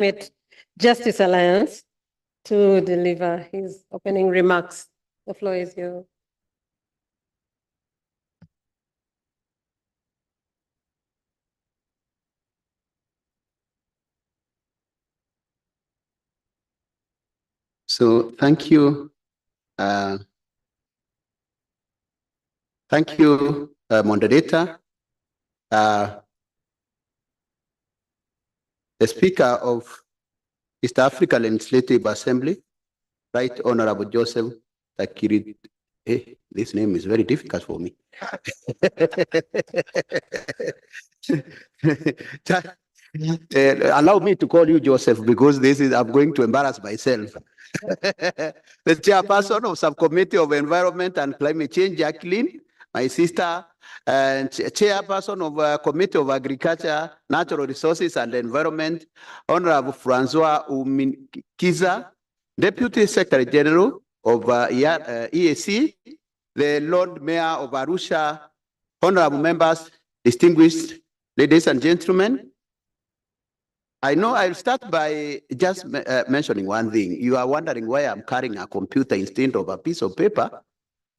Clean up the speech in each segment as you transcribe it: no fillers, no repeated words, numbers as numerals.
Climate Justice Alliance to deliver his opening remarks. The floor is yours. So thank you. Thank you, moderator. The Speaker of East Africa Legislative Assembly, Right Honorable Joseph Takiri. Hey, this name is very difficult for me. Allow me to call you Joseph because I'm going to embarrass myself. The chairperson of Subcommittee of Environment and Climate Change, Jacqueline, my sister, and chairperson of Committee of Agriculture, Natural Resources and Environment, Honorable Francois Uminkiza, Deputy Secretary General of EAC, the Lord Mayor of Arusha, honorable members, distinguished ladies and gentlemen. I know I'll start by just mentioning one thing. You are wondering why I'm carrying a computer instead of a piece of paper,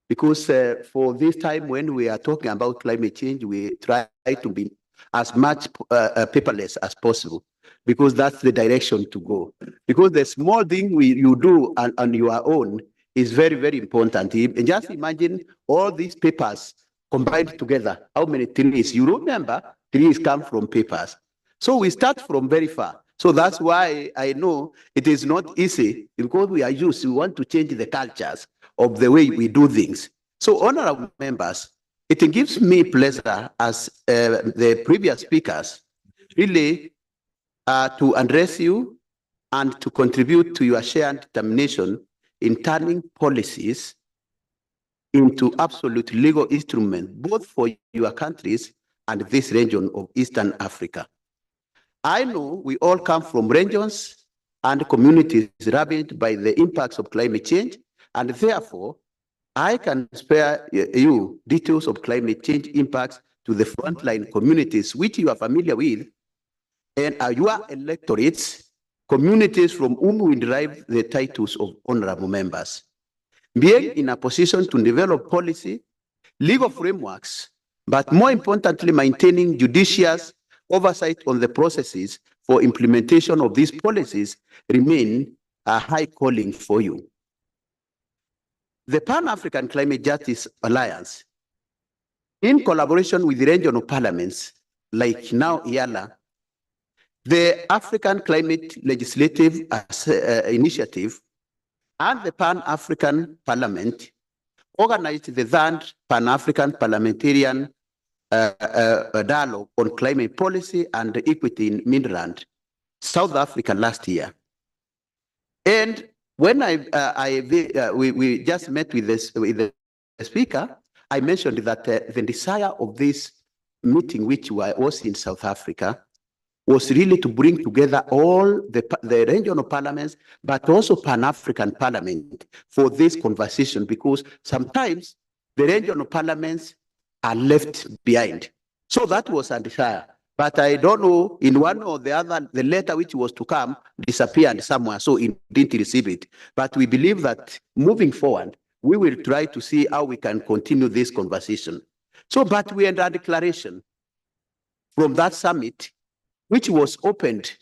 because for this time when we are talking about climate change, we try to be as much paperless as possible, because that's the direction to go. Because the small thing you do on your own is very, very important. And just imagine all these papers combined together. How many trees? You remember, trees come from papers. So we start from very far. So that's why I know it is not easy, because we want to change the cultures of the way we do things. So honorable members, it gives me pleasure as the previous speakers really to address you and to contribute to your shared determination in turning policies into absolute legal instruments, both for your countries and this region of Eastern Africa. I know we all come from regions and communities ravaged by the impacts of climate change, and therefore, I can spare you details of climate change impacts to the frontline communities which you are familiar with, and your electorates, communities from whom we derive the titles of honorable members. Being in a position to develop policy, legal frameworks, but more importantly, maintaining judicious oversight on the processes for implementation of these policies remain a high calling for you. The Pan-African Climate Justice Alliance, in collaboration with the regional parliaments, like now Eala, the African Climate Legislative Initiative, and the Pan-African Parliament, organized the third Pan-African Parliamentarian Dialogue on Climate Policy and Equity in Midland, South Africa last year. And when we just met with the speaker, I mentioned that the desire of this meeting, which was in South Africa, was really to bring together all the regional parliaments, but also Pan-African Parliament for this conversation, because sometimes the regional parliaments are left behind. So that was a desire. But I don't know, in one or the other, the letter which was to come disappeared somewhere, so it didn't receive it. But we believe that moving forward, we will try to see how we can continue this conversation. So, but we had a declaration from that summit, which was opened,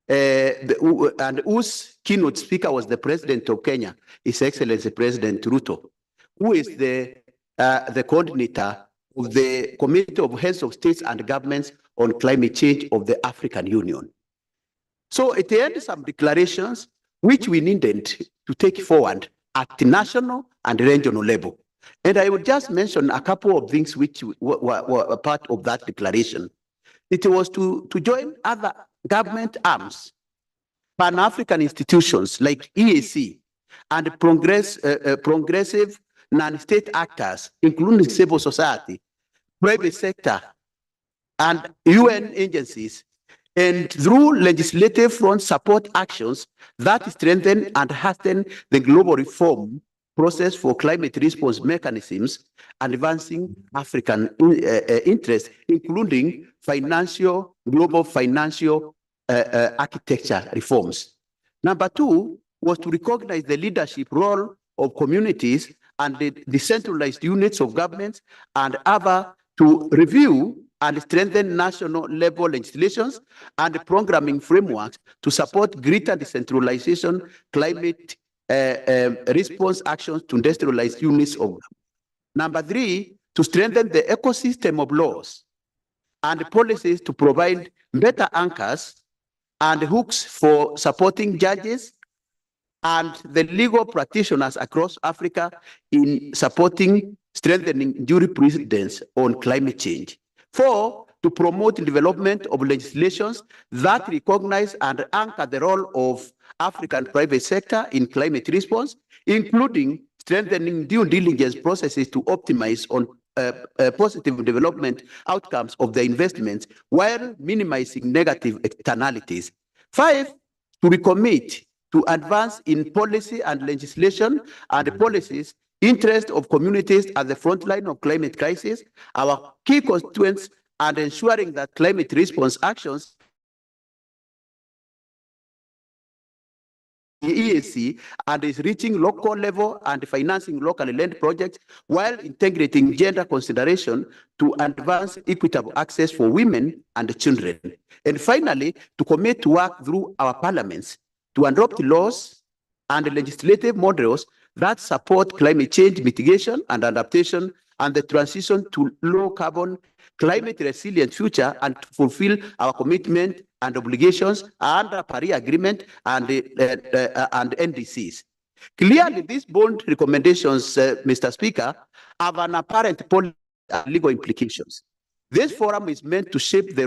and whose keynote speaker was the President of Kenya, His Excellency President Ruto, who is the coordinator of the Committee of Heads of States and Governments on Climate Change of the African Union. So it had some declarations which we needed to take forward at the national and regional level. And I would just mention a couple of things which were a part of that declaration. It was to join other government arms, Pan-African institutions like EAC, and progressive non-state actors, including civil society, private sector, and UN agencies, and through legislative front support actions that strengthen and hasten the global reform process for climate response mechanisms and advancing African interests, including global financial architecture reforms. Number two was to recognize the leadership role of communities and the decentralized units of government, and other to review and strengthen national level legislations and programming frameworks to support greater decentralization, climate response actions to industrialized units of government. Number three, to strengthen the ecosystem of laws and policies to provide better anchors and hooks for supporting judges and the legal practitioners across Africa in supporting strengthening jurisprudence on climate change. Four, to promote development of legislations that recognize and anchor the role of African private sector in climate response, including strengthening due diligence processes to optimize on positive development outcomes of the investments while minimizing negative externalities. Five, to recommit to advance in policy and legislation and policies interest of communities at the front line of climate crisis, our key constituents, and ensuring that climate response actions EAC and is reaching local level and financing locally led projects while integrating gender consideration to advance equitable access for women and children. And finally, to commit to work through our parliaments to adopt laws and legislative models that support climate change mitigation and adaptation and the transition to low carbon, climate resilient future, and to fulfill our commitment and obligations under Paris Agreement and NDCs. Clearly, these bold recommendations, Mr. Speaker, have an apparent policy and legal implications. This forum is meant to shape the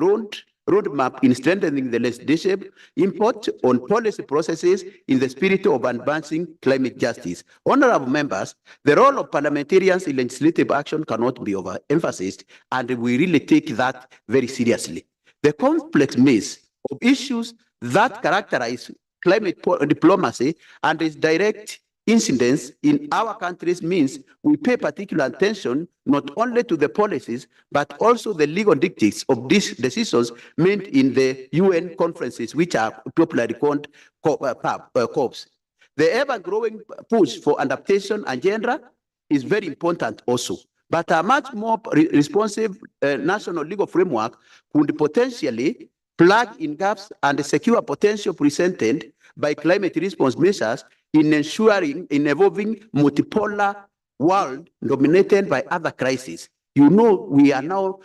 roadmap in strengthening the legislative input on policy processes in the spirit of advancing climate justice. Honorable members, the role of parliamentarians in legislative action cannot be overemphasized, and we really take that very seriously. The complex maze of issues that characterize climate diplomacy and its direct incidence in our countries means we pay particular attention not only to the policies, but also the legal dictates of these decisions made in the UN conferences, which are popularly called COPs. The ever-growing push for adaptation agenda is very important also, but a much more responsive national legal framework could potentially plug in gaps and secure potential presented by climate response measures in evolving multipolar world dominated by other crises. You know, we are now,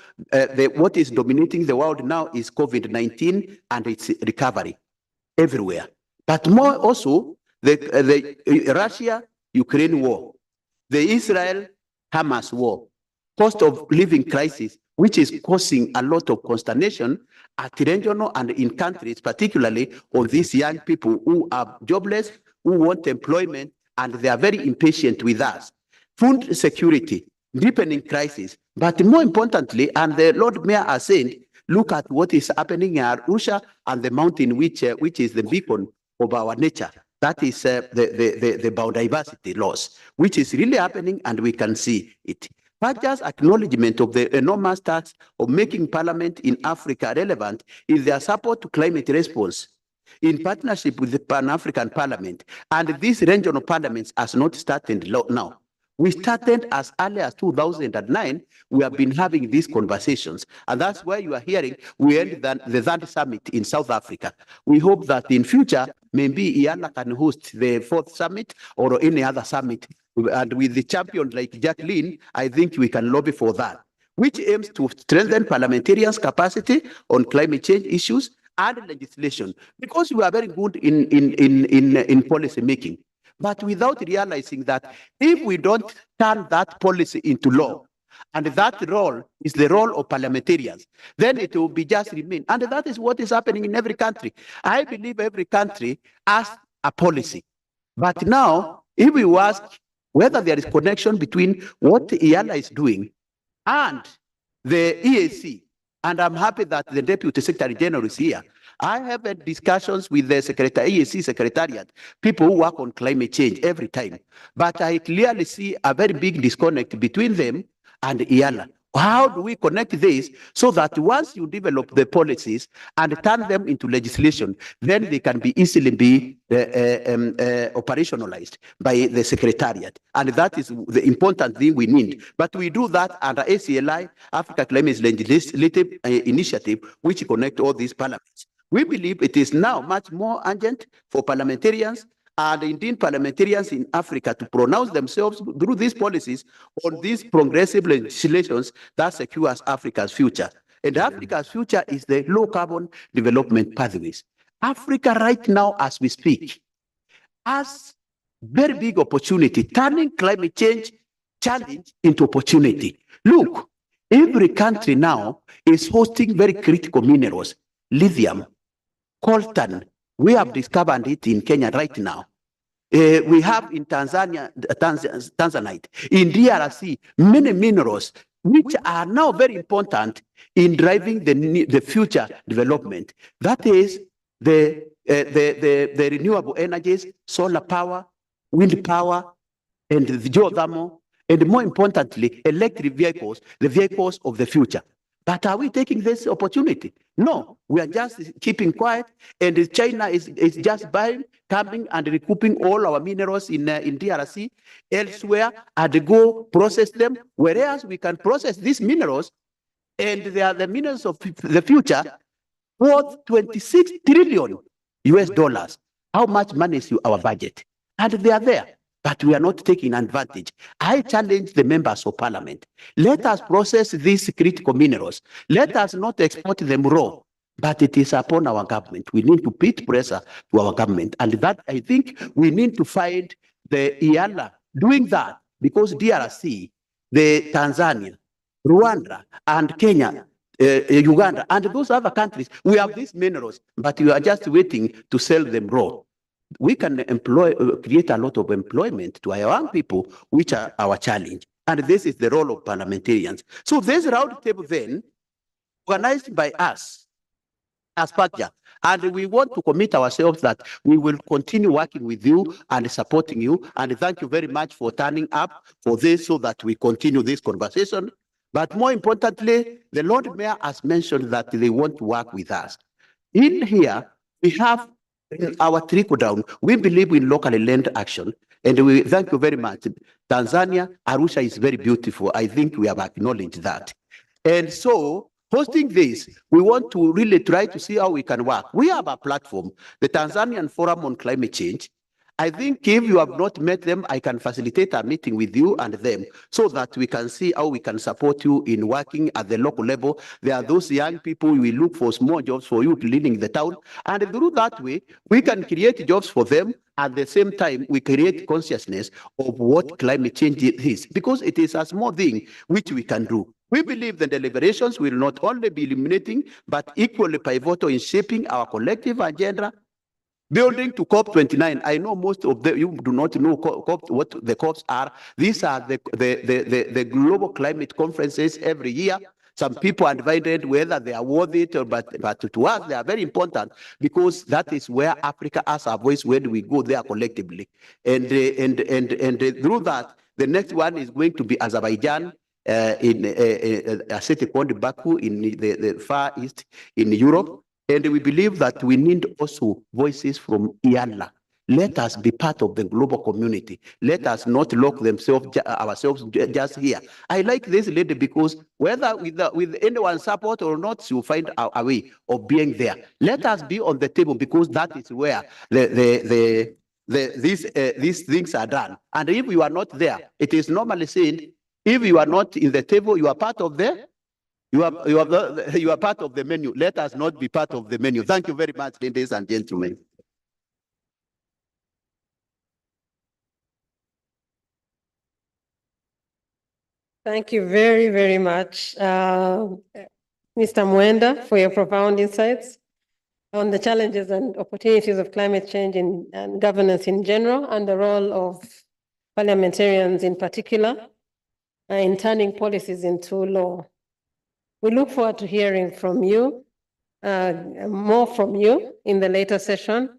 what is dominating the world now is COVID-19 and its recovery everywhere. But more also, the Russia-Ukraine war, the Israel-Hamas war, cost of living crisis, which is causing a lot of consternation at regional and in countries, particularly on these young people who are jobless, who want employment, and they are very impatient with us. Food security, deepening crisis, but more importantly, and the Lord Mayor has said, look at what is happening in Arusha and the mountain which is the beacon of our nature. That is the biodiversity loss, which is really happening, and we can see it. But just acknowledgement of the enormous task of making Parliament in Africa relevant is their support to climate response in partnership with the Pan-African Parliament. And these regional parliaments has not started now. We started as early as 2009. We have been having these conversations. And that's why you are hearing we ended the third summit in South Africa. We hope that in future, maybe Eala can host the fourth summit or any other summit. And with the champion like Jacqueline, I think we can lobby for that, which aims to strengthen parliamentarians' capacity on climate change issues and legislation, because we are very good in policy making, but without realizing that if we don't turn that policy into law, and that role is the role of parliamentarians, then it will be just remain. And that is what is happening in every country. I believe every country has a policy. But now, if we ask whether there is connection between what Eala is doing and the EAC, and I'm happy that the Deputy Secretary General is here. I have had discussions with the EAC Secretariat, people who work on climate change every time. But I clearly see a very big disconnect between them and Eala. How do we connect this so that once you develop the policies and turn them into legislation, then they can be easily be operationalized by the secretariat? And that is the important thing we need. But we do that under ACLI, Africa Climate Legislative Initiative, which connect all these parliaments. We believe it is now much more urgent for parliamentarians and indeed parliamentarians in Africa to pronounce themselves through these policies on these progressive legislations that secures Africa's future. And Africa's future is the low carbon development pathways. Africa right now, as we speak, has very big opportunity, turning climate change challenge into opportunity. Look, every country now is hosting very critical minerals, lithium, coltan. We have discovered it in Kenya right now. We have in Tanzania, Tanzanite, in DRC, many minerals which are now very important in driving the future development. That is the renewable energies, solar power, wind power, and the geothermal, and more importantly, electric vehicles, the vehicles of the future. But are we taking this opportunity? No, we are just keeping quiet, and China is just buying, coming and recouping all our minerals in DRC, elsewhere, and go process them, whereas we can process these minerals, and they are the minerals of the future, worth 26 trillion US dollars. How much money is our budget? And they are there, but we are not taking advantage. I challenge the members of parliament. Let us process these critical minerals. Let us not export them raw, but it is upon our government. We need to put pressure to our government. And that, I think, we need to find the Eala doing that, because DRC, the Tanzania, Rwanda, and Kenya, Uganda, and those other countries, we have these minerals, but we are just waiting to sell them raw. We can create a lot of employment to our young people, which are our challenge. And this is the role of parliamentarians. So this round table then, organized by us as PACJA, and we want to commit ourselves that we will continue working with you and supporting you. And thank you very much for turning up for this so that we continue this conversation. But more importantly, the Lord Mayor has mentioned that they want to work with us. In here, we have our trickle down. We believe in locally led action, and we thank you very much. Tanzania, Arusha is very beautiful. I think we have acknowledged that. And so, hosting this, we want to really try to see how we can work. We have a platform, the Tanzanian Forum on Climate Change. I think if you have not met them, I can facilitate a meeting with you and them so that we can see how we can support you in working at the local level. There are those young people, we look for small jobs for you leading the town. And through that way, we can create jobs for them. At the same time, we create consciousness of what climate change is, because it is a small thing which we can do. We believe the deliberations will not only be illuminating, but equally pivotal in shaping our collective agenda. Building to COP29, I know most of you do not know what the COPs are. These are the global climate conferences every year. Some people are divided whether they are worth it, or, but to us, they are very important, because that is where Africa has a voice when we go there collectively. And through that, the next one is going to be Azerbaijan, in a city called Baku in the Far East in Europe. And we believe that we need also voices from Eala. Let us be part of the global community. Let us not lock ourselves just here. I like this lady because whether with anyone's support or not, she will find a way of being there. Let us be on the table, because that is where these things are done. And if you are not there, it is normally said, if you are not in the table, you are part of the You are part of the menu. Let us not be part of the menu. Thank you very much, ladies and gentlemen. Thank you very, very much, Mr. Mwenda, for your profound insights on the challenges and opportunities of climate change and governance in general, and the role of parliamentarians in particular in turning policies into law. We look forward to hearing from you, more from you in the later session,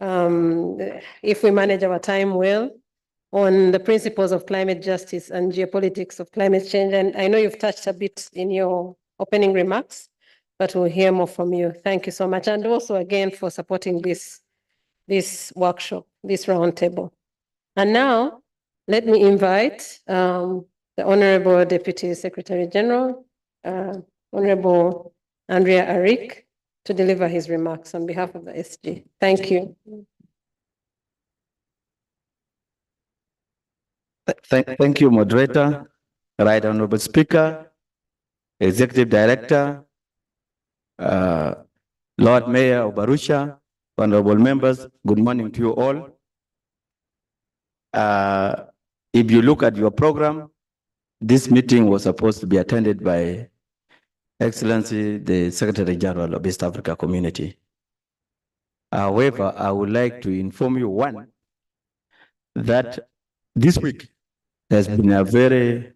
if we manage our time well. on the principles of climate justice and geopolitics of climate change. And I know you've touched a bit in your opening remarks, but we'll hear more from you. Thank you so much. And also again for supporting this workshop, this roundtable. And now let me invite the Honorable Deputy Secretary General, Honorable Andrea Arik, to deliver his remarks on behalf of the SG. Thank you. Thank you, moderator, Right Honorable Speaker, Executive Director, Lord Mayor of Arusha, honorable members, good morning to you all. If you look at your program, this meeting was supposed to be attended by Excellency, the Secretary General of East Africa Community. However, I would like to inform you, one, that this week has been a very,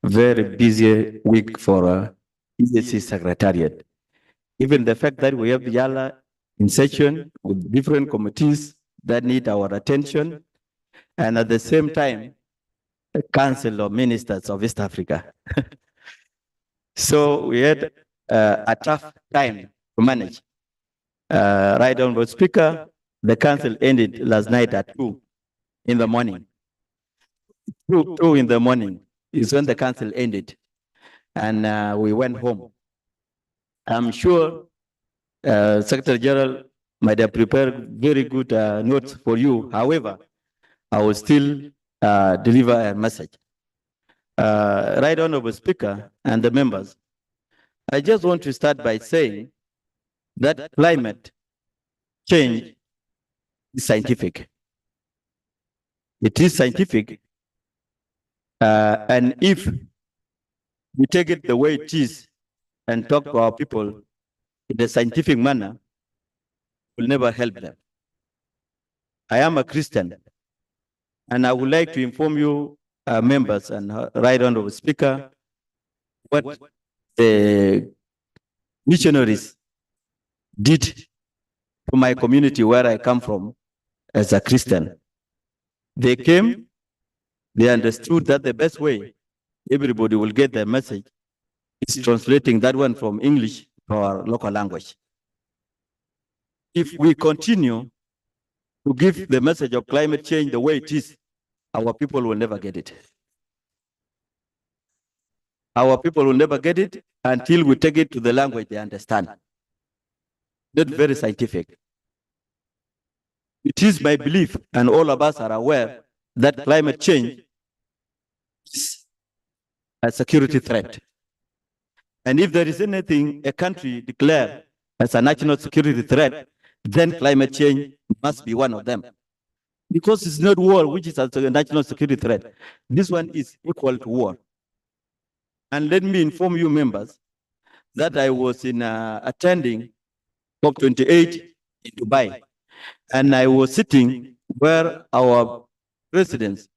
very busy week for EAC Secretariat. Even the fact that we have Eala in session with different committees that need our attention, and at the same time, the Council of Ministers of East Africa. So we had a tough time to manage. Right Honorable Speaker, the council ended last night at 2 in the morning. 2 in the morning is when the council ended, and we went home. I'm sure Secretary General might have prepared very good notes for you. However, I will still deliver a message. Right Honorable Speaker and the members, I just want to start by saying that climate change is scientific. It is scientific, and if we take it the way it is and talk to our people in a scientific manner, will never help them. I am a Christian, and I would like to inform you, members and Right Honorable Speaker, what the missionaries did to my community where I come from as a Christian. They came, they understood that the best way everybody will get the message is translating that one from English to our local language. If we continue to give the message of climate change the way it is, our people will never get it. Our people will never get it until we take it to the language they understand. Not very scientific. It is my belief, and all of us are aware, that climate change is a security threat. And if there is anything a country declared as a national security threat, then climate change must be one of them. Because it's not war, which is a national security threat. This one is equal to war. And let me inform you, members, that I was in attending COP28 in Dubai. And I was sitting where our presidents,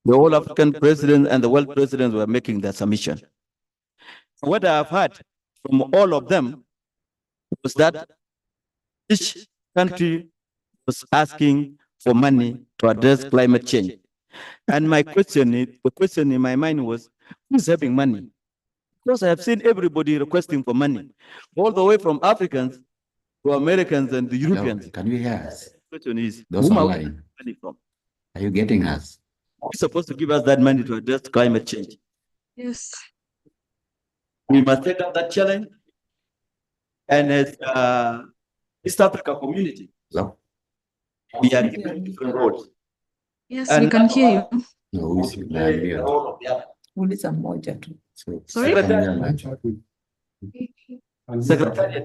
the All African president and the world presidents, were making their submission. What I have heard from all of them was that each country was asking for money to address climate change. And my question, the question in my mind was, who's having money? Because I have seen everybody requesting for money, all the way from Africans to Americans and the Europeans. Hello, can you hear us? The question is, Those whom are we online. getting money from? Are you getting us? Who's supposed to give us that money to address climate change? Yes. We must take up that challenge. And as East Africa community, Hello? we are given different roles. Yes, And we can hear you. No, we see the role of the other. Uliza moja tu. Sorry? Secretariat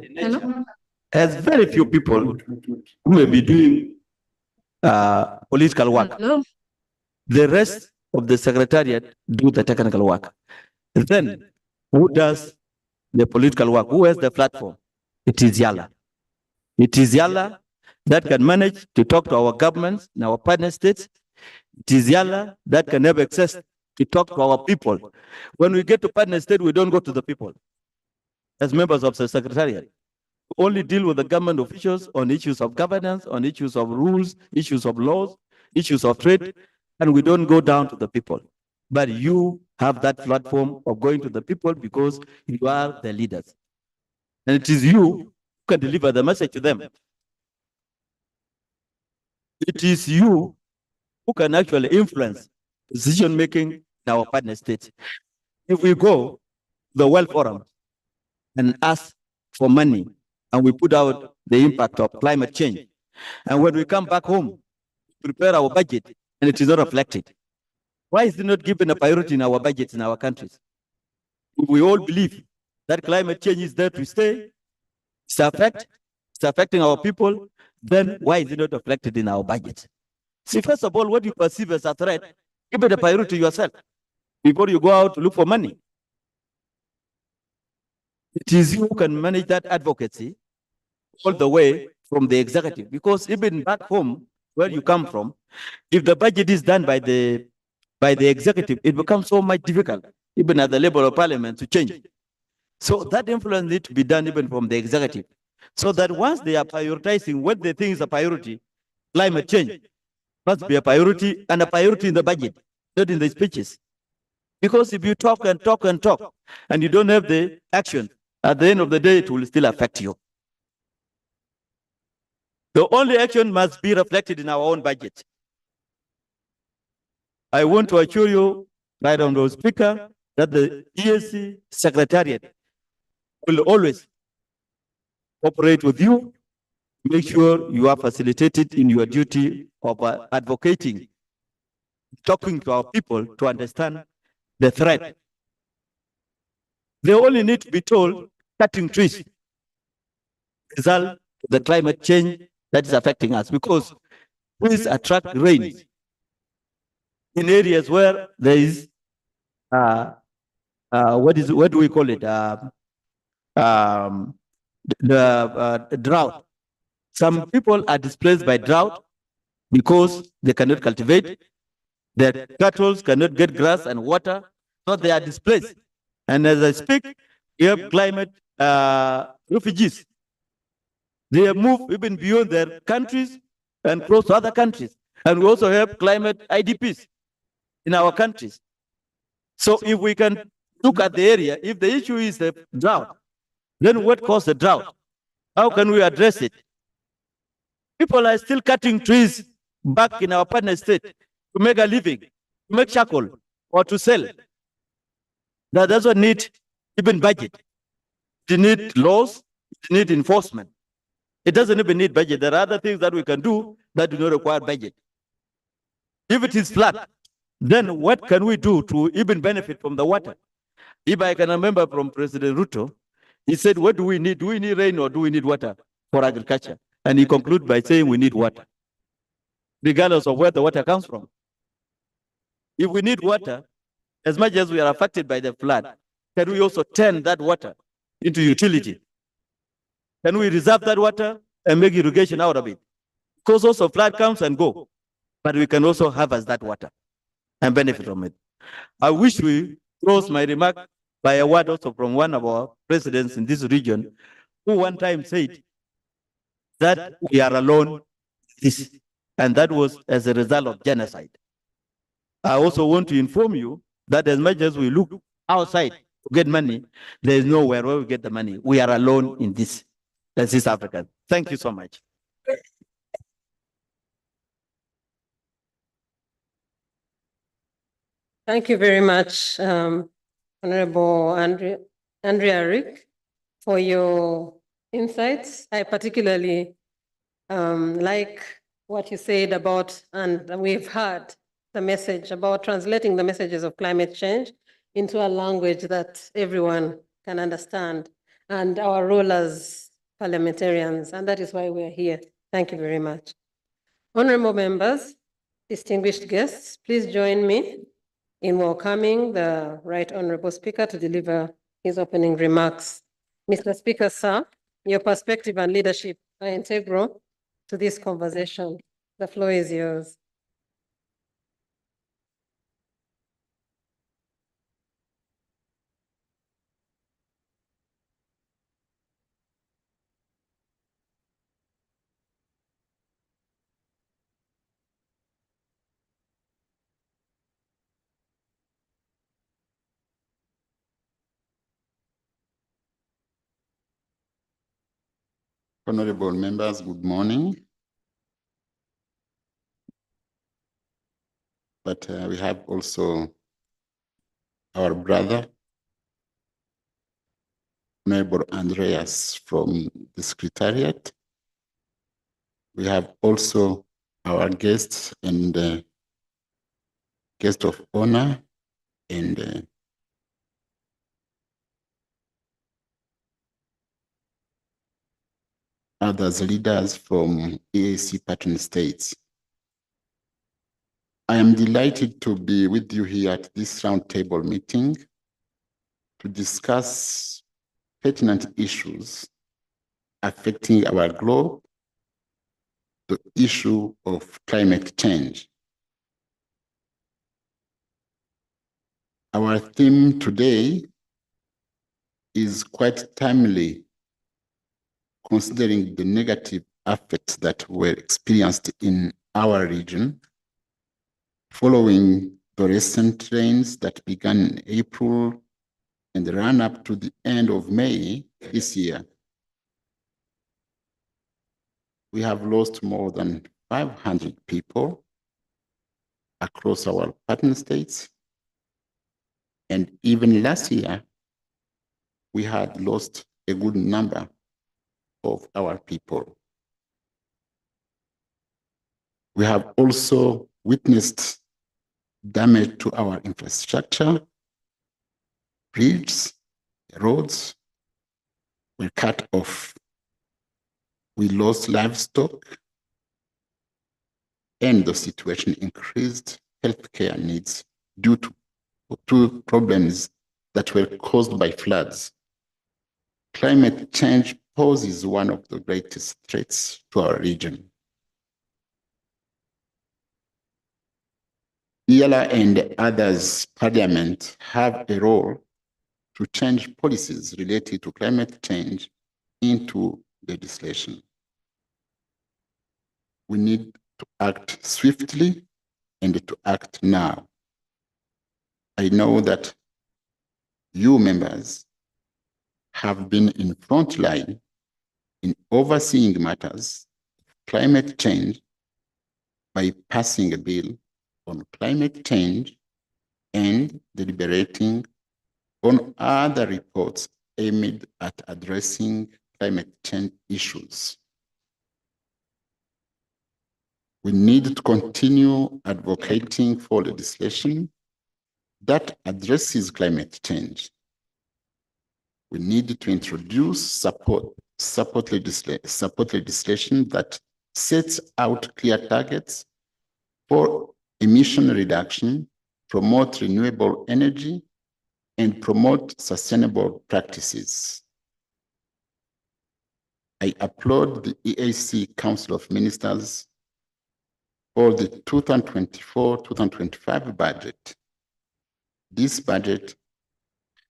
in nature Hello? has very few people who may be doing political work. Hello? The rest of the secretariat do the technical work. Then, who does the political work? Who has the platform? It is Eala. It is Eala that can manage to talk to our governments and our partner states. It is Eala that can have access to talk to our people. When we get to partner state, we don't go to the people. As members of the secretariat, we only deal with the government officials on issues of governance, on issues of rules, issues of laws, issues of trade. and we don't go down to the people. But you have that platform of going to the people because you are the leaders. And it is you who can deliver the message to them. It is you who can actually influence decision making in our partner states. If we go to the World Forum and ask for money, and we put out the impact of climate change, and when we come back home, prepare our budget, and it is not reflected, why is it not given a priority in our budgets in our countries? If we all believe that climate change is there to stay, it's affecting our people, then why is it not reflected in our budget? See, first of all, what you perceive as a threat, give it a priority yourself before you go out to look for money. It is you who can manage that advocacy all the way from the executive, because even back home where you come from, if the budget is done by the executive, it becomes so much difficult, even at the level of parliament, to change. So that influence needs to be done even from the executive, so that once they are prioritizing what they think is a priority, climate change must be a priority, and a priority in the budget, not in the speeches. Because if you talk and talk and talk, and you don't have the action, at the end of the day, it will still affect you. The only action must be reflected in our own budget. I want to assure you, right Honorable Speaker, that the EAC Secretariat will always cooperate with you, make sure you are facilitated in your duty of advocating, talking to our people to understand the threat. They only need to be told cutting trees result the climate change that is affecting us, because trees attract rain in areas where there is what do we call it? Drought. Some people are displaced by drought because they cannot cultivate. Their cattle cannot get grass and water, so they are displaced. And as I speak, we have climate refugees. They have moved even beyond their countries and close to other countries. And we also have climate IDPs in our countries. So if we can look at the area, if the issue is the drought, then what caused the drought? How can we address it? People are still cutting trees back in our partner state to make a living, to make charcoal, or to sell. That doesn't need even budget. It needs laws, it needs enforcement. It doesn't even need budget. There are other things that we can do that do not require budget. If it is flat, then what can we do to even benefit from the water? If I can remember from President Ruto, he said, what do we need? Do we need rain or do we need water for agriculture? And he concluded by saying we need water, regardless of where the water comes from. If we need water, as much as we are affected by the flood, can we also turn that water into utility? Can we reserve that water and make irrigation out of it? Because also flood comes and go, but we can also harvest that water and benefit from it. I wish we close my remark by a word also from one of our presidents in this region, who one time said that we are alone in this, and that was as a result of genocide. I also want to inform you that as much as we look outside to get money, there is nowhere where we get the money. We are alone in this as East Africa. Thank you so much. Thank you very much, Honorable Andrea Rick, for your insights. I particularly like what you said about, and we've heard the message about translating the messages of climate change into a language that everyone can understand, and our role as parliamentarians, and that is why we're here. Thank you very much. Honorable members, distinguished guests, please join me in welcoming the Right Honorable Speaker to deliver his opening remarks. Mr. Speaker, sir, your perspective and leadership are integral to this conversation. The floor is yours. Honorable members, good morning. But we have also our brother, Honorable Andreas from the Secretariat. We have also our guests and guest of honor and others leaders from EAC partner states. I am delighted to be with you here at this roundtable meeting to discuss pertinent issues affecting our globe, the issue of climate change. Our theme today is quite timely, considering the negative effects that were experienced in our region following the recent rains that began in April and ran up to the end of May this year. We have lost more than 500 people across our partner states. And even last year, we had lost a good number of our people. We have also witnessed damage to our infrastructure. Bridges, roads were cut off. We lost livestock, and the situation increased healthcare needs due to problems that were caused by floods. Climate change poses one of the greatest threats to our region. Eala and others parliament have a role to change policies related to climate change into legislation. We need to act swiftly and to act now. I know that you members have been in front line in overseeing matters of climate change by passing a bill on climate change and deliberating on other reports aimed at addressing climate change issues. We need to continue advocating for legislation that addresses climate change. We need to introduce support legislation that sets out clear targets for emission reduction, promote renewable energy, and promote sustainable practices. I applaud the EAC Council of Ministers for the 2024-2025 budget. This budget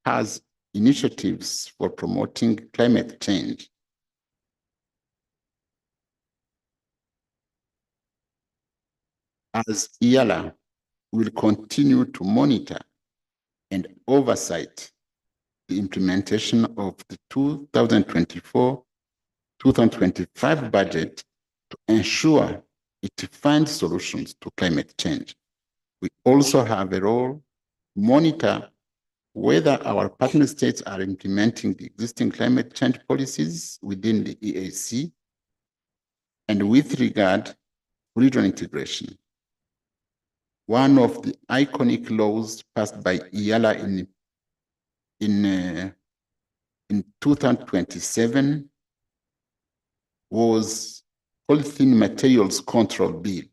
has initiatives for promoting climate change. As Eala, we will continue to monitor and oversight the implementation of the 2024-2025 budget to ensure it finds solutions to climate change. We also have a role to monitor whether our partner states are implementing the existing climate change policies within the EAC and with regard to regional integration. One of the iconic laws passed by Eala in 2027 was Polythene Materials Control Bill.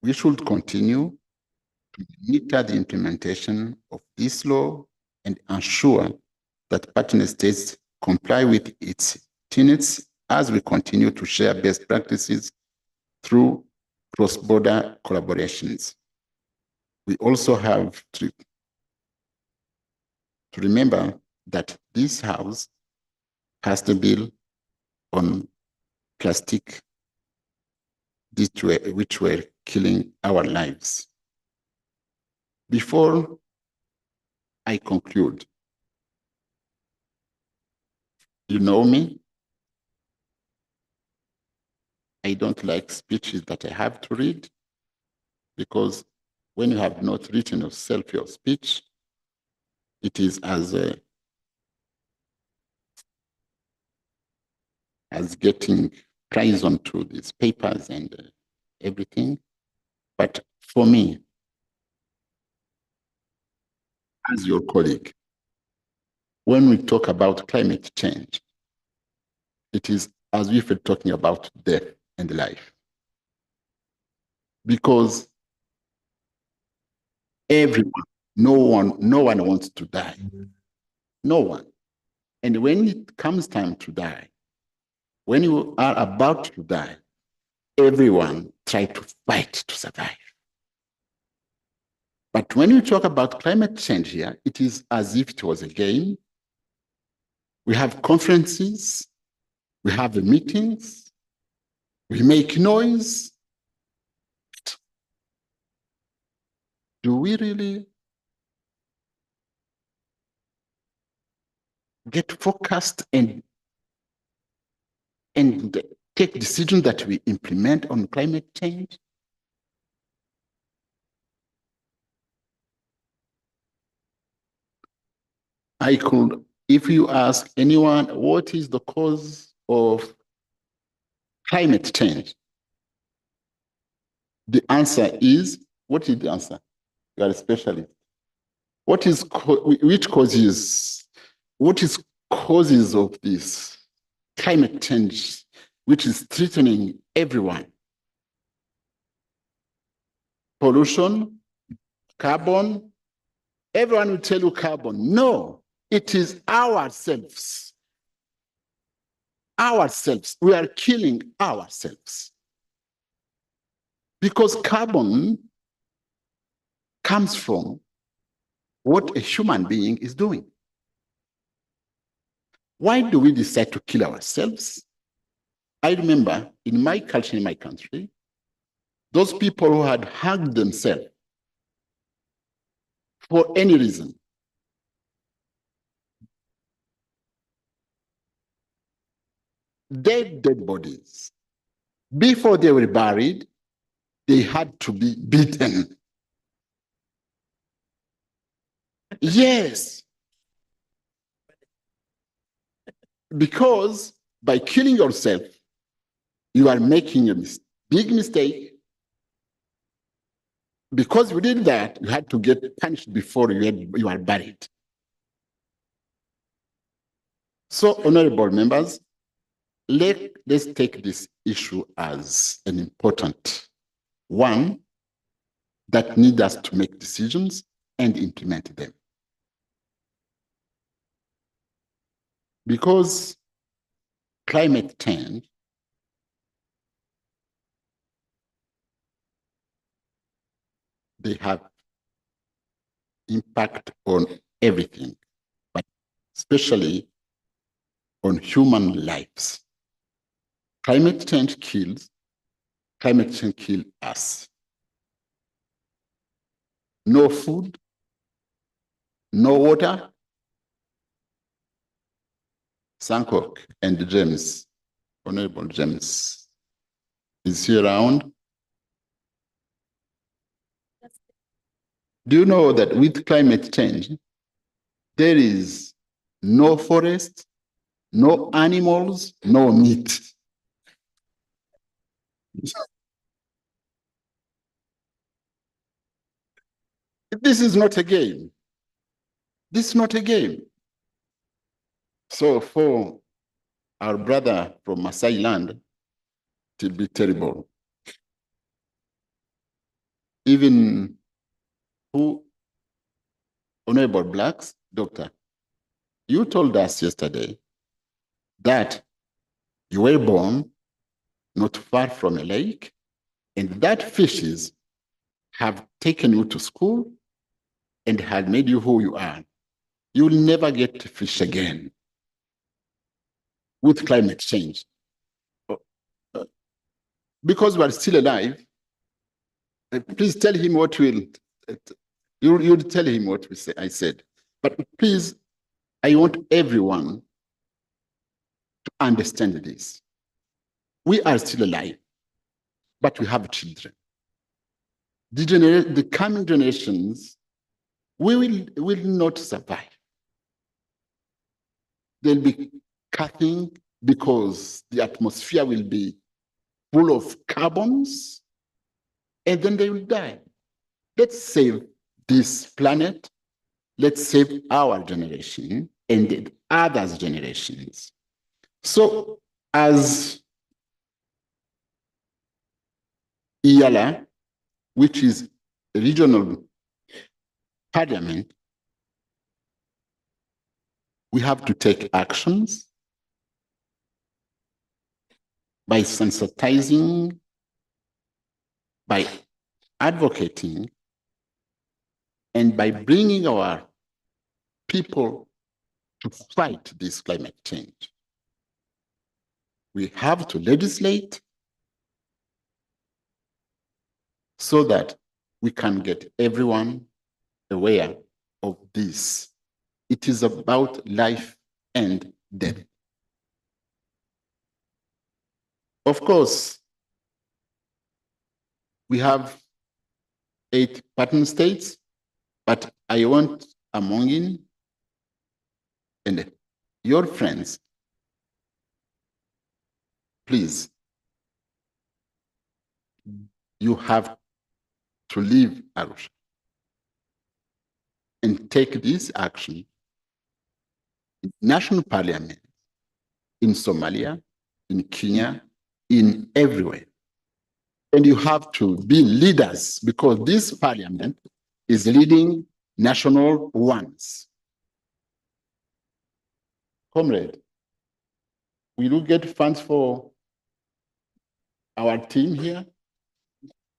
We should continue to monitor the implementation of this law and ensure that partner states comply with its tenets as we continue to share best practices through cross-border collaborations. We also have to remember that this House passed a bill on plastic, which were killing our lives. Before I conclude, You know me. I don't like speeches that I have to read, because when you have not written yourself your speech, it is as getting prize onto these papers and everything. But for me, as your colleague, when we talk about climate change, it is as if we're talking about death and life. Because everyone, no one wants to die. No one. And when it comes time to die, when you are about to die, everyone tries to fight to survive. But when you talk about climate change here, it is as if it was a game. We have conferences, we have meetings, we make noise. Do we really get focused and take decisions that we implement on climate change? I could, if you ask anyone, what is the cause of climate change? The answer is, what is the answer? You are a specialist. What is causes of this climate change, which is threatening everyone? Pollution, carbon. Everyone will tell you carbon. No, it is ourselves. Ourselves. We are killing ourselves. Because carbon comes from what a human being is doing. Why do we decide to kill ourselves? I remember in my culture, in my country, those people who had hanged themselves for any reason, dead bodies, before they were buried, they had to be beaten. Yes. Because by killing yourself, you are making a big mistake. Because you did that, you had to get punished before you are buried. So, honorable members, let's take this issue as an important one that needs us to make decisions and implement them. Because climate change they have impact on everything, but especially on human lives. Climate change kills us. No food, no water. Sankok and James, Honorable James, is he around? Do you know that with climate change, there is no forest, no animals, no meat? This is not a game. This is not a game. So for our brother from Maasai land, it will be terrible. Even who, Honorable Blacks, Doctor, you told us yesterday that you were born not far from a lake, and that fishes have taken you to school and had made you who you are. You will never get to fish again with climate change. Because we are still alive, please tell him what will, you'll tell him what I said. But please, I want everyone to understand this. We are still alive, but we have children. The coming generations, we will not survive. They'll be cutting because the atmosphere will be full of carbons, and then they will die. Let's save this planet. Let's save our generation and the others' generations. So as Eala, which is a regional parliament, we have to take actions by sensitizing, by advocating, and by bringing our people to fight this climate change. We have to legislate so that we can get everyone aware of this. It is about life and death. Of course, we have 8 partner states, but I want among you and your friends, please, you have to leave Arusha and take this action in national parliament, in Somalia, in Kenya, in everywhere. And you have to be leaders because this parliament is leading national ones. Comrade, will you get funds for our team here?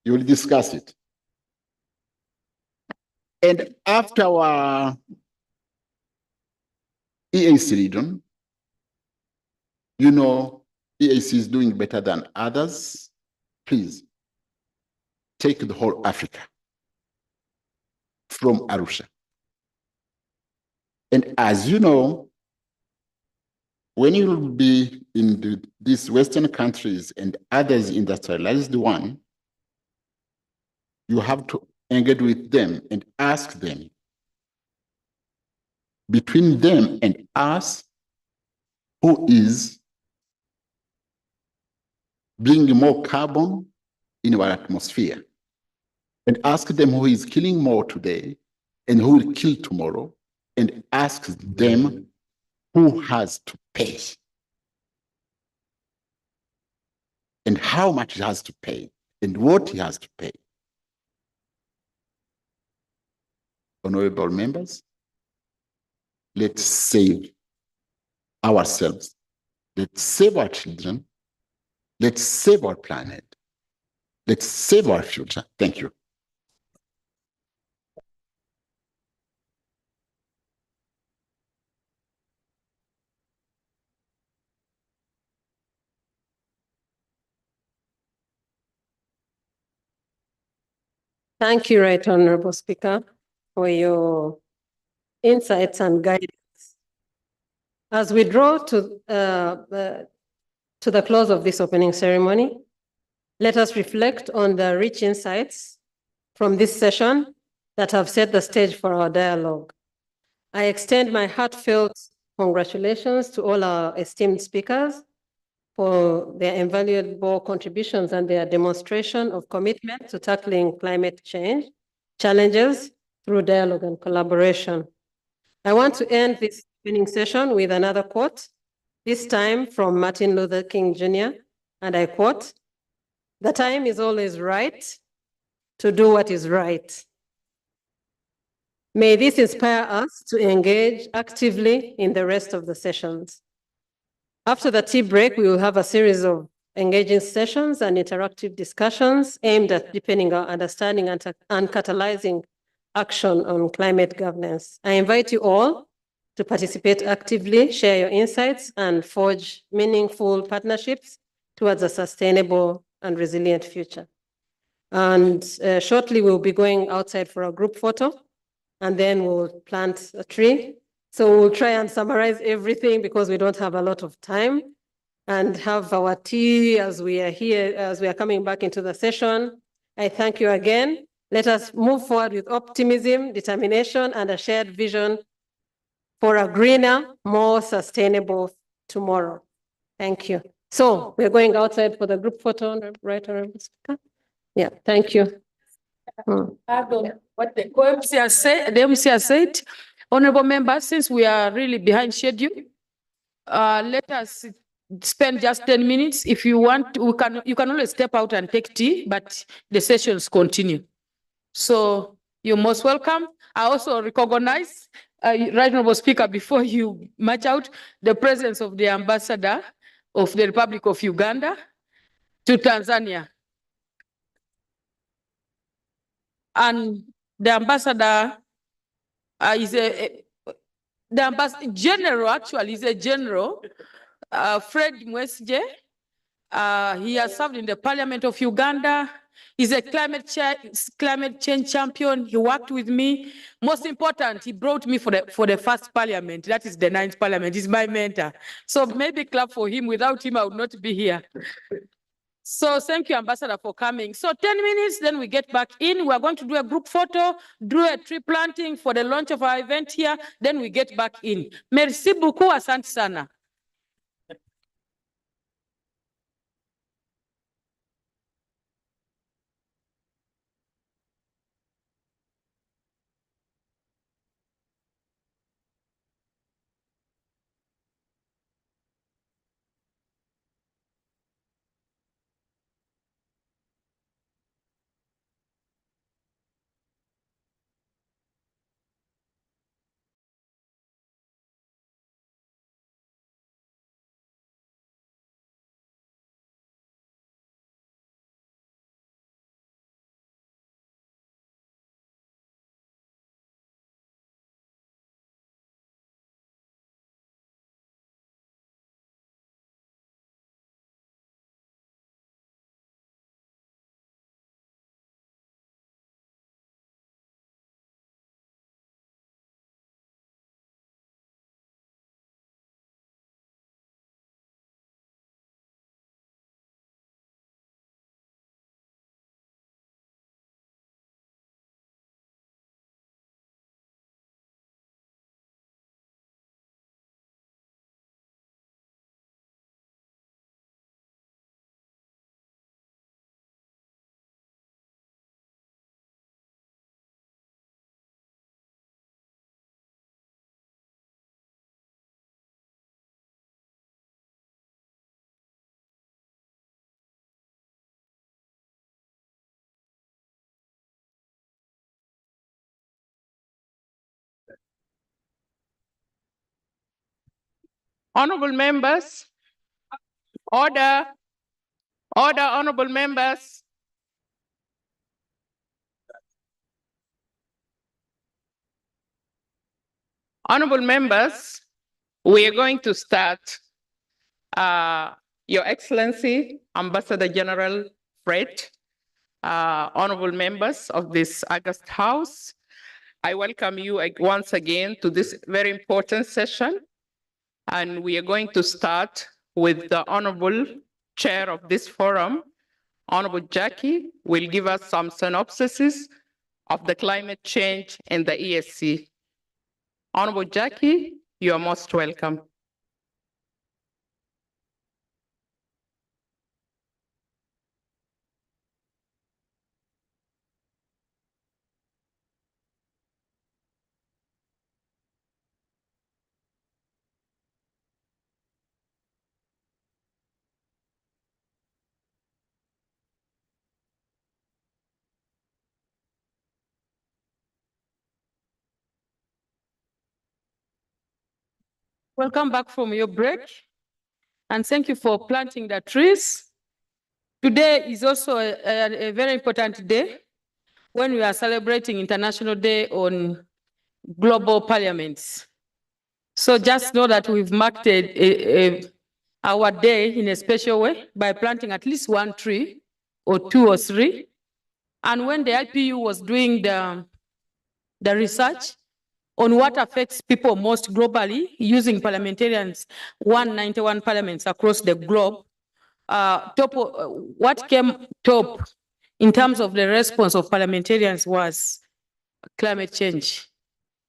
You will discuss it. And after our EAC region, you know, EAC is doing better than others. Please take the whole Africa from Arusha. And as you know, when you will be in these Western countries and others industrialized one, you have to engage with them and ask them, between them and us, who is bringing more carbon in our atmosphere? And ask them who is killing more today and who will kill tomorrow, and ask them who has to pay and how much he has to pay and what he has to pay. Honorable members, let's save ourselves. Let's save our children. Let's save our planet. Let's save our future. Thank you. Thank you, Right Honorable Speaker, for your insights and guidance. As we draw to the close of this opening ceremony, let us reflect on the rich insights from this session that have set the stage for our dialogue. I extend my heartfelt congratulations to all our esteemed speakers for their invaluable contributions and their demonstration of commitment to tackling climate change challenges through dialogue and collaboration. I want to end this opening session with another quote, this time from Martin Luther King Jr., and I quote, "The time is always right to do what is right." May this inspire us to engage actively in the rest of the sessions. After the tea break, we will have a series of engaging sessions and interactive discussions aimed at deepening our understanding and catalyzing action on climate governance. I invite you all to participate actively, share your insights, and forge meaningful partnerships towards a sustainable and resilient future. And shortly, we'll be going outside for a group photo, and then we'll plant a tree. So we'll try and summarize everything because we don't have a lot of time. and have our tea as we are here, as we are coming back into the session. I thank you again. Let us move forward with optimism, determination, and a shared vision for a greener, more sustainable tomorrow. Thank you. So we're going outside for the group photo, right, Honorable Speaker? Yeah, thank you. What the MC has said, honorable members, since we are really behind schedule, let us spend just 10 minutes. If you want, you can always step out and take tea, but the sessions continue. So you're most welcome. I also recognize, Right Honorable Speaker, before you march out, the presence of the ambassador of the Republic of Uganda to Tanzania. And the ambassador is general, actually, is a general, Fred Mwesije. He has served in the Parliament of Uganda. He's a climate change champion. He worked with me. Most important, he brought me for the first parliament. That is the 9th parliament. He's my mentor. So maybe clap for him. Without him, I would not be here. So thank you, Ambassador, for coming. So 10 minutes, then we get back in. We are going to do a group photo, do a tree planting for the launch of our event here. Then we get back in. Merci beaucoup, asante sana. Honorable members, order, honorable members. Honorable members, we are going to start. Your Excellency, Ambassador General Fred, honorable members of this August House, I welcome you once again to this very important session. And we are going to start with the Honorable Chair of this forum, Honorable Jackie, will give us some synopsises of the climate change in the ESC. Honorable Jackie, you are most welcome. Welcome back from your break, and thank you for planting the trees. Today is also a very important day when we are celebrating International Day on Global Parliaments. So just know that we've marked our day in a special way by planting at least 1 tree, or 2 or 3. And when the IPU was doing the research, on what affects people most globally using parliamentarians, 191 parliaments across the globe. What came top in terms of the response of parliamentarians was climate change.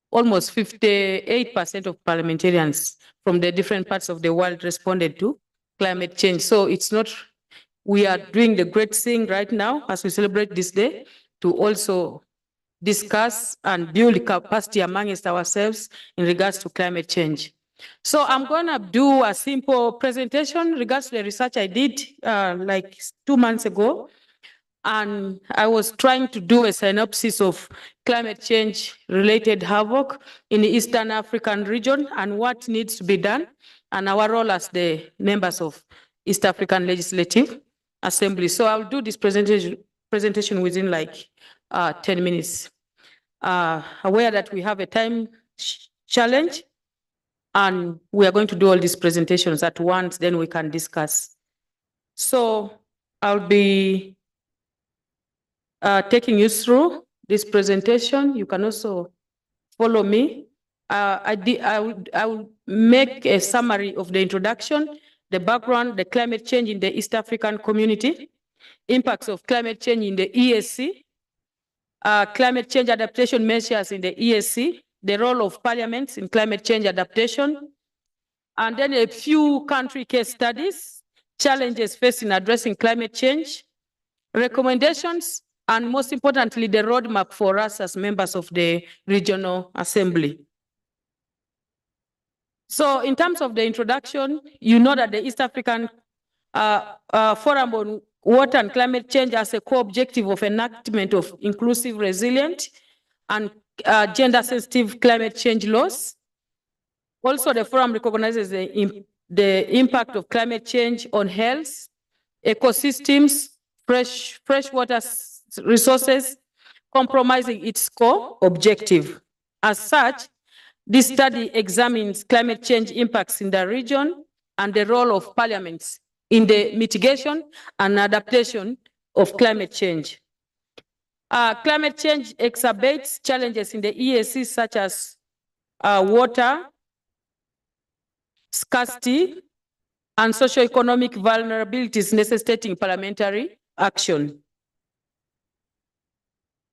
Almost 58% of parliamentarians from the different parts of the world responded to climate change. So it's not, we are doing the great thing right now as we celebrate this day to also discuss and build capacity amongst ourselves in regards to climate change. So I'm gonna do a simple presentation regards to the research I did like 2 months ago. And I was trying to do a synopsis of climate change related havoc in the Eastern African region and what needs to be done and our role as the members of East African Legislative Assembly. So I'll do this presentation within like 10 minutes. Aware that we have a time challenge and we are going to do all these presentations at once, then we can discuss. So I'll be taking you through this presentation. You can also follow me. I will make a summary of the introduction, the background, the climate change in the East African community, impacts of climate change in the EAC, climate change adaptation measures in the EAC, the role of parliaments in climate change adaptation, and then a few country case studies, challenges faced in addressing climate change, recommendations, and most importantly, the roadmap for us as members of the Regional Assembly. So in terms of the introduction, you know that the East African Forum on Water and Climate Change has a core objective of enactment of inclusive, resilient, and gender-sensitive climate change laws. Also, the forum recognizes the impact of climate change on health, ecosystems, freshwater resources, compromising its core objective. As such, this study examines climate change impacts in the region and the role of parliaments in the mitigation and adaptation of climate change. Climate change exacerbates challenges in the EAC such as water scarcity and socioeconomic vulnerabilities necessitating parliamentary action.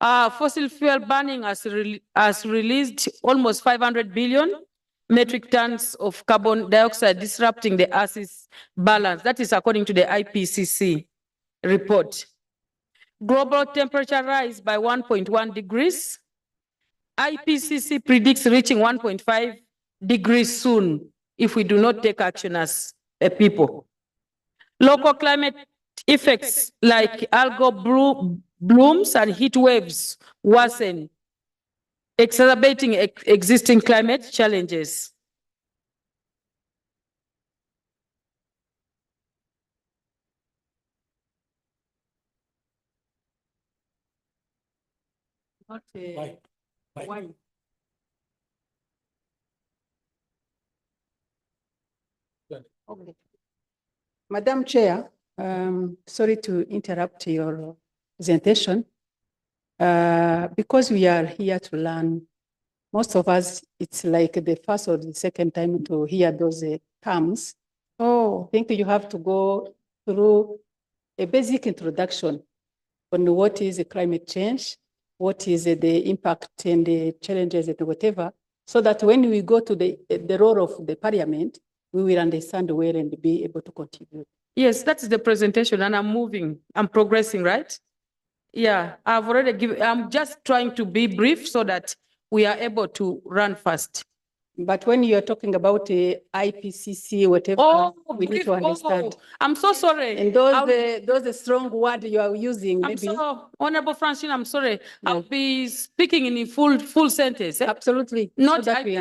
Fossil fuel burning has released almost 500 billion metric tons of carbon dioxide, disrupting the Earth's balance. That is according to the IPCC report. Global temperature rise by 1.1 degrees. IPCC predicts reaching 1.5 degrees soon if we do not take action as a people. Local climate effects like algal blooms and heat waves worsen, exacerbating existing climate challenges. Why? Okay. Madam Chair, sorry to interrupt your presentation. Because we are here to learn, most of us, it's like the first or the second time to hear those terms. Oh, I think you have to go through a basic introduction on what is climate change, what is the impact and the challenges and whatever, so that when we go to the role of the parliament, we will understand well and be able to contribute. Yes, that's the presentation, and I'm progressing, right? Yeah, I've already given, I'm just trying to be brief so that we are able to run fast. But when you're talking about the IPCC, whatever, we need to understand. I'm so sorry. And those strong words you are using, I'm maybe. so, Honorable Francine, I'm sorry. No. I'll be speaking in a full sentence. Absolutely. Not so that we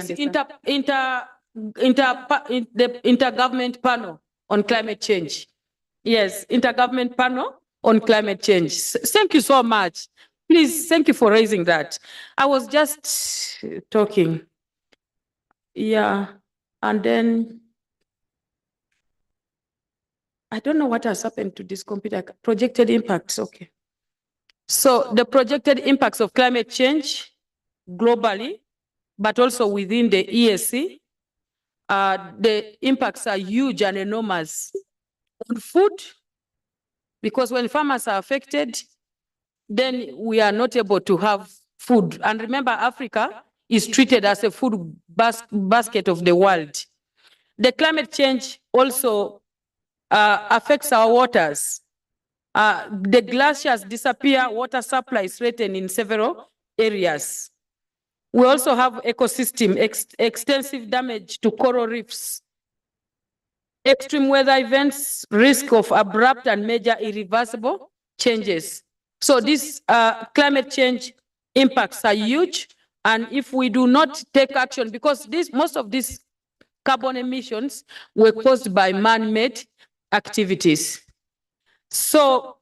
the intergovernment panel on climate change. Yes, intergovernment panel on climate change. Thank you so much. Please, thank you for raising that. I was just talking. Yeah, and then I don't know what has happened to this computer. Projected impacts, okay. So the projected impacts of climate change globally but also within the EAC. The impacts are huge and enormous on food, because when farmers are affected, then we are not able to have food. And remember, Africa is treated as a food basket of the world. The climate change also affects our waters. The glaciers disappear, water supply is threatened in several areas. We also have ecosystem extensive damage to coral reefs. Extreme weather events, risk of abrupt and major irreversible changes. So these climate change impacts are huge. And if we do not take action, because most of these carbon emissions were caused by man-made activities. So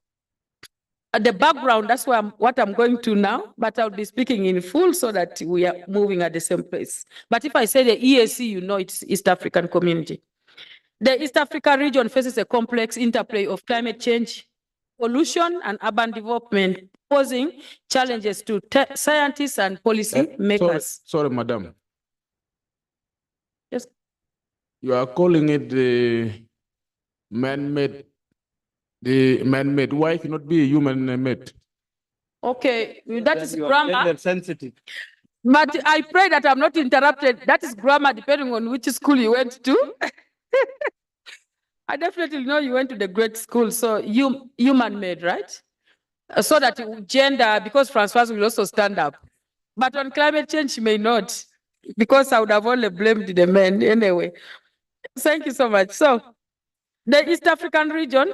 the background, that's what I'm going to now, but I'll be speaking in full so that we are moving at the same place. But if I say the EAC, you know it's East African Community. The East Africa region faces a complex interplay of climate change, pollution, and urban development, posing challenges to scientists and policy makers. Sorry, madam. Yes. You are calling it the man-made. The man-made. Why cannot be human-made? Okay, that is grammar. Sensitive. But I pray that I'm not interrupted. That is grammar, depending on which school you went to. I definitely know you went to the great school, so human-made, right? So that gender, because Francois will also stand up. But on climate change, she may not, because I would have only blamed the men anyway. Thank you so much. So the East African region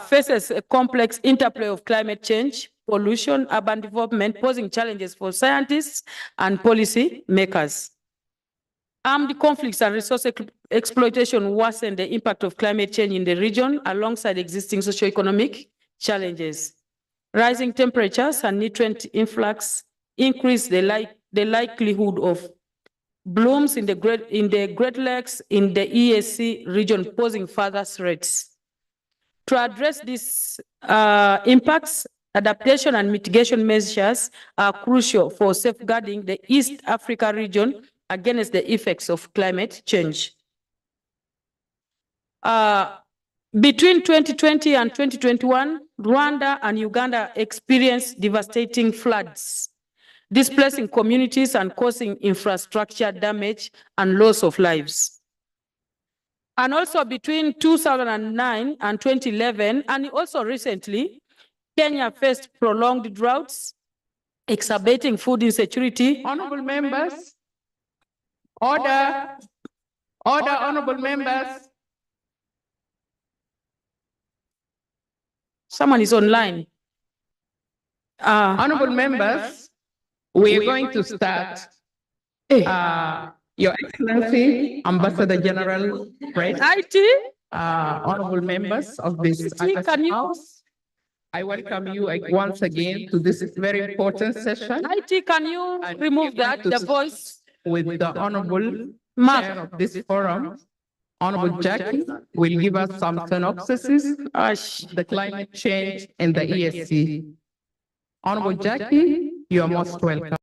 faces a complex interplay of climate change, pollution, urban development, posing challenges for scientists and policy makers. Armed conflicts and resource exploitation worsen the impact of climate change in the region alongside existing socioeconomic challenges. Rising temperatures and nutrient influx increase the likelihood of blooms in the Great Lakes in the EAC region, posing further threats. To address these impacts, adaptation and mitigation measures are crucial for safeguarding the East Africa region against the effects of climate change. Between 2020 and 2021, Rwanda and Uganda experienced devastating floods, displacing communities and causing infrastructure damage and loss of lives. And also between 2009 and 2011, and also recently, Kenya faced prolonged droughts, exacerbating food insecurity. Honorable members, order, honorable members. Someone is online. Honorable members, we are going to start. Your Excellency, Ambassador General, Fred, IT, honorable members of this House, I welcome you once again to this very important session. IT, can you remove that, the voice? With the honorable Mark. chair of this forum, Honorable Jackie, will give us some synopsis of the climate change in the ESC. Honorable Jackie, you are most welcome.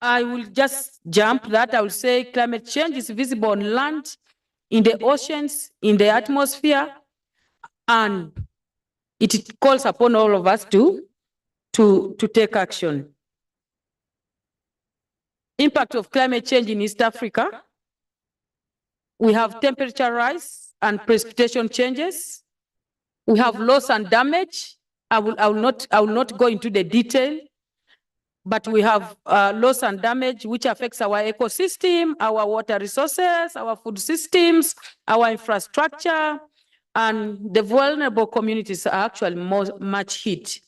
I will just jump that. I will say climate change is visible on land, in the oceans, in the atmosphere, and it calls upon all of us to take action. Impact of climate change in East Africa. We have temperature rise and precipitation changes. We have loss and damage. I will not go into the detail, but we have loss and damage which affects our ecosystem, our water resources, our food systems, our infrastructure, and the vulnerable communities are actually much hit.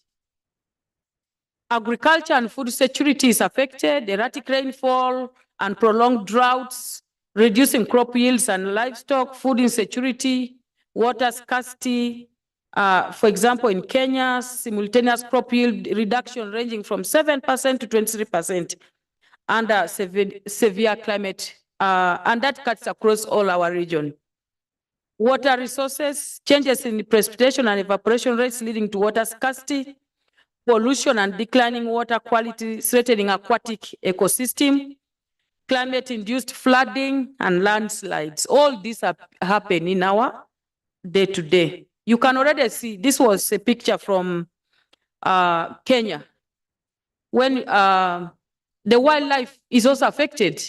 Agriculture and food security is affected, erratic rainfall and prolonged droughts, reducing crop yields and livestock, food insecurity, water scarcity. For example, in Kenya, simultaneous crop yield reduction ranging from 7% to 23% under severe climate, and that cuts across all our region. Water resources, changes in precipitation and evaporation rates leading to water scarcity, pollution and declining water quality, threatening aquatic ecosystem, climate-induced flooding and landslides. All these happen in our day-to-day. You can already see, this was a picture from Kenya, when the wildlife is also affected,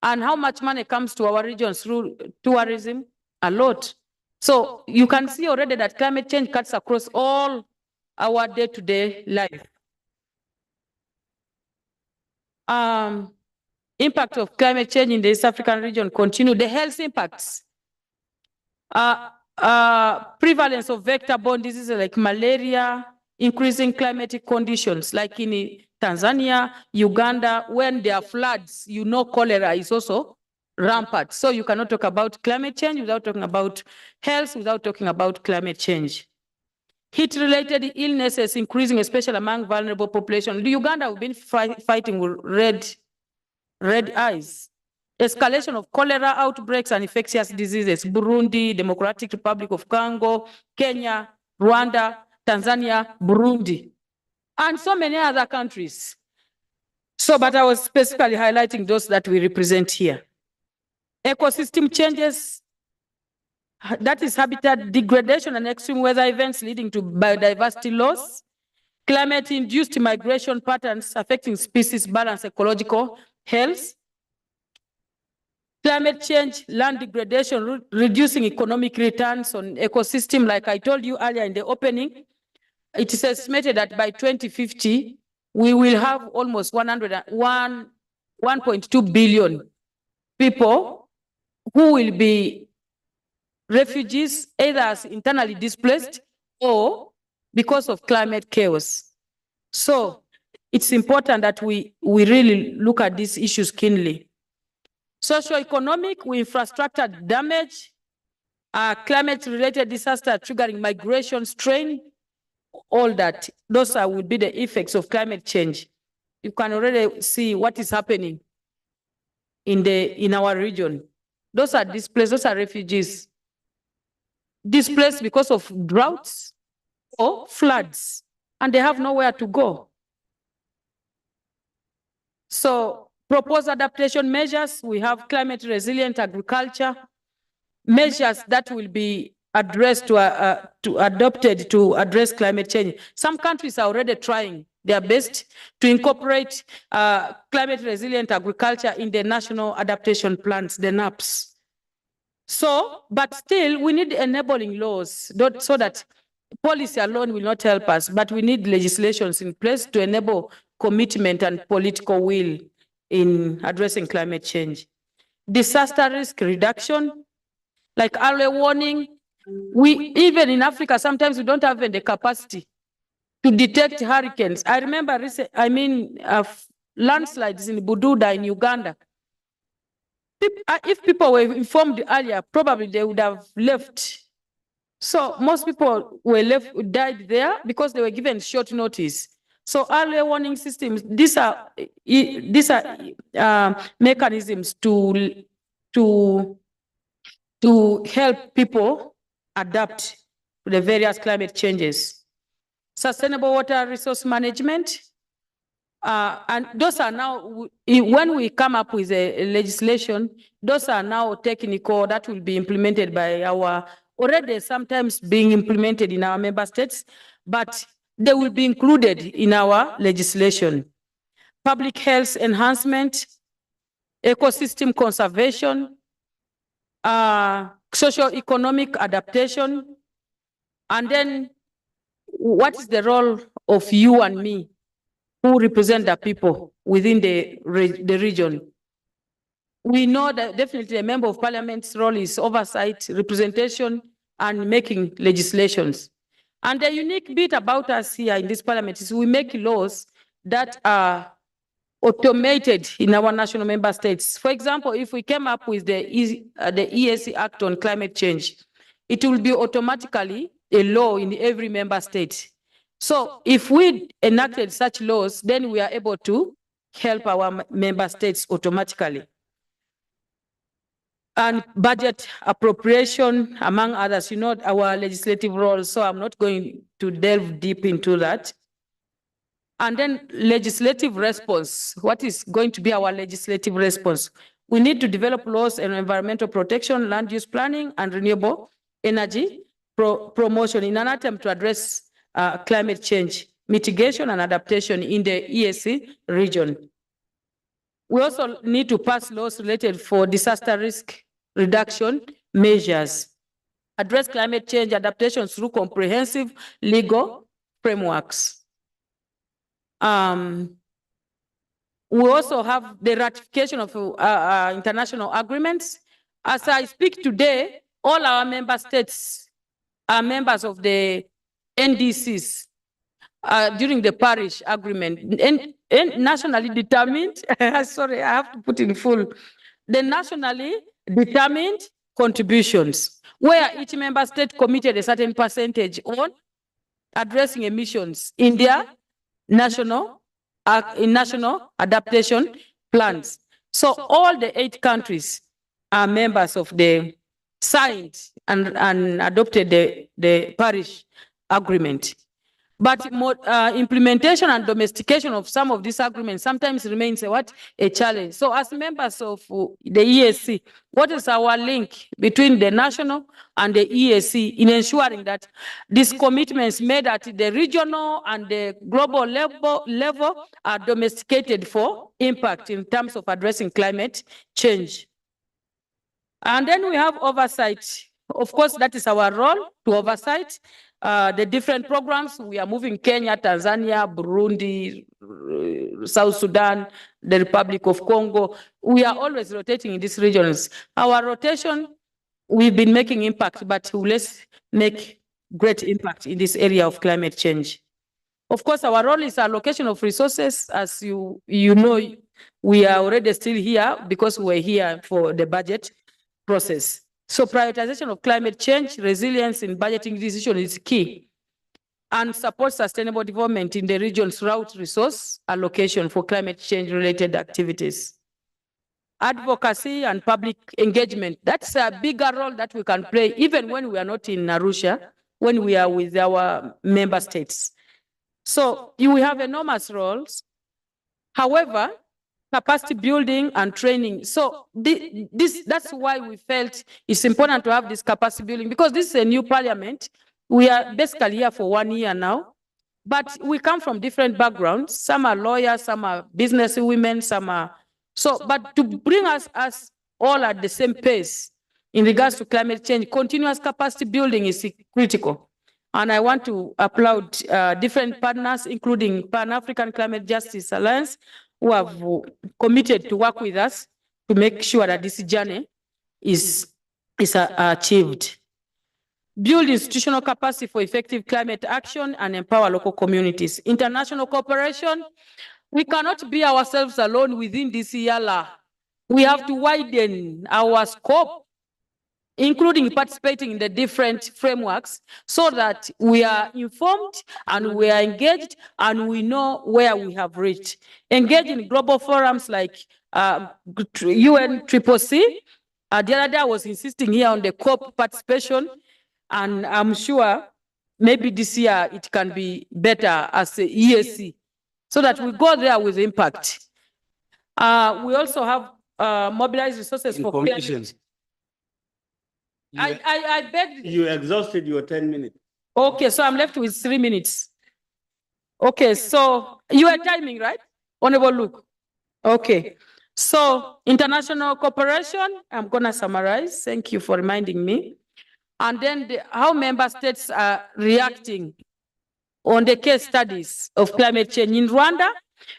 and how much money comes to our regions through tourism, a lot. So you can see already that climate change cuts across all our day-to-day life. Impact of climate change in the East African region continue. The health impacts. Prevalence of vector-borne diseases like malaria, increasing climatic conditions like in Tanzania, Uganda, when there are floods, you know cholera is also rampant. So you cannot talk about climate change without talking about health, without talking about climate change. Heat-related illnesses increasing, especially among vulnerable populations. Uganda have been fighting with red eyes. Escalation of cholera outbreaks and infectious diseases. Burundi, Democratic Republic of Congo, Kenya, Rwanda, Tanzania, Burundi, and so many other countries. So, but I was specifically highlighting those that we represent here. Ecosystem changes, that is habitat degradation and extreme weather events leading to biodiversity loss, climate-induced migration patterns affecting species balance, ecological health, climate change, land degradation, reducing economic returns on ecosystem. Like I told you earlier in the opening, it is estimated that by 2050, we will have almost 1.2 billion people who will be refugees, either as internally displaced or because of climate chaos. So it's important that we really look at these issues keenly. Socio-economic, infrastructure damage, climate-related disaster triggering migration strain, all that. Those will be the effects of climate change. You can already see what is happening in our region. Those are displaced, those are refugees. Displaced because of droughts or floods, and they have nowhere to go. So proposed adaptation measures, we have climate resilient agriculture, measures that will be addressed adopted to address climate change. Some countries are already trying their best to incorporate climate resilient agriculture in the national adaptation plans, the NAPs. So, but still we need enabling laws so that policy alone will not help us, but we need legislations in place to enable commitment and political will in addressing climate change. Disaster risk reduction, like early warning. Even in Africa, sometimes we don't have the capacity to detect hurricanes. I remember landslides in Bududa in Uganda. If people were informed earlier, probably they would have left. So most people died there because they were given short notice. So early warning systems, these are mechanisms to help people adapt to the various climate changes. Sustainable water resource management. And those are now, when we come up with a legislation, those are now technical that will be implemented by our, already sometimes being implemented in our member states, but they will be included in our legislation. Public health enhancement, ecosystem conservation, socio-economic adaptation, and then what is the role of you and me who represent the people within the region? We know that definitely a member of parliament's role is oversight, representation, and making legislations. And the unique bit about us here in this parliament is we make laws that are automated in our national member states. For example, if we came up with the EAC Act on climate change, it will be automatically a law in every member state. So if we enacted such laws, then we are able to help our member states automatically. And budget appropriation, among others, you know, our legislative roles, so I'm not going to delve deep into that. And then legislative response. What is going to be our legislative response? We need to develop laws and environmental protection, land use planning, and renewable energy promotion in an attempt to address climate change, mitigation, and adaptation in the EAC region. We also need to pass laws related for disaster risk reduction measures, address climate change adaptation through comprehensive legal frameworks. We also have the ratification of international agreements. As I speak today, all our member states are members of the NDCs during the Paris Agreement, and nationally determined, sorry, I have to put in full, the nationally determined contributions, where each member state committed a certain percentage on addressing emissions in their national adaptation plans. So all the 8 countries are members of the signed and adopted the Paris Agreement. But implementation and domestication of some of these agreements sometimes remains a challenge. So as members of the EAC, what is our link between the national and the EAC in ensuring that these commitments made at the regional and the global level are domesticated for impact in terms of addressing climate change? And then we have oversight. Of course, that is our role, to oversight the different programs. We are moving Kenya, Tanzania, Burundi, South Sudan, the Republic of Congo. We are always rotating in these regions. Our rotation, we've been making impact, but let's make great impact in this area of climate change. Of course, our role is allocation of resources. As you know, we are already still here because we're here for the budget process. So prioritization of climate change, resilience in budgeting decision is key, and support sustainable development in the region throughout resource allocation for climate change related activities. Advocacy and public engagement, that's a bigger role that we can play even when we are not in Arusha, when we are with our member states. So you will have enormous roles. However, capacity building and training. So that's why we felt it's important to have this capacity building, because this is a new parliament. We are basically here for 1 year now, but we come from different backgrounds. Some are lawyers, some are business women, some are, but to bring us all at the same pace in regards to climate change, continuous capacity building is critical. And I want to applaud different partners, including Pan-African Climate Justice Alliance, who have committed to work with us to make sure that this journey is achieved. Build institutional capacity for effective climate action and empower local communities. International cooperation, we cannot be ourselves alone within this Eala. We have to widen our scope, including participating in the different frameworks, so that we are informed and we are engaged and we know where we have reached. Engage in global forums like UNCCC. The other day I was insisting here on the COP participation, and I'm sure maybe this year it can be better as a EAC. so that we go there with impact. We also have mobilized resources In for conclusion, climate. I beg. you exhausted your 10 minutes. Okay, so I'm left with 3 minutes. Okay, so you are timing, right? Honorable Luke. Okay, so international cooperation, I'm gonna summarize. Thank you for reminding me. And then how member states are reacting on the case studies of climate change in Rwanda.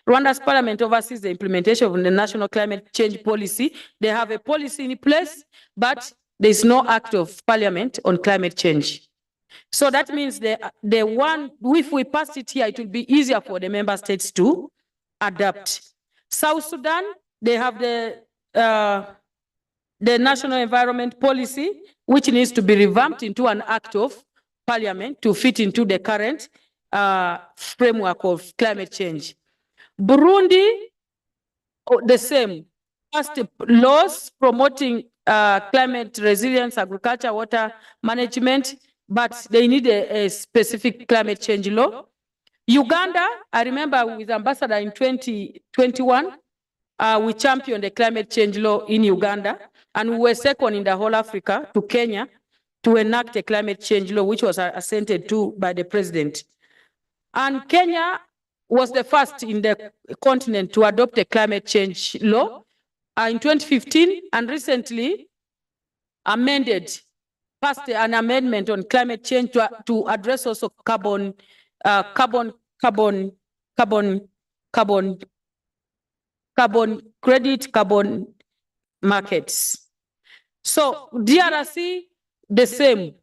Rwanda's parliament oversees the implementation of the national climate change policy. They have a policy in place, but there is no act of parliament on climate change. So that means the one, if we pass it here, it will be easier for the member states to adapt. South Sudan, they have the national environment policy, which needs to be revamped into an act of parliament to fit into the current framework of climate change. Burundi, the same, passed laws promoting climate resilience, agriculture, water management, but they need a specific climate change law. Uganda, I remember with Ambassador in 2021, we championed the climate change law in Uganda, and we were second in the whole Africa to Kenya to enact a climate change law, which was assented to by the president. And Kenya was the first in the continent to adopt a climate change law in 2015, and recently passed an amendment on climate change to address also carbon credit, carbon markets. So DRC, the same.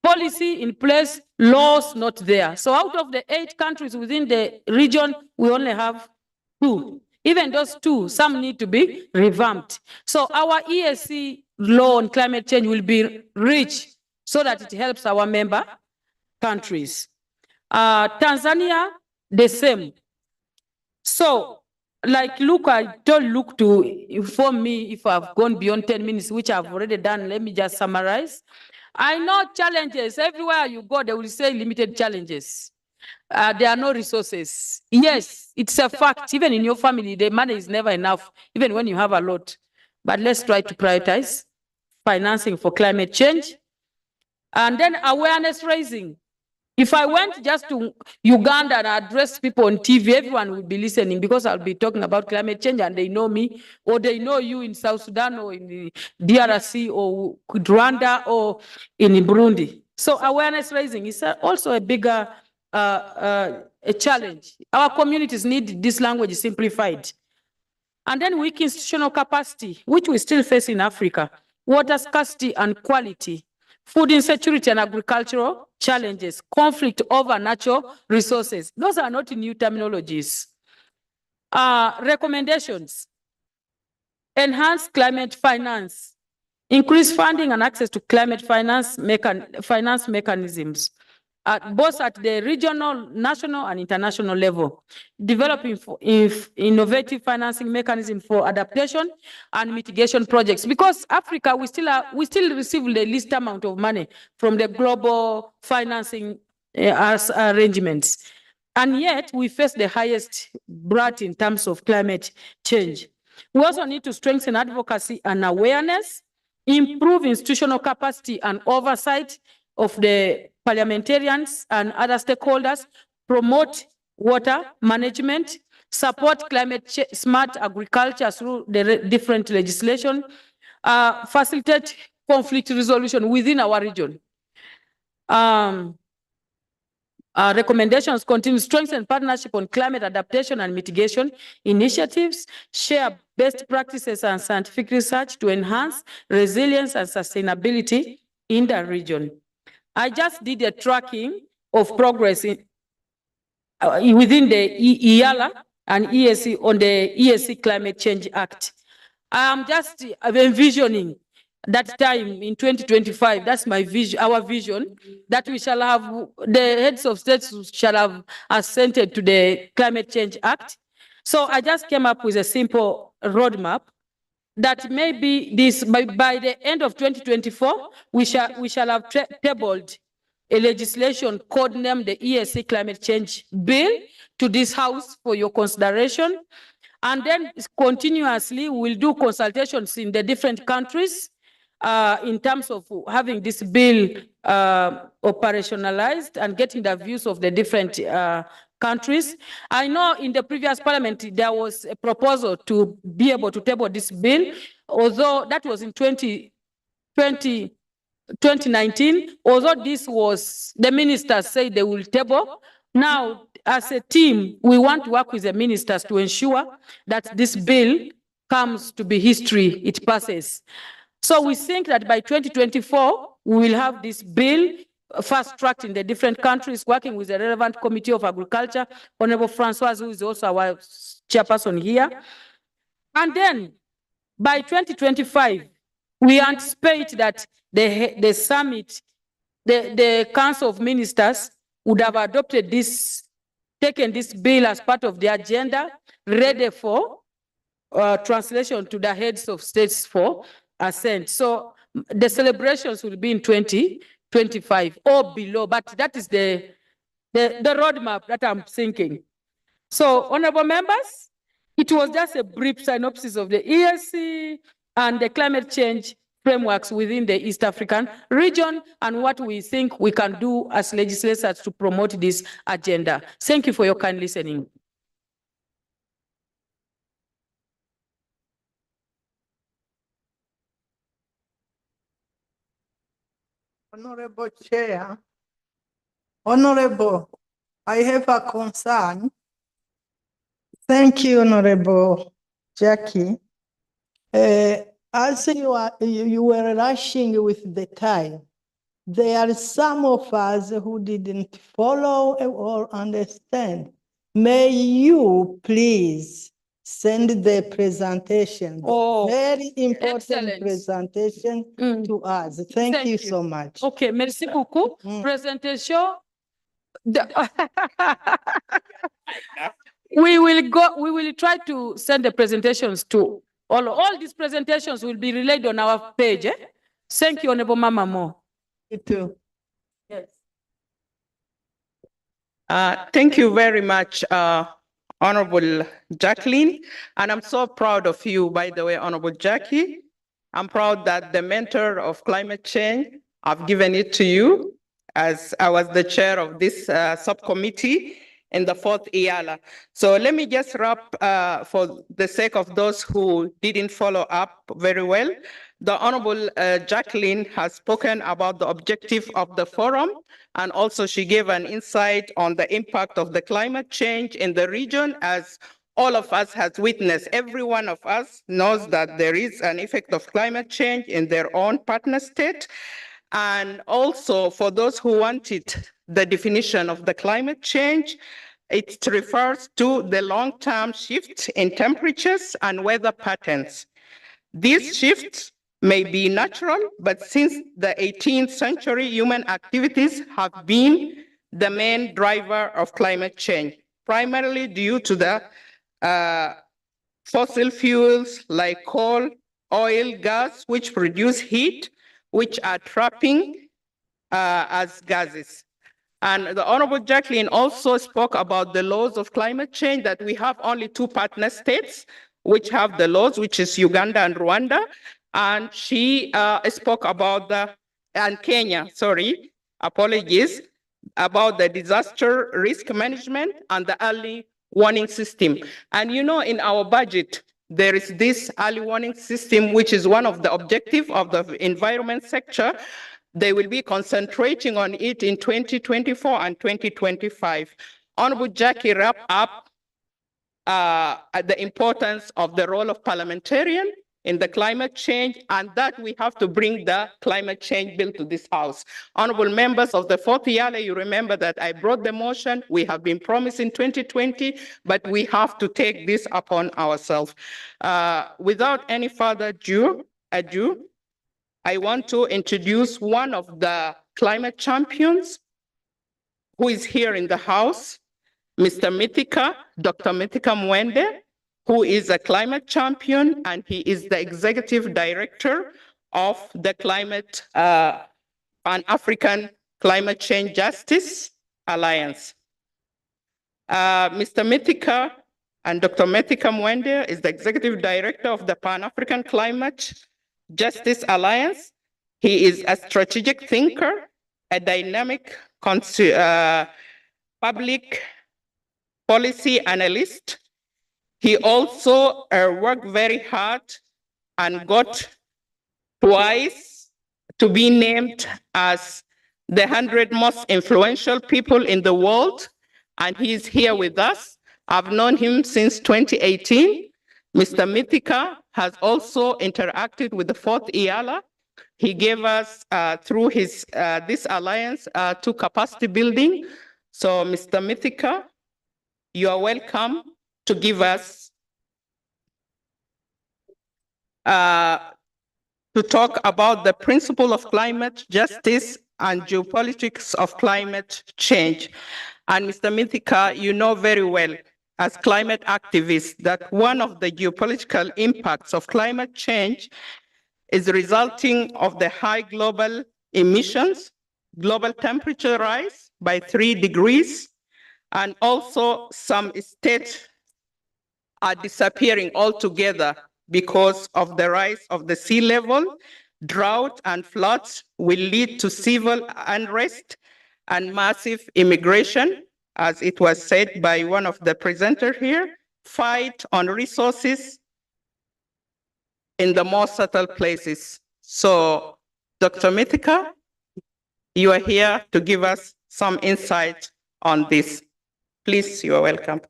Policy in place, laws not there. So out of the 8 countries within the region, we only have 2. Even those 2, some need to be revamped. So our ESC law on climate change will be rich so that it helps our member countries. Tanzania, the same. So, like Luke, I told Luke to inform me if I've gone beyond 10 minutes, which I've already done. Let me just summarize. I know challenges. Everywhere you go, they will say limited challenges. There are no resources. Yes, it's a fact. Even in your family, the money is never enough, even when you have a lot. But let's try to prioritize financing for climate change. And then awareness raising. If I went just to Uganda and address people on TV, everyone will be listening because I'll be talking about climate change and they know me, or they know you in South Sudan or in the DRC or Rwanda or in Burundi. So awareness raising is also a bigger a challenge. Our communities need this language simplified. And then weak institutional capacity, which we still face in Africa, water scarcity and quality, food insecurity and agricultural challenges, conflict over natural resources. Those are not new terminologies. Recommendations: enhance climate finance, increase funding and access to climate finance mechanisms, both at the regional, national, and international level, developing innovative financing mechanism for adaptation and mitigation projects. Because Africa, we still receive the least amount of money from the global financing arrangements, and yet we face the highest brunt in terms of climate change. We also need to strengthen advocacy and awareness, improve institutional capacity and oversight of the parliamentarians and other stakeholders, promote water management, support climate smart agriculture through the different legislation, facilitate conflict resolution within our region. Recommendations continue: strengthen partnership on climate adaptation and mitigation initiatives, share best practices and scientific research to enhance resilience and sustainability in the region. I just did a tracking of progress within the Eala and ESC on the ESC Climate Change Act. I'm just envisioning that time in 2025, that's my vision, our vision, that we shall have, the heads of states shall have assented to the Climate Change Act. So I just came up with a simple roadmap that maybe this by the end of 2024, we shall have tabled a legislation codenamed the ESC Climate Change Bill to this House for your consideration. And then continuously, we'll do consultations in the different countries in terms of having this bill operationalized and getting the views of the different countries. I know in the previous parliament, there was a proposal to be able to table this bill, although that was in 2019, although this was, the ministers say they will table. Now, as a team, we want to work with the ministers to ensure that this bill comes to be history, it passes. So we think that by 2024, we will have this bill fast-tracked in the different countries, working with the relevant Committee of Agriculture, Honorable Francois, who is also our chairperson here. And then by 2025, we anticipate that the summit, the Council of Ministers would have adopted this, taken this bill as part of the agenda, ready for translation to the heads of states for assent. So the celebrations will be in 2025 or below, but that is the roadmap that I'm thinking. So, honorable members, it was just a brief synopsis of the ESC and the climate change frameworks within the East African region and what we think we can do as legislators to promote this agenda. Thank you for your kind listening. Honorable Chair, Honorable, I have a concern. Thank you, Honorable Jackie. As you were rushing with the time, there are some of us who didn't follow or understand. May you please send the presentation, very important excellent. presentation to us. Thank you so much. Okay, merci beaucoup. Presentation. We will try to send the presentations to all these presentations will be relayed on our page. Thank you, Honorable Mama Mo. You too. Yes. Thank you very much, Honorable Jacqueline. And I'm so proud of you, by the way, Honorable Jackie. I'm proud that the mentor of climate change, I've given it to you as I was the chair of this subcommittee in the 4th Eala. So let me just wrap for the sake of those who didn't follow up very well. The Honorable Jacqueline has spoken about the objective of the forum, and also she gave an insight on the impact of the climate change in the region. As all of us has witnessed, every one of us knows that there is an effect of climate change in their own partner state. And also for those who wanted the definition of the climate change, it refers to the long-term shift in temperatures and weather patterns. These shifts may be natural, but since the 18th century, human activities have been the main driver of climate change, primarily due to the fossil fuels like coal, oil, gas, which produce heat, which are trapping as gases. And the Honorable Jacqueline also spoke about the laws of climate change, that we have only 2 partner states which have the laws, which is Uganda and Rwanda. And she spoke about and Kenya, sorry, apologies, about the disaster risk management and the early warning system. And you know, in our budget, there is this early warning system, which is one of the objectives of the environment sector. They will be concentrating on it in 2024 and 2025. Honorable Jackie wrapped up the importance of the role of parliamentarian in the climate change, and that we have to bring the climate change bill to this house. Honorable members of the 4th Eala, you remember that I brought the motion. We have been promised in 2020, but we have to take this upon ourselves. Without any further ado, I want to introduce one of the climate champions who is here in the house, Mr. Mithika, Dr. Mithika Mwende, who is a climate champion, and he is the executive director of the Climate Pan-African Climate Change Justice Alliance. Mr. Mithika and Dr. Mithika Mwende is the Executive Director of the Pan-African Climate Justice Alliance. He is a strategic thinker, a dynamic public policy analyst. He also worked very hard and got twice to be named as the 100 most influential people in the world, and he's here with us. I've known him since 2018. Mr. Mithika has also interacted with the fourth Eala. He gave us, through his this alliance, to capacity building. So, Mr. Mithika, you are welcome to give us to talk about the principle of climate justice and geopolitics of climate change. And Mr. Mithika, you know very well as climate activists that one of the geopolitical impacts of climate change is resulting of the high global emissions, global temperature rise by 3 degrees, and also some states are disappearing altogether because of the rise of the sea level. Drought and floods will lead to civil unrest and massive immigration, as it was said by one of the presenters here, fight on resources in the more subtle places. So, Dr. Mithika, you are here to give us some insight on this. Please, you are welcome.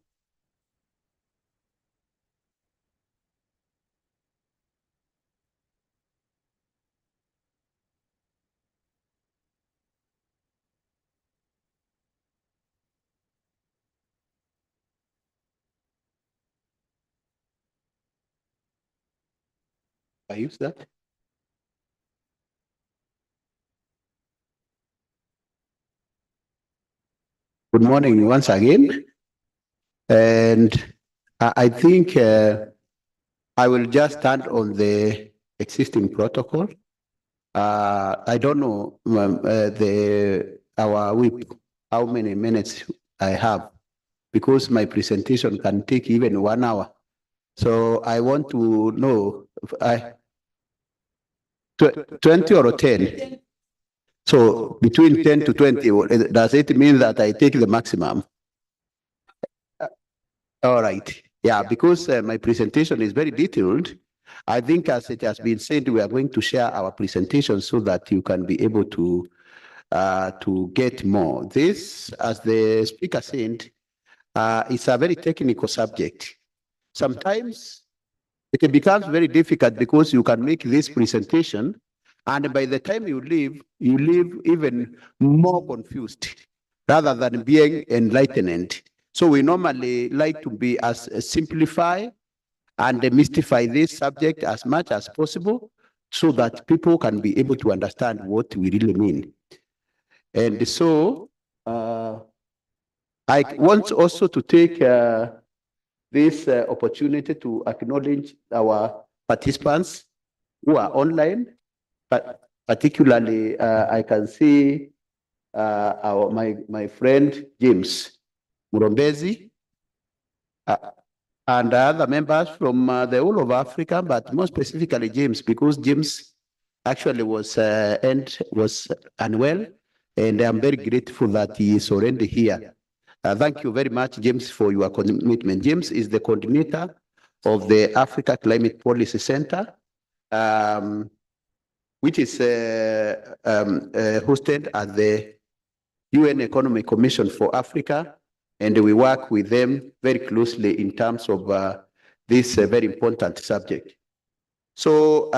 I use that. Good morning once again. And I think I will just stand on the existing protocol. I don't know our whip, how many minutes I have, because my presentation can take even 1 hour. So I want to know if 20 or 10. So between 10 to 20, does it mean that I take the maximum? All right. Yeah, because my presentation is very detailed. I think as it has been said, we are going to share our presentation so that you can be able to get more. This, as the speaker said, it's a very technical subject. Sometimes it becomes very difficult because you can make this presentation, and by the time you leave even more confused rather than being enlightened. So we normally like to be as simplify and demystify this subject as much as possible so that people can be able to understand what we really mean. And so I want also to take this opportunity to acknowledge our participants who are online, but particularly I can see my friend James Murombezi and other members from the whole of Africa, but more specifically James, because James actually was unwell, and I'm very grateful that he is already here. Thank you very much, James, for your commitment. James is the coordinator of the Africa Climate Policy Center, which is hosted at the UN Economic Commission for Africa, and we work with them very closely in terms of this very important subject. So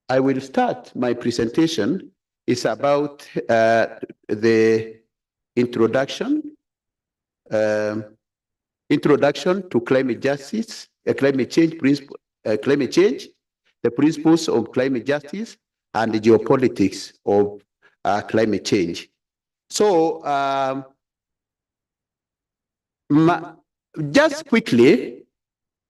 I will start my presentation. It's about the introduction to climate justice, climate change principle, the principles of climate justice, and the geopolitics of climate change. So just quickly,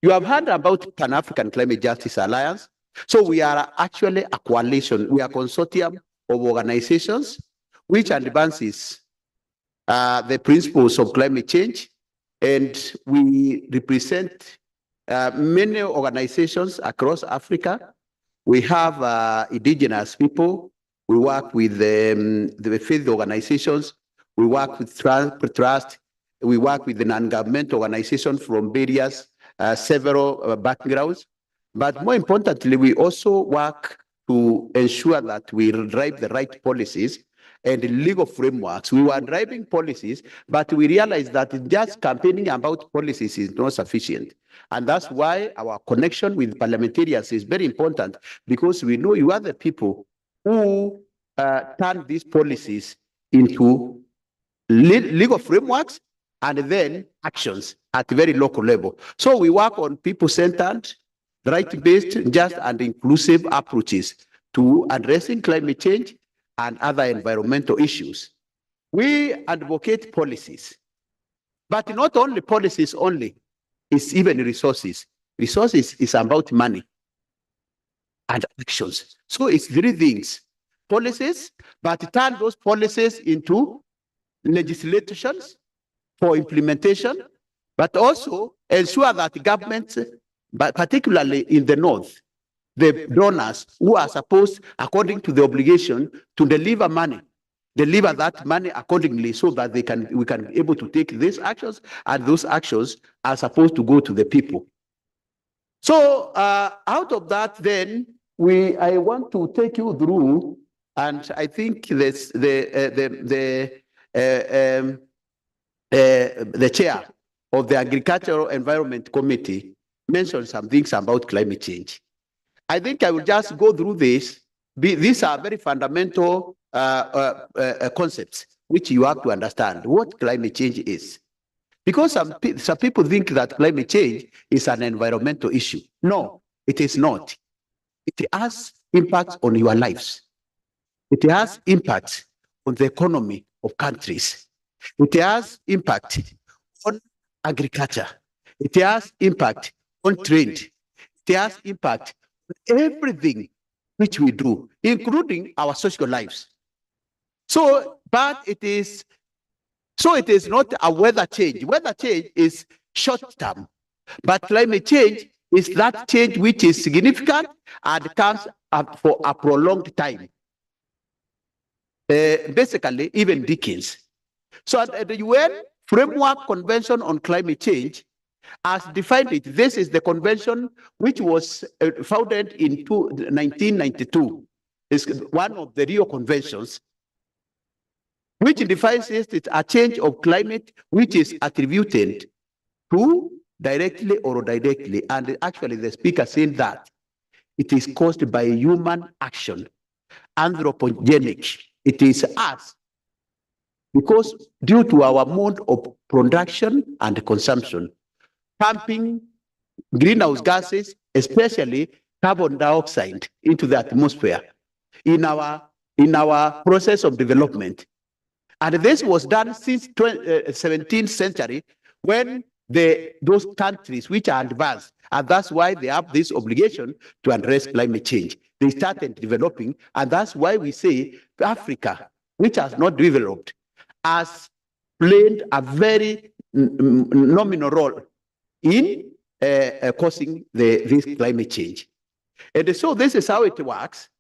you have heard about Pan-African Climate Justice Alliance. So we are actually a coalition. We are a consortium of organizations which advances the principles of climate change. And we represent many organizations across Africa. We have indigenous people. We work with the faith organizations. We work with trust. We work with the non-governmental organizations from various several backgrounds. But more importantly, we also work to ensure that we drive the right policies and legal frameworks. We were driving policies, but we realized that just campaigning about policies is not sufficient. And that's why our connection with parliamentarians is very important, because we know you are the people who turn these policies into legal frameworks and then actions at very local level. So we work on people-centered, right-based, just and inclusive approaches to addressing climate change and other environmental issues. We advocate policies, but not only policies only, it's even resources. Resources is about money and actions. So it's three things: policies, but turn those policies into legislations for implementation, but also ensure that governments, but particularly in the north, the donors who are supposed, according to the obligation, to deliver money, deliver that money accordingly, so that we can be able to take these actions, and those actions are supposed to go to the people. So out of that, then I want to take you through, and I think this the chair of the Agricultural Environment Committee mentioned some things about climate change. I think I will just go through this. These are very fundamental concepts which you have to understand what climate change is. Because some people think that climate change is an environmental issue. No, it is not. It has impacts on your lives. It has impact on the economy of countries. It has impact on agriculture. It has impact on trade. It has impact on everything which we do, including our social lives. So it is not a weather change. Weather change is short term, but climate change is that change which is significant and comes up for a prolonged time. Basically, even decades. So the UN Framework Convention on Climate Change has defined it. This is the convention which was founded in 1992. It's one of the Rio conventions, which defines it a change of climate which is attributed to directly or indirectly. And actually the speaker said that it is caused by human action, anthropogenic. It is us, because due to our mode of production and consumption, pumping greenhouse gases, especially carbon dioxide, into the atmosphere in our process of development. And this was done since 17th century, when those countries which are advanced, and that's why they have this obligation to address climate change. They started developing, and that's why we say Africa, which has not developed, has played a very nominal role in causing this climate change. And so this is how it works.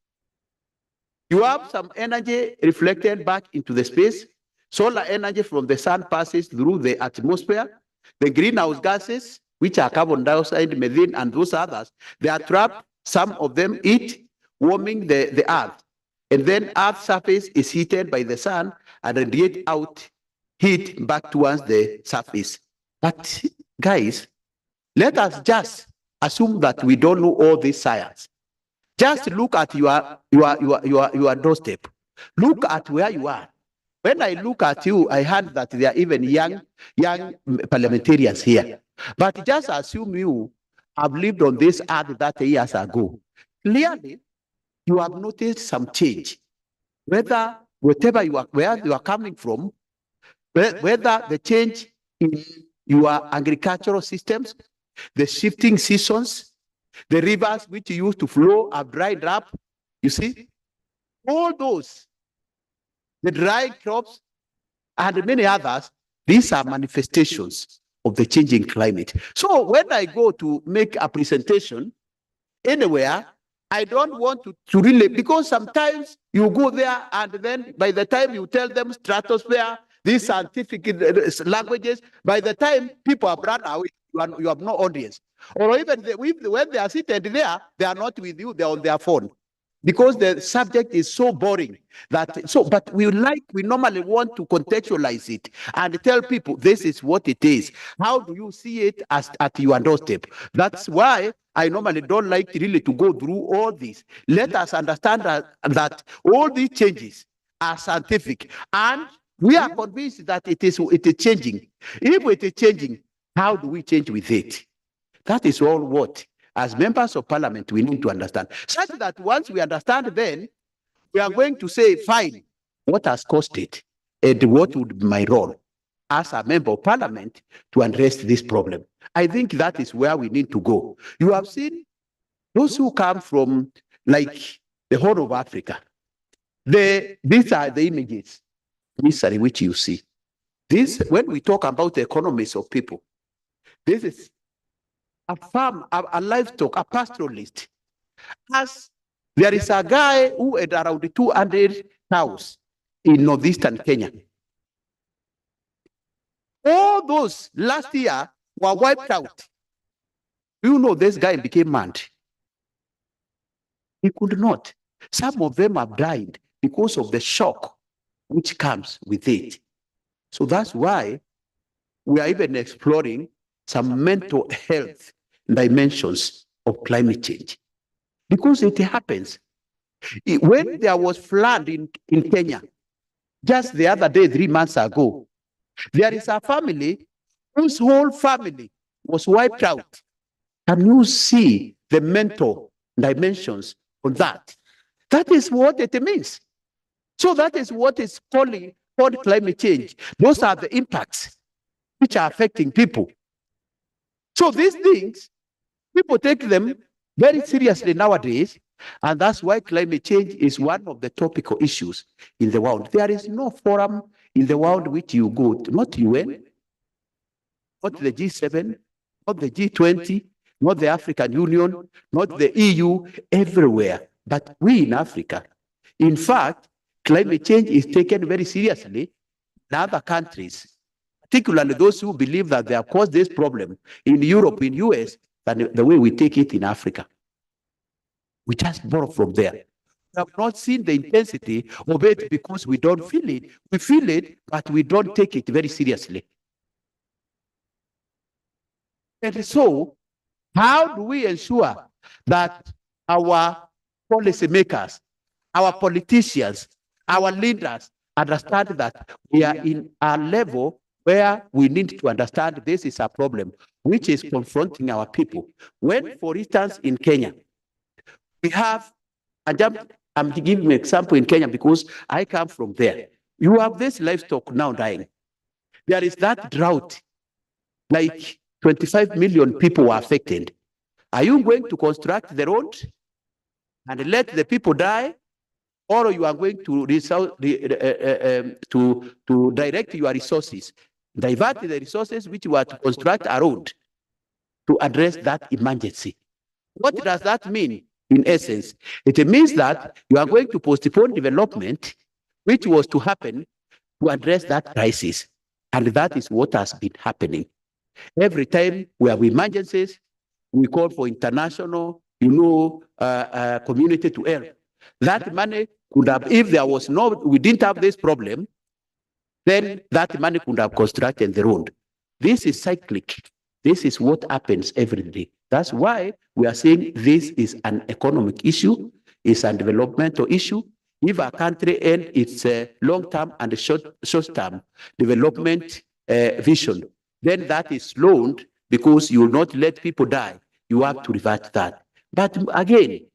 You have some energy reflected back into the space. Solar energy from the sun passes through the atmosphere. The greenhouse gases, which are carbon dioxide, methane, and those others, they are trapped. Some of them eat, warming the earth. And then Earth's surface is heated by the sun and radiate out heat back towards the surface. But guys, let us just assume that we don't know all this science. Just look at your doorstep. Look at where you are. When I look at you, I heard that there are even young parliamentarians here. But just assume you have lived on this earth 30 years ago. Clearly, you have noticed some change. Whether where you are coming from, whether the change in your agricultural systems, the shifting seasons, the rivers which used to flow have dried up, you see? all those, the dry crops and many others, these are manifestations of the changing climate. So when I go to make a presentation anywhere, I don't want to really, because sometimes you go there and then by the time you tell them stratosphere, these scientific languages, by the time people have run away, you have no audience. Or even when they are seated there, they are not with you, they're on their phone. Because the subject is so boring but we normally want to contextualize it and tell people this is what it is. How do you see it at your doorstep? That's why I normally don't like really to go through all this. Let us understand that all these changes are scientific, and we are convinced that it is changing. If it is changing, how do we change with it? That is all what, as members of parliament, we need to understand. Such that once we understand, then we are going to say, fine, what has caused it? And what would be my role as a member of parliament to address this problem? I think that is where we need to go. You have seen those who come from like the Horn of Africa. These are the images, misery, which you see. This, when we talk about the economies of people, this is a farm, a livestock, a pastoralist. As there is a guy who had around 200 cows in northeastern Kenya. All those last year were wiped out. You know, this guy became mad. He could not. Some of them have died because of the shock which comes with it. So that's why we are even exploring some mental health dimensions of climate change. Because it happens. When there was flood in Kenya, just the other day, 3 months ago, there is a family whose whole family was wiped out. Can you see the mental dimensions of that? That is what it means. So that is what is called climate change. Those are the impacts which are affecting people. So these things, people take them very seriously nowadays, and that's why climate change is one of the topical issues in the world. There is no forum in the world which you go to, not UN, not the G7, not the G20, not the African Union, not the EU, everywhere, but we in Africa. In fact, climate change is taken very seriously in other countries, particularly those who believe that they have caused this problem in Europe, in US, than the way we take it in Africa. We just borrow from there. We have not seen the intensity of it because we don't feel it. We feel it, but we don't take it very seriously. And so, how do we ensure that our policymakers, our politicians, our leaders understand that we are in a level where we need to understand this is a problem which is confronting our people? When, for instance, in Kenya, we have, I'm giving an example in Kenya because I come from there. You have this livestock now dying. There is that drought, like 25 million people were affected. Are you going to construct the road and let the people die? Or you are going to direct your resources, divert the resources which were to construct a road to address that emergency? What does that mean? In essence, it means that you are going to postpone development, which was to happen to address that crisis. And that is what has been happening. Every time we have emergencies, we call for international, community to help. That money could have, if there was we didn't have this problem, then that money could have constructed the road. This is cyclic. This is what happens every day. That's why we are saying this is an economic issue, it's a developmental issue. If a country ends its long-term and short-term development vision, then that is slowed because you will not let people die. You have to revert that. But again,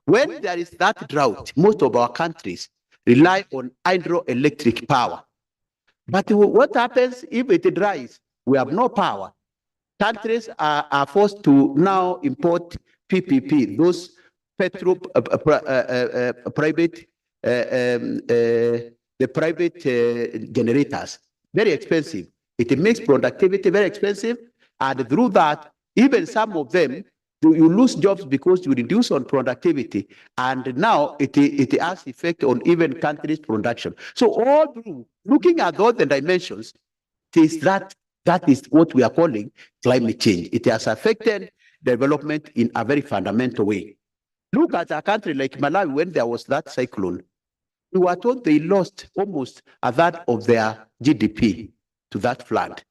when there is that drought, most of our countries rely on hydroelectric power. But what happens if it dries? We have no power. Countries are forced to now import PPP, those private the private generators, very expensive. It makes productivity very expensive, and through that, even some of them, you lose jobs because you reduce on productivity, and now it has effect on even countries' production. So all through looking at all the dimensions, it is that is what we are calling climate change. It has affected development in a very fundamental way. Look at a country like Malawi when there was that cyclone. We were told they lost almost a third of their GDP to that flood.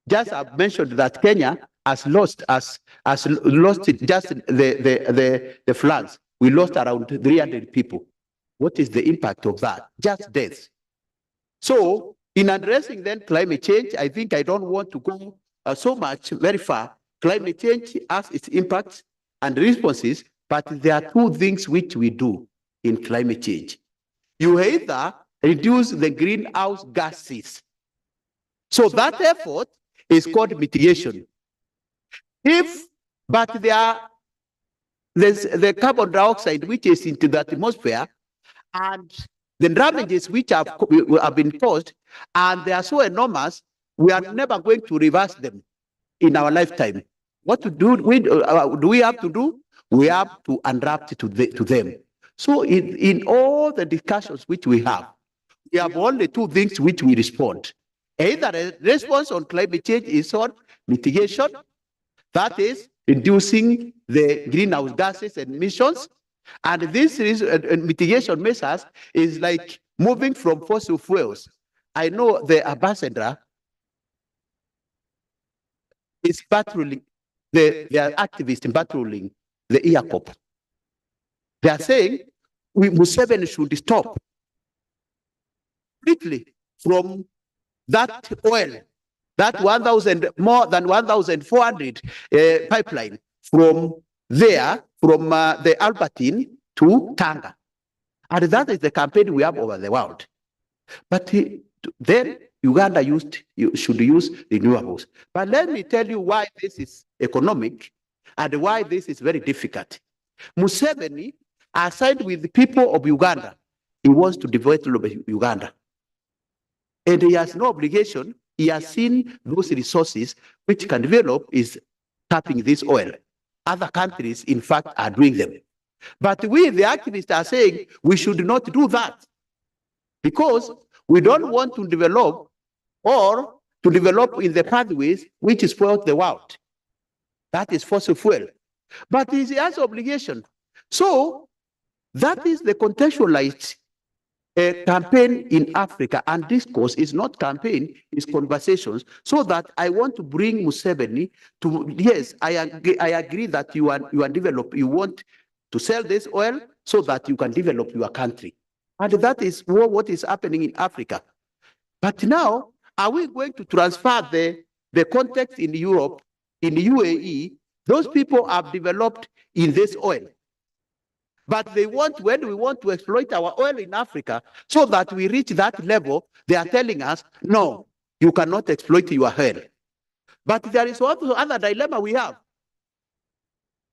Just I've mentioned that Kenya has lost just the floods. We lost around 300 people. What is the impact of that? Just deaths. So in addressing then climate change, I think I don't want to go so much very far. Climate change has its impacts and responses, but there are two things which we do in climate change. You either reduce the greenhouse gases. So that effort is called mitigation. But there's the carbon dioxide which is into the atmosphere, and the damages which have been caused, and they are so enormous, we are never going to reverse them in our lifetime. What do we have to do? We have to adapt to them. So in all the discussions which we have only two things which we respond. Either a response on climate change is on mitigation, that is reducing the greenhouse gases and emissions. And this is mitigation measures is like moving from fossil fuels. I know the ambassador is patrolling, they are activists in patrolling the Eala. They are saying Museveni should stop completely from that oil, that more than 1,400 pipeline from there, from the Albertine to Tanga. And that is the campaign we have over the world. But then Uganda should use renewables. But let me tell you why this is economic and why this is very difficult. Museveni, aside with the people of Uganda, he wants to develop Uganda. And he has no obligation. He has seen those resources which can develop is tapping this oil. Other countries, in fact, are doing them. But we, the activists, are saying we should not do that because we don't want to develop or to develop in the pathways which spoil the world. That is fossil fuel. But he has obligation. So that is the contextualized campaign in Africa, and discourse is not campaign, it's conversations, so that I want to bring Museveni to, yes, I agree that you want to sell this oil so that you can develop your country. And that is what is happening in Africa. But now, are we going to transfer the context in Europe, in the UAE? Those people have developed in this oil. But when we want to exploit our oil in Africa so that we reach that level, they are telling us, no, you cannot exploit your oil. But there is also another dilemma we have.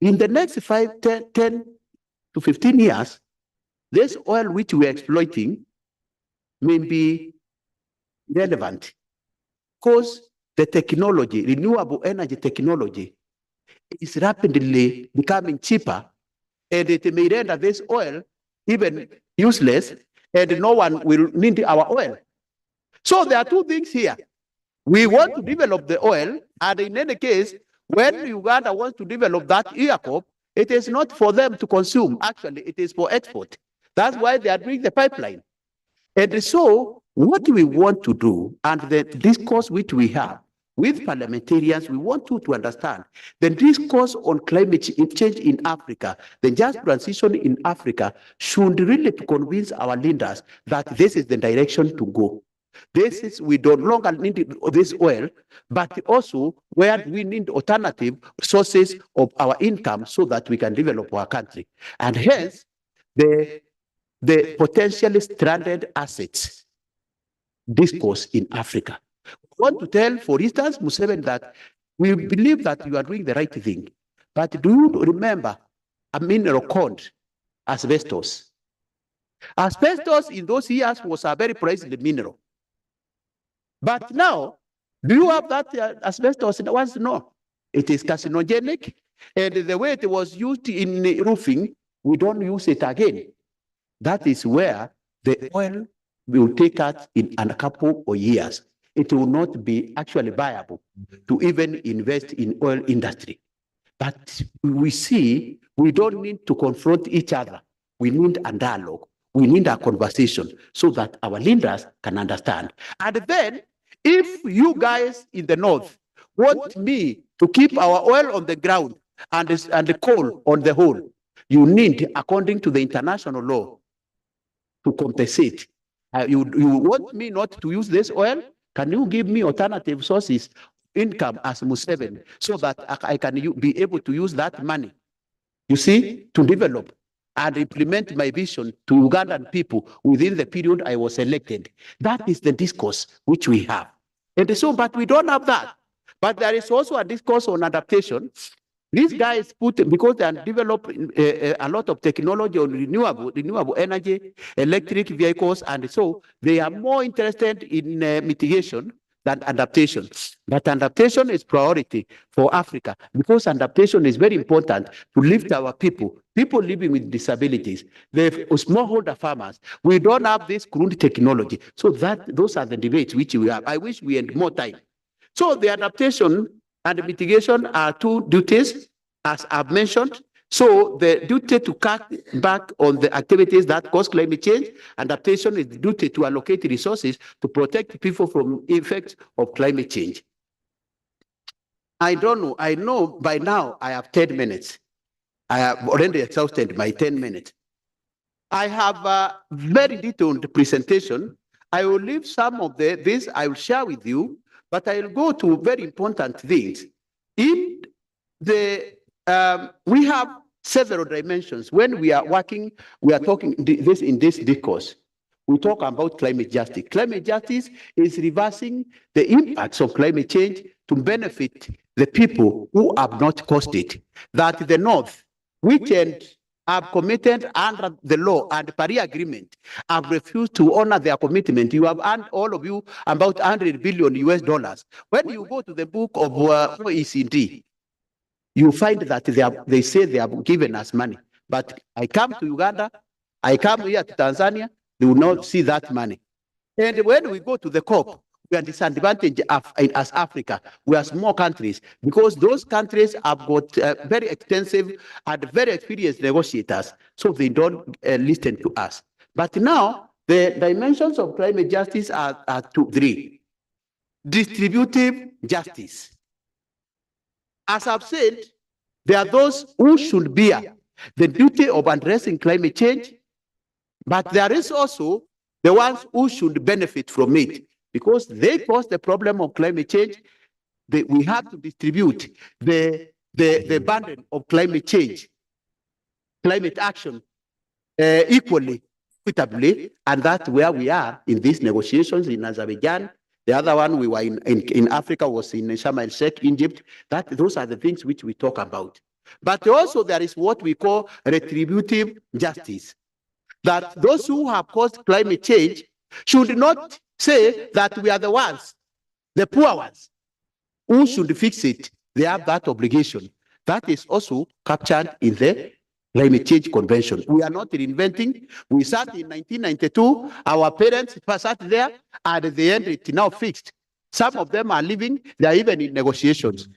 In the next 10 to 15 years, this oil which we are exploiting may be relevant because the technology, renewable energy technology, is rapidly becoming cheaper, and it may render this oil even useless, and no one will need our oil. So there are two things here. We want to develop the oil, and in any case, when Uganda wants to develop that Eala, it is not for them to consume. Actually, it is for export. That's why they are doing the pipeline. And so what we want to do, and the discourse which we have with parliamentarians, we want to understand the discourse on climate change in Africa, the just transition in Africa, should really convince our leaders that this is the direction to go. We no longer need this oil, but also where we need alternative sources of our income so that we can develop our country. And hence, the potentially stranded assets discourse in Africa. We want to tell, for instance, Museveni, that we believe that you are doing the right thing, But do you remember a mineral called asbestos? Asbestos in those years was a very pricey mineral. But now, do you have that asbestos in the ones? No. It is carcinogenic, and the way it was used in roofing, we don't use it again. That is where the oil will take us in a couple of years. It will not be actually viable to even invest in oil industry. But we see we don't need to confront each other. We need a dialogue. We need a conversation so that our leaders can understand. And then, if you guys in the north want me to keep our oil on the ground and the coal on the hole, you need, according to the international law, to compensate. You want me not to use this oil? Can you give me alternative sources, income as Museveni, so that I can be able to use that money, you see, to develop and implement my vision to Ugandan people within the period I was elected? That is the discourse which we have. And so, but we don't have that. But there is also a discourse on adaptation. These guys because they are developing a lot of technology on renewable energy, electric vehicles, and so they are more interested in mitigation than adaptation. But adaptation is priority for Africa because adaptation is very important to lift our people living with disabilities, the smallholder farmers. We don't have this crude technology. So those are the debates which we have. I wish we had more time. So the adaptation and mitigation are two duties, as I've mentioned. So the duty to cut back on the activities that cause climate change, adaptation is the duty to allocate resources to protect people from effects of climate change. I don't know. I know by now I have 10 minutes. I have already exhausted my 10 minutes. I have a very detailed presentation. I will leave some of this I will share with you, but I will go to very important things. In the we have several dimensions. When we are working, we are talking this in this discourse. We talk about climate justice. Climate justice is reversing the impacts of climate change to benefit the people who have not caused it. That the North, which have committed under the law and Paris Agreement, have refused to honor their commitment. You have earned, all of you, about $100 billion US. When you go to the book of OECD, you find that they say they have given us money. But I come to Uganda, I come here to Tanzania, they will not see that money. And when we go to the COP, we are disadvantaged as Africa. We are small countries because those countries have got very extensive and very experienced negotiators, so they don't listen to us. But now, the dimensions of climate justice are three. Distributive justice. As I've said, there are those who should bear the duty of addressing climate change, but there is also the ones who should benefit from it because they cause the problem of climate change. We have to distribute the burden of climate change, climate action equally, equitably, and that's where we are in these negotiations in Azerbaijan. The other one we were in Africa was in Sharm el-Sheikh, Egypt. Those are the things which we talk about. But also there is what we call retributive justice. That those who have caused climate change should not say that we are the ones, the poor ones, who should fix it. They have that obligation. That is also captured in the Climate Change Convention. We are not reinventing. We sat in 1992. Our parents sat there, and at the end, it's now fixed. Some of them are living. They are even in negotiations.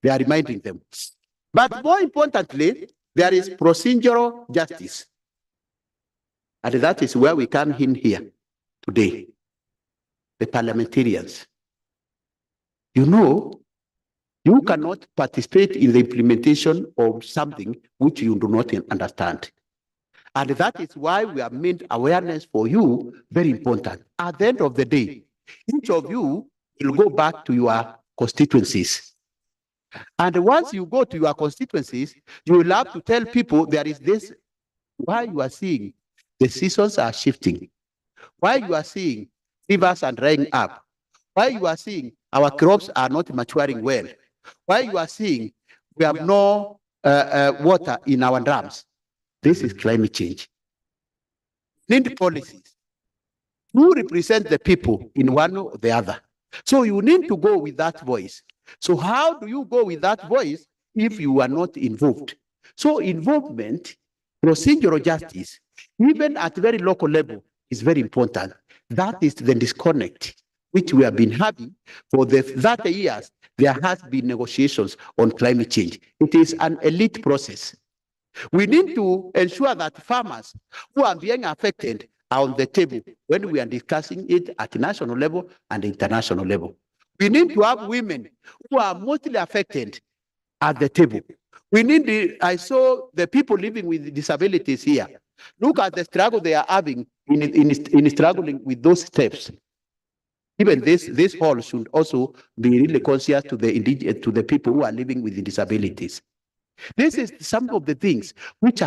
They are reminding them. But more importantly, there is procedural justice. And that is where we come in here today. The parliamentarians. You know, you cannot participate in the implementation of something which you do not understand. And that is why we have made awareness for you very important. At the end of the day, each of you will go back to your constituencies. And once you go to your constituencies, you will have to tell people there is this, why you are seeing the seasons are shifting, why you are seeing rivers are drying up, why you are seeing our crops are not maturing well, why you are seeing we have no water in our dams. This is climate change. Need policies. Who represent the people in one or the other? So you need to go with that voice. So how do you go with that voice if you are not involved? So involvement, procedural justice, even at very local level, is very important. That is the disconnect which we have been having for the 30 years. There has been negotiations on climate change. It is an elite process. We need to ensure that farmers who are being affected are on the table when we are discussing it at national level and international level. We need to have women who are mostly affected at the table. We need I saw the people living with disabilities here. Look at the struggle they are having in struggling with those steps. Even this hall should also be really conscious to the people who are living with the disabilities. This is some of the things which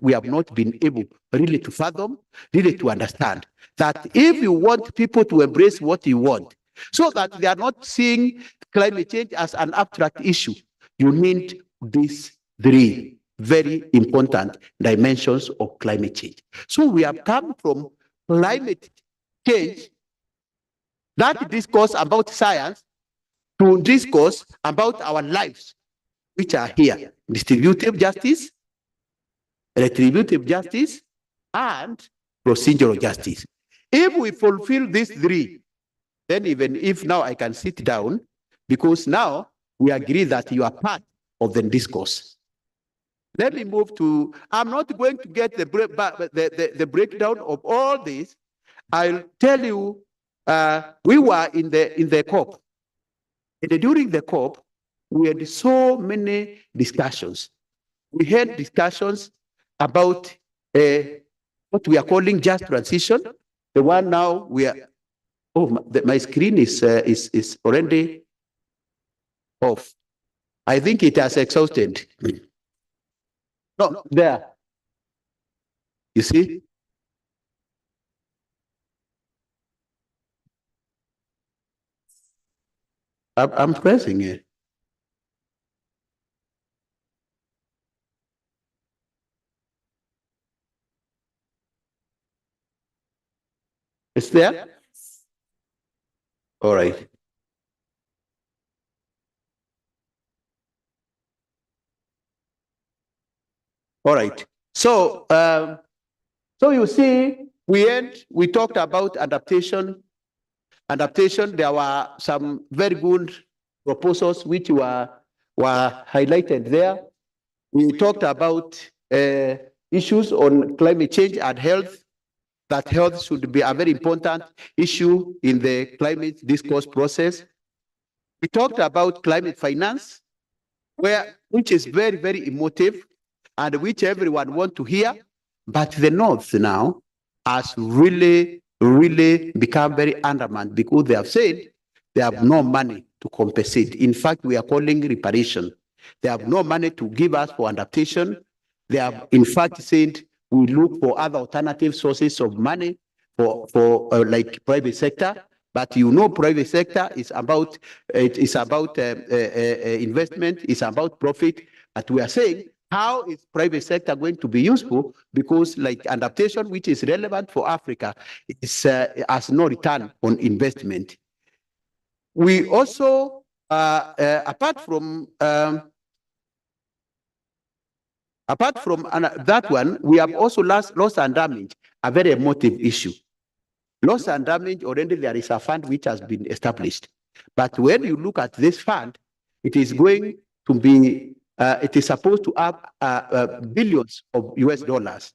we have not been able really to fathom, really to understand. That if you want people to embrace what you want, so that they are not seeing climate change as an abstract issue, you need these three very important dimensions of climate change. So we have come from climate change, that discourse about science, to discourse about our lives, which are here: distributive justice, retributive justice, and procedural justice. If we fulfill these three, then even if now I can sit down, because now we agree that you are part of the discourse. Let me move to, I'm not going to get the breakdown of all this. I'll tell you, we were in the COP. And during the COP, we had so many discussions. We had discussions about what we are calling just transition. The one now we are, my screen is already off. I think it has exhausted. No, there. You see? I'm pressing it. It's there? All right. All right. So, so you see, we talked about adaptation. Adaptation, there were some very good proposals which were highlighted there. We talked about issues on climate change and health, that health should be a very important issue in the climate discourse process. We talked about climate finance, which is very, very emotive and which everyone wants to hear, but the North now has really become very undermined because they have said they have no money to compensate. In fact, we are calling reparation. They have no money to give us for adaptation. They have, in fact, said we look for other alternative sources of money for like private sector. But you know, private sector is about investment, it's about profit. But we are saying, how is private sector going to be useful? Because like adaptation, which is relevant for Africa, has no return on investment. We also, apart from that one, we have also loss and damage, a very emotive issue. Loss and damage, already there is a fund which has been established. But when you look at this fund, it is going to be, it is supposed to have billions of US dollars.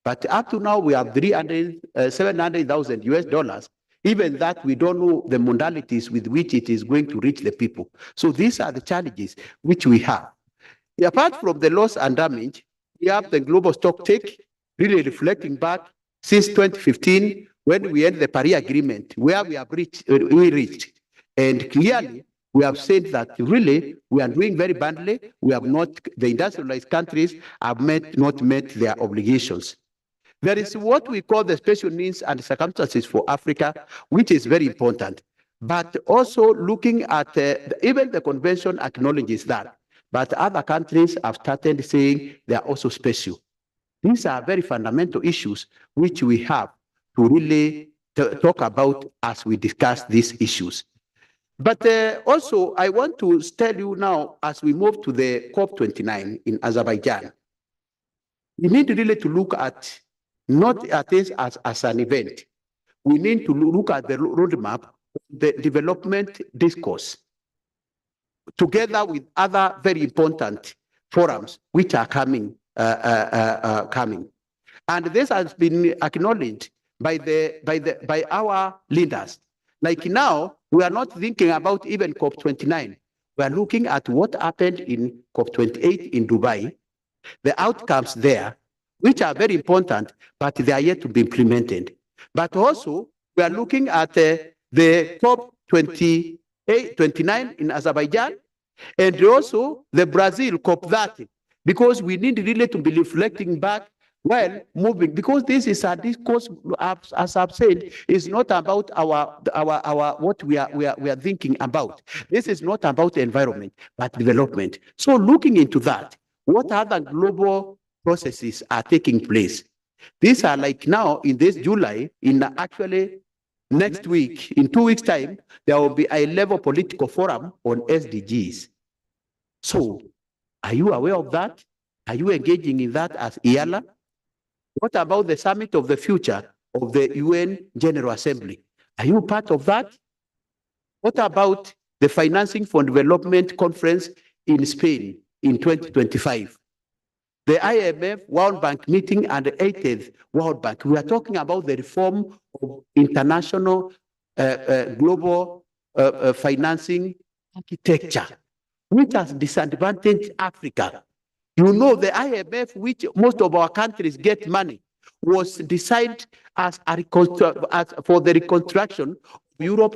But up to now, we have 700,000 US dollars. Even that, we don't know the modalities with which it is going to reach the people. So these are the challenges which we have. Apart from the loss and damage, we have the global stock take, really reflecting back since 2015, when we ended the Paris Agreement, where we reached. And clearly, we have said that really we are doing very badly. We have not, the industrialized countries have not met their obligations. There is what we call the special needs and circumstances for Africa, which is very important. But also looking at, even the convention acknowledges that but other countries have started saying they are also special. These are very fundamental issues which we have to really talk about as we discuss these issues. But also, I want to tell you now, as we move to the COP29 in Azerbaijan, we need really to look at not at this as an event. We need to look at the roadmap, the development discourse, together with other very important forums which are coming. And this has been acknowledged by our leaders. Like now, we are not thinking about even COP29. We are looking at what happened in COP28 in Dubai, the outcomes there, which are very important, but they are yet to be implemented. But also, we are looking at the COP29 in Azerbaijan, and also the Brazil COP30, because we need really to be reflecting back while moving, because this is a discourse, as I've said, is not about our what we are thinking about. This is not about the environment, but development. So looking into that, what other global processes are taking place? These are like now in this July, in actually next week, in 2 weeks' time, there will be a level political forum on SDGs. So are you aware of that? Are you engaging in that as Eala? What about the summit of the future of the UN General Assembly? Are you part of that? What about the Financing for Development Conference in Spain in 2025? The IMF World Bank meeting and the 80th World Bank. We are talking about the reform of international global financing architecture, which has disadvantaged Africa. You know, the IMF, which most of our countries get money, was designed as for the reconstruction of Europe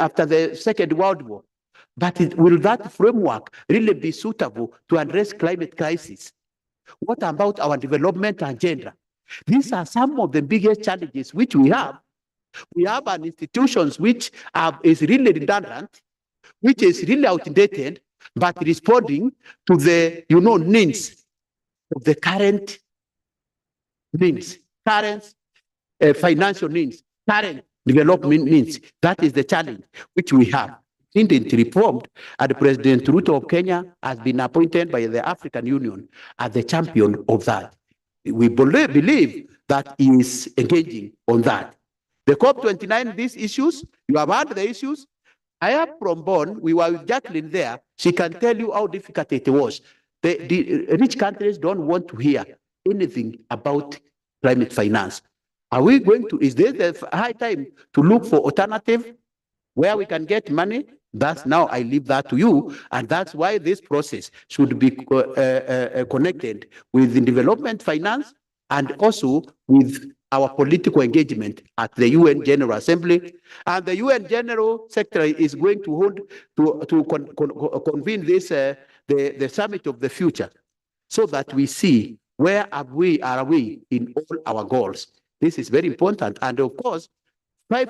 after the Second World War. But will that framework really be suitable to address climate crisis? What about our development agenda? These are some of the biggest challenges which we have. We have an institutions which is really redundant, which is really outdated, but responding to the needs of the current needs, current financial needs, current development needs. That is the challenge which we have. It reformed, and President Ruto of Kenya has been appointed by the African Union as the champion of that. We believe that he is engaging on that. The COP29, these issues, you have heard the issues. I am from Bonn. We were with Jacqueline there. She can tell you how difficult it was. The rich countries don't want to hear anything about climate finance. Are we going to, is there the high time to look for alternative where we can get money? That's now I leave that to you, and that's why this process should be connected with the development finance and also with our political engagement at the UN General Assembly. And the UN General Secretary is going to hold convene this the summit of the future, so that we see where are we in all our goals. This is very important, and of course,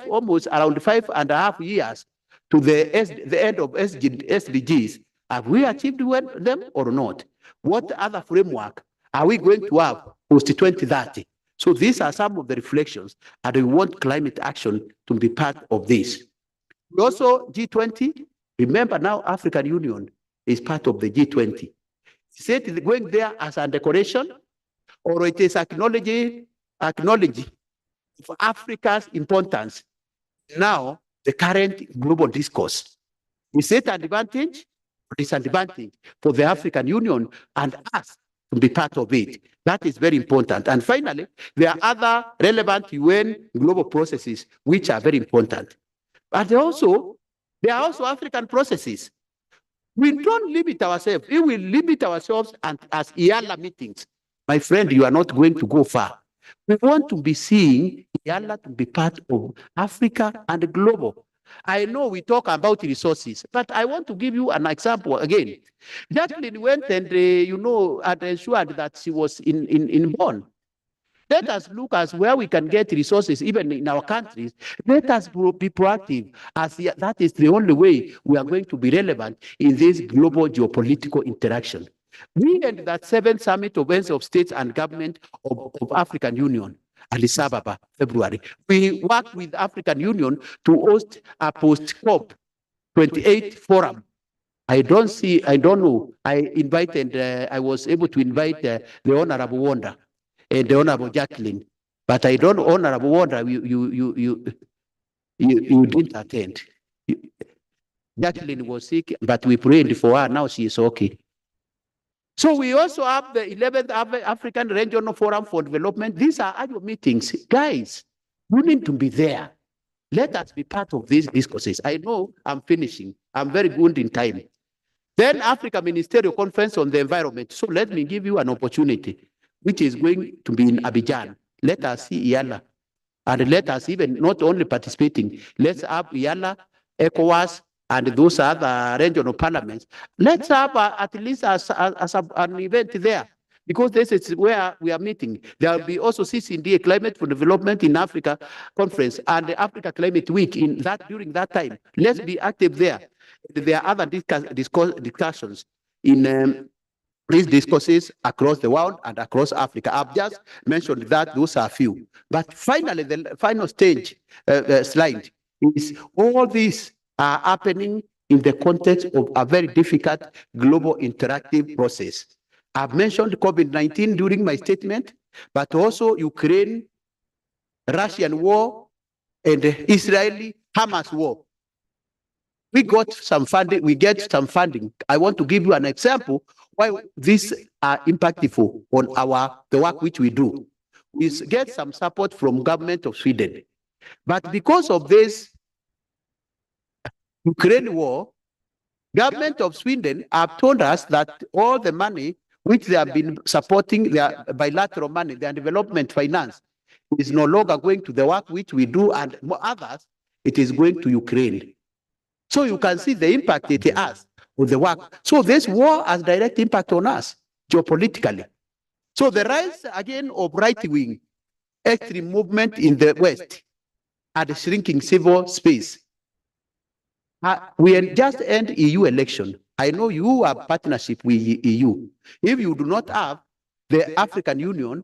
almost around 5.5 years to the end of SDGs. Have we achieved them or not? What other framework are we going to have post 2030? So these are some of the reflections, and we want climate action to be part of this. We also, G20, remember now African Union is part of the G20. Is it going there as a decoration, or it is acknowledging of Africa's importance now, the current global discourse? Is it an advantage or disadvantage for the African Union and us to be part of it? That is very important. And finally, there are other relevant UN global processes which are very important. But there are also African processes. We don't limit ourselves. We will limit ourselves as Eala meetings. My friend, you are not going to go far. We want to be seeing Eala to be part of Africa and global. I know we talk about resources, but I want to give you an example again. Jacqueline went and, and ensured that she was in Bonn. Let us look at where we can get resources, even in our countries. Let us be proactive, as that is the only way we are going to be relevant in this global geopolitical interaction. We ended that 7th summit of heads of states and government of African Union, Addis Ababa, February. We worked with African Union to host a post-COP 28 forum. I don't know. I was able to invite the Honorable Wanda and the Honorable Jacqueline, but I don't, Honorable Wanda, you didn't attend. Jacqueline was sick, but we prayed for her. Now she is okay. So we also have the 11th African Regional Forum for Development. These are annual meetings. Guys, you need to be there. Let us be part of these discourses. I know I'm finishing. I'm very good in time. Then Africa Ministerial Conference on the Environment. So let me give you an opportunity, which is going to be in Abidjan. Let us see Eala. And let us even not only participating, let's have Eala, ECOWAS, and those other regional parliaments. Let's have at least an event there, because this is where we are meeting. There will be also CCNDA, Climate for Development in Africa Conference, and the Africa Climate Week during that time. Let's be active there. There are other discussions in these discourses across the world and across Africa. I've just mentioned that those are few. But finally, the final stage slide is all these are happening in the context of a very difficult global interactive process. I've mentioned COVID-19 during my statement, but also Ukraine, Russian war, and Israeli-Hamas war. We got some funding, we get some funding. I want to give you an example why these are impactful on the work which we do. We get some support from government of Sweden. But because of this Ukraine war, government of Sweden have told us that all the money which they have been supporting, their bilateral money, their development finance, is no longer going to the work which we do, and others, it is going to Ukraine. So you can see the impact it has on the work. So this war has direct impact on us geopolitically. So the rise again of right-wing extreme movement in the West and the shrinking civil space. We just end EU election. I know you have partnership with EU. If you do not have the African Union,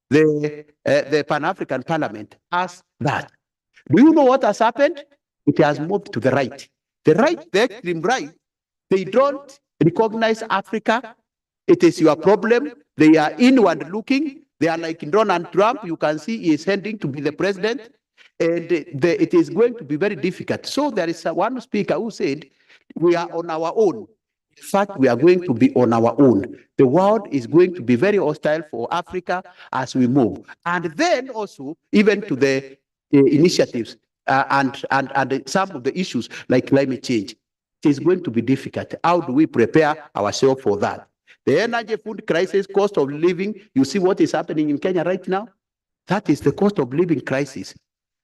the Pan-African Parliament has that. Do you know what has happened? It has moved to the right. The extreme right, they don't recognize Africa. It is your problem. They are inward looking. They are like Donald Trump. You can see he is heading to be the president. And it is going to be very difficult. So there is one speaker who said, we are on our own. In fact, we are going to be on our own. The world is going to be very hostile for Africa as we move. And then also, even to the initiatives and some of the issues like climate change, it is going to be difficult. How do we prepare ourselves for that? The energy food crisis, cost of living, you see what is happening in Kenya right now? That is the cost of living crisis.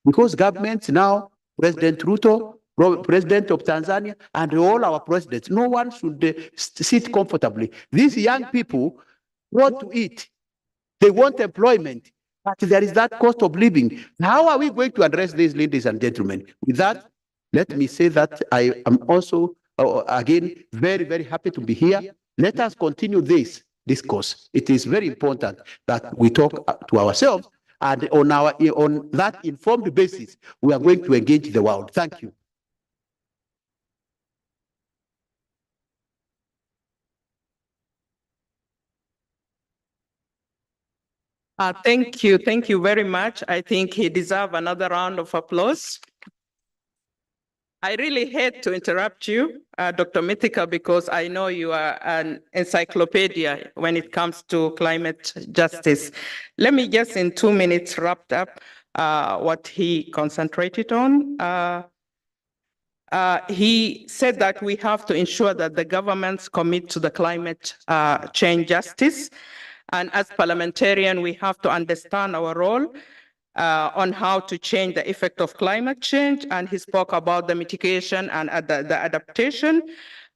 Because governments now, President Ruto, President of Tanzania, and all our presidents, no one should sit comfortably. These young people want to eat. They want employment. But there is that cost of living. How are we going to address this, ladies and gentlemen? With that, let me say that I am also, again, very, very happy to be here. Let us continue this discourse. It is very important that we talk to ourselves, and on that informed basis, we are going to engage the world. Thank you. Thank you. Thank you very much. I think he deserves another round of applause. I really hate to interrupt you, Dr. Mithika, because I know you are an encyclopedia when it comes to climate justice. Let me just in 2 minutes wrap up what he concentrated on. He said that we have to ensure that the governments commit to the climate change justice. And as parliamentarians, we have to understand our role on how to change the effect of climate change. And he spoke about the mitigation and the adaptation.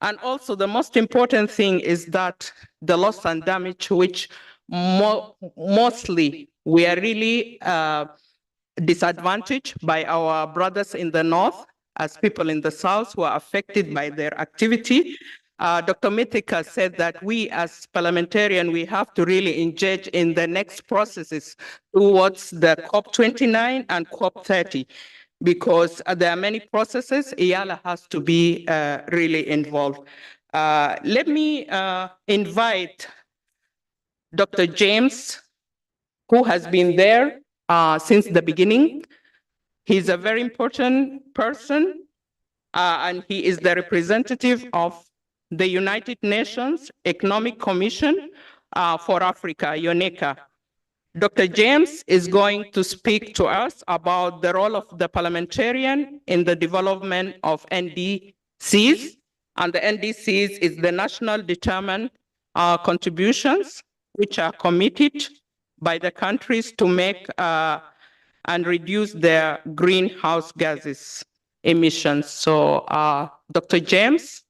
And also the most important thing is that the loss and damage, which mostly We are really disadvantaged by our brothers in the north as people in the south who are affected by their activity. Dr. Mithika said that we as parliamentarians, we have to really engage in the next processes towards the COP29 and COP30, because there are many processes. Eala has to be really involved. Let me invite Dr. James, who has been there since the beginning. He's a very important person, and he is the representative of the United Nations Economic Commission for Africa, UNECA. Dr. James is going to speak to us about the role of the parliamentarian in the development of NDCs. And the NDCs is the national determined contributions, which are committed by the countries to make and reduce their greenhouse gases emissions. So Dr. James,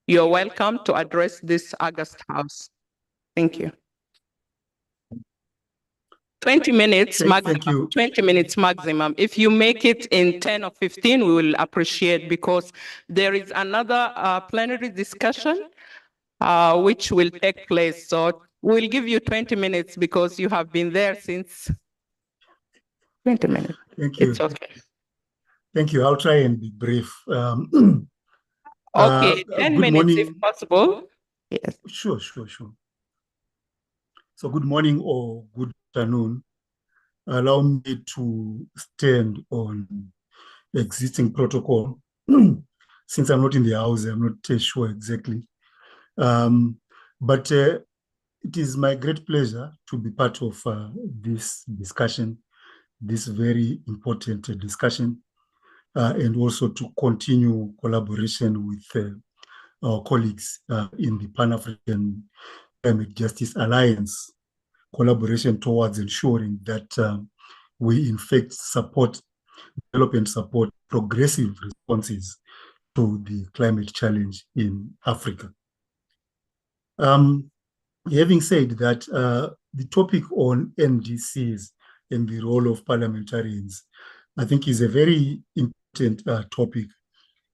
you're welcome to address this August House. Thank you. 20 minutes maximum. 20 minutes maximum. If you make it in 10 or 15, we will appreciate, because there is another plenary discussion which will take place. So we'll give you 20 minutes because you have been there since 20 minutes. Thank you. It's okay. Thank you. I'll try and be brief. Okay, 10 minutes if possible. Yes. Sure. So good morning or good afternoon. Allow me to stand on existing protocol. Since I'm not in the house, I'm not sure exactly. But it is my great pleasure to be part of this discussion, this very important discussion, and also to continue collaboration with our colleagues in the Pan-African Climate Justice Alliance, collaboration towards ensuring that we in fact develop and support progressive responses to the climate challenge in Africa. Having said that, the topic on NDCs and the role of parliamentarians, I think, is a very important topic,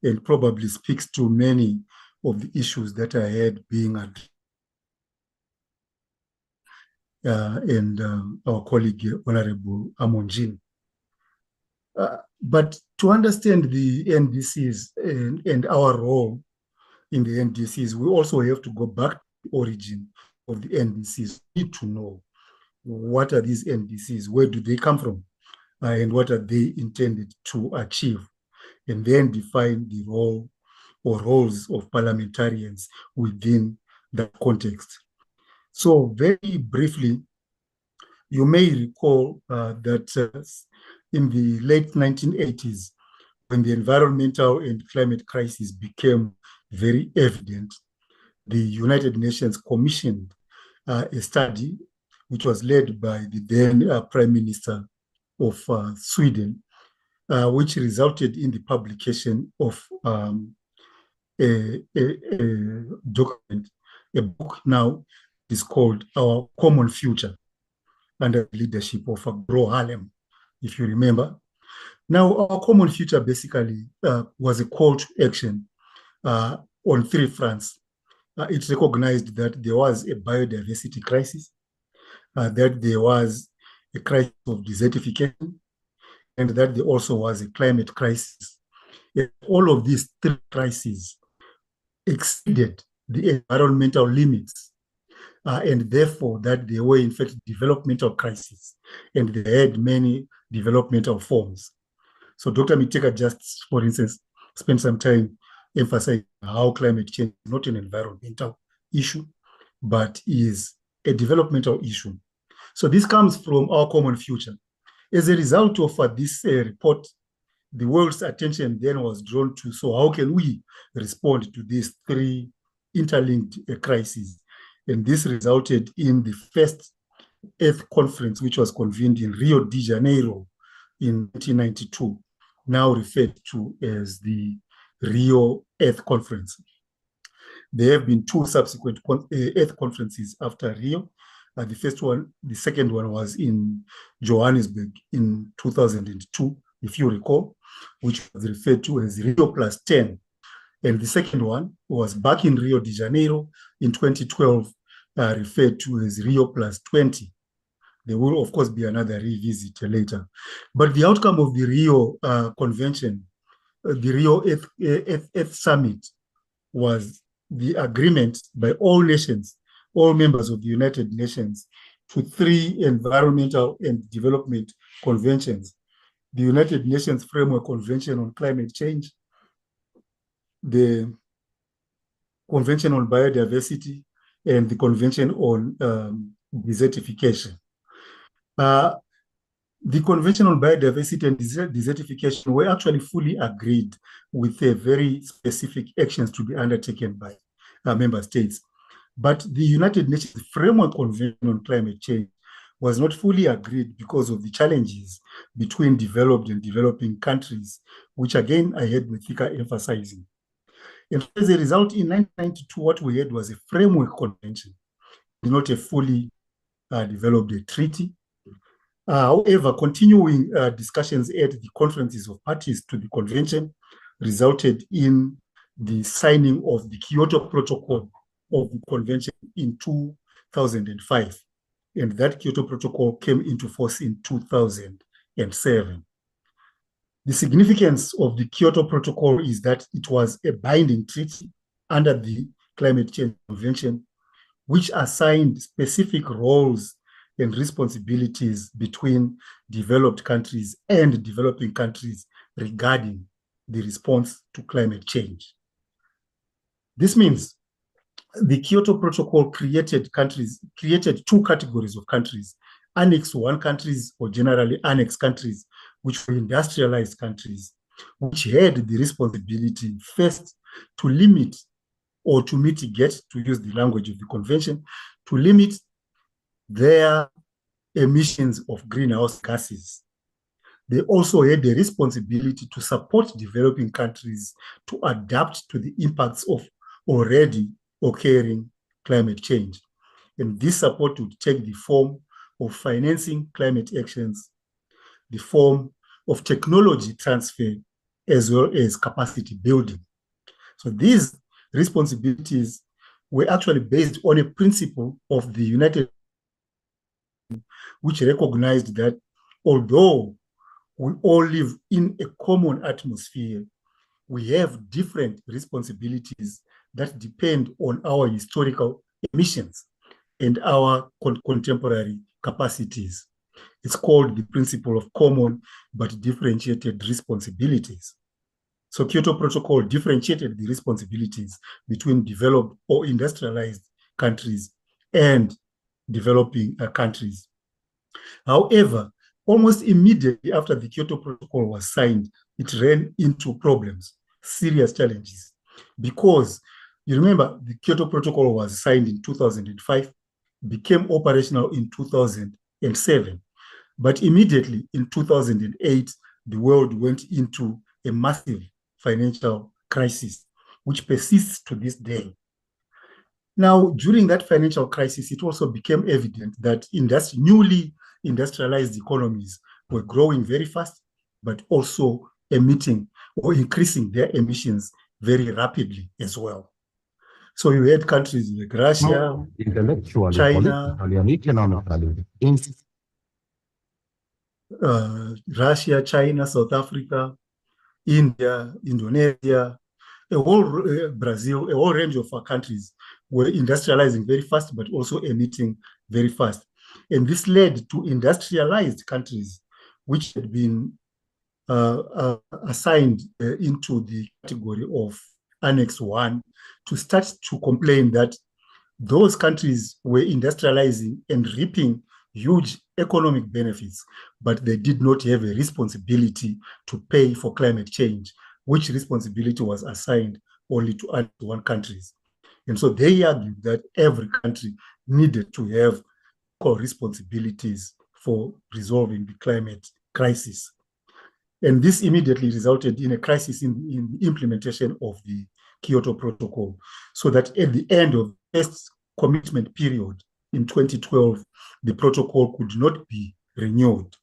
and probably speaks to many of the issues that I had being addressed. And our colleague, Honorable Amonjin. But to understand the NDCs and our role in the NDCs, we also have to go back to the origin of the NDCs. We need to know, what are these NDCs, where do they come from, and what are they intended to achieve, and then define the role or roles of parliamentarians within that context. So very briefly, you may recall that in the late 1980s, when the environmental and climate crisis became very evident, the United Nations commissioned a study which was led by the then Prime Minister of Sweden, which resulted in the publication of a document, a book now is called Our Common Future, under the leadership of Gro Harlem, if you remember. Now, Our Common Future basically was a call to action on three fronts. It recognized that there was a biodiversity crisis, that there was a crisis of desertification, and that there also was a climate crisis. And all of these three crises exceeded the environmental limits, and therefore that they were in fact developmental crises, and they had many developmental forms. So Dr. Miteka just, for instance, spent some time emphasizing how climate change is not an environmental issue, but is a developmental issue. So this comes from Our Common Future. As a result of this report, the world's attention then was drawn to, so how can we respond to these three interlinked crises? And this resulted in the first Earth Conference, which was convened in Rio de Janeiro in 1992, now referred to as the Rio Earth Conference. There have been two subsequent Earth Conferences after Rio, The second one was in Johannesburg in 2002, if you recall, which was referred to as Rio +10. And the second one was back in Rio de Janeiro in 2012, referred to as Rio +20. There will, of course, be another revisit later. But the outcome of the Rio Convention, the Rio Earth Summit, was the agreement by all nations, all members of the United Nations, to 3 environmental and development conventions: the United Nations Framework Convention on Climate Change, the Convention on Biodiversity, and the Convention on Desertification. The Convention on Biodiversity and Desertification were actually fully agreed with very specific actions to be undertaken by member states. But the United Nations Framework Convention on Climate Change was not fully agreed because of the challenges between developed and developing countries, which again I had with Thika emphasizing. And as a result, in 1992, what we had was a framework convention, not a fully developed treaty. However, continuing discussions at the conferences of parties to the convention resulted in the signing of the Kyoto Protocol of the convention in 2005. And that Kyoto Protocol came into force in 2007. The significance of the Kyoto Protocol is that it was a binding treaty under the Climate Change Convention, which assigned specific roles and responsibilities between developed countries and developing countries regarding the response to climate change. This means the Kyoto Protocol created 2 categories of countries: Annex 1 countries, or generally Annex countries, which were industrialized countries, which had the responsibility first to limit or to mitigate, to use the language of the convention, to limit their emissions of greenhouse gases. They also had the responsibility to support developing countries to adapt to the impacts of already occurring climate change. And this support would take the form of financing climate actions, the form of technology transfer, as well as capacity building. So these responsibilities were actually based on a principle of the United Nations, which recognized that although we all live in a common atmosphere, we have different responsibilities that depend on our historical emissions and our contemporary capacities. It's called the principle of common but differentiated responsibilities. So Kyoto Protocol differentiated the responsibilities between developed or industrialized countries and developing countries. However, almost immediately after the Kyoto Protocol was signed, it ran into problems, serious challenges, because you remember the Kyoto Protocol was signed in 2005, became operational in 2007. But immediately in 2008, the world went into a massive financial crisis, which persists to this day. Now, during that financial crisis, it also became evident that newly industrialized economies were growing very fast, but also emitting or increasing their emissions very rapidly as well. So you had countries like Russia, China, South Africa, India, Indonesia, Brazil, a whole range of our countries were industrializing very fast, but also emitting very fast. And this led to industrialized countries, which had been assigned into the category of Annex 1, to start to complain that those countries were industrializing and reaping huge economic benefits, but they did not have a responsibility to pay for climate change, which responsibility was assigned only to Annex 1 countries. And so they argued that every country needed to have responsibilities for resolving the climate crisis. And this immediately resulted in a crisis in the implementation of the Kyoto Protocol, so that at the end of the first commitment period in 2012, the protocol could not be renewed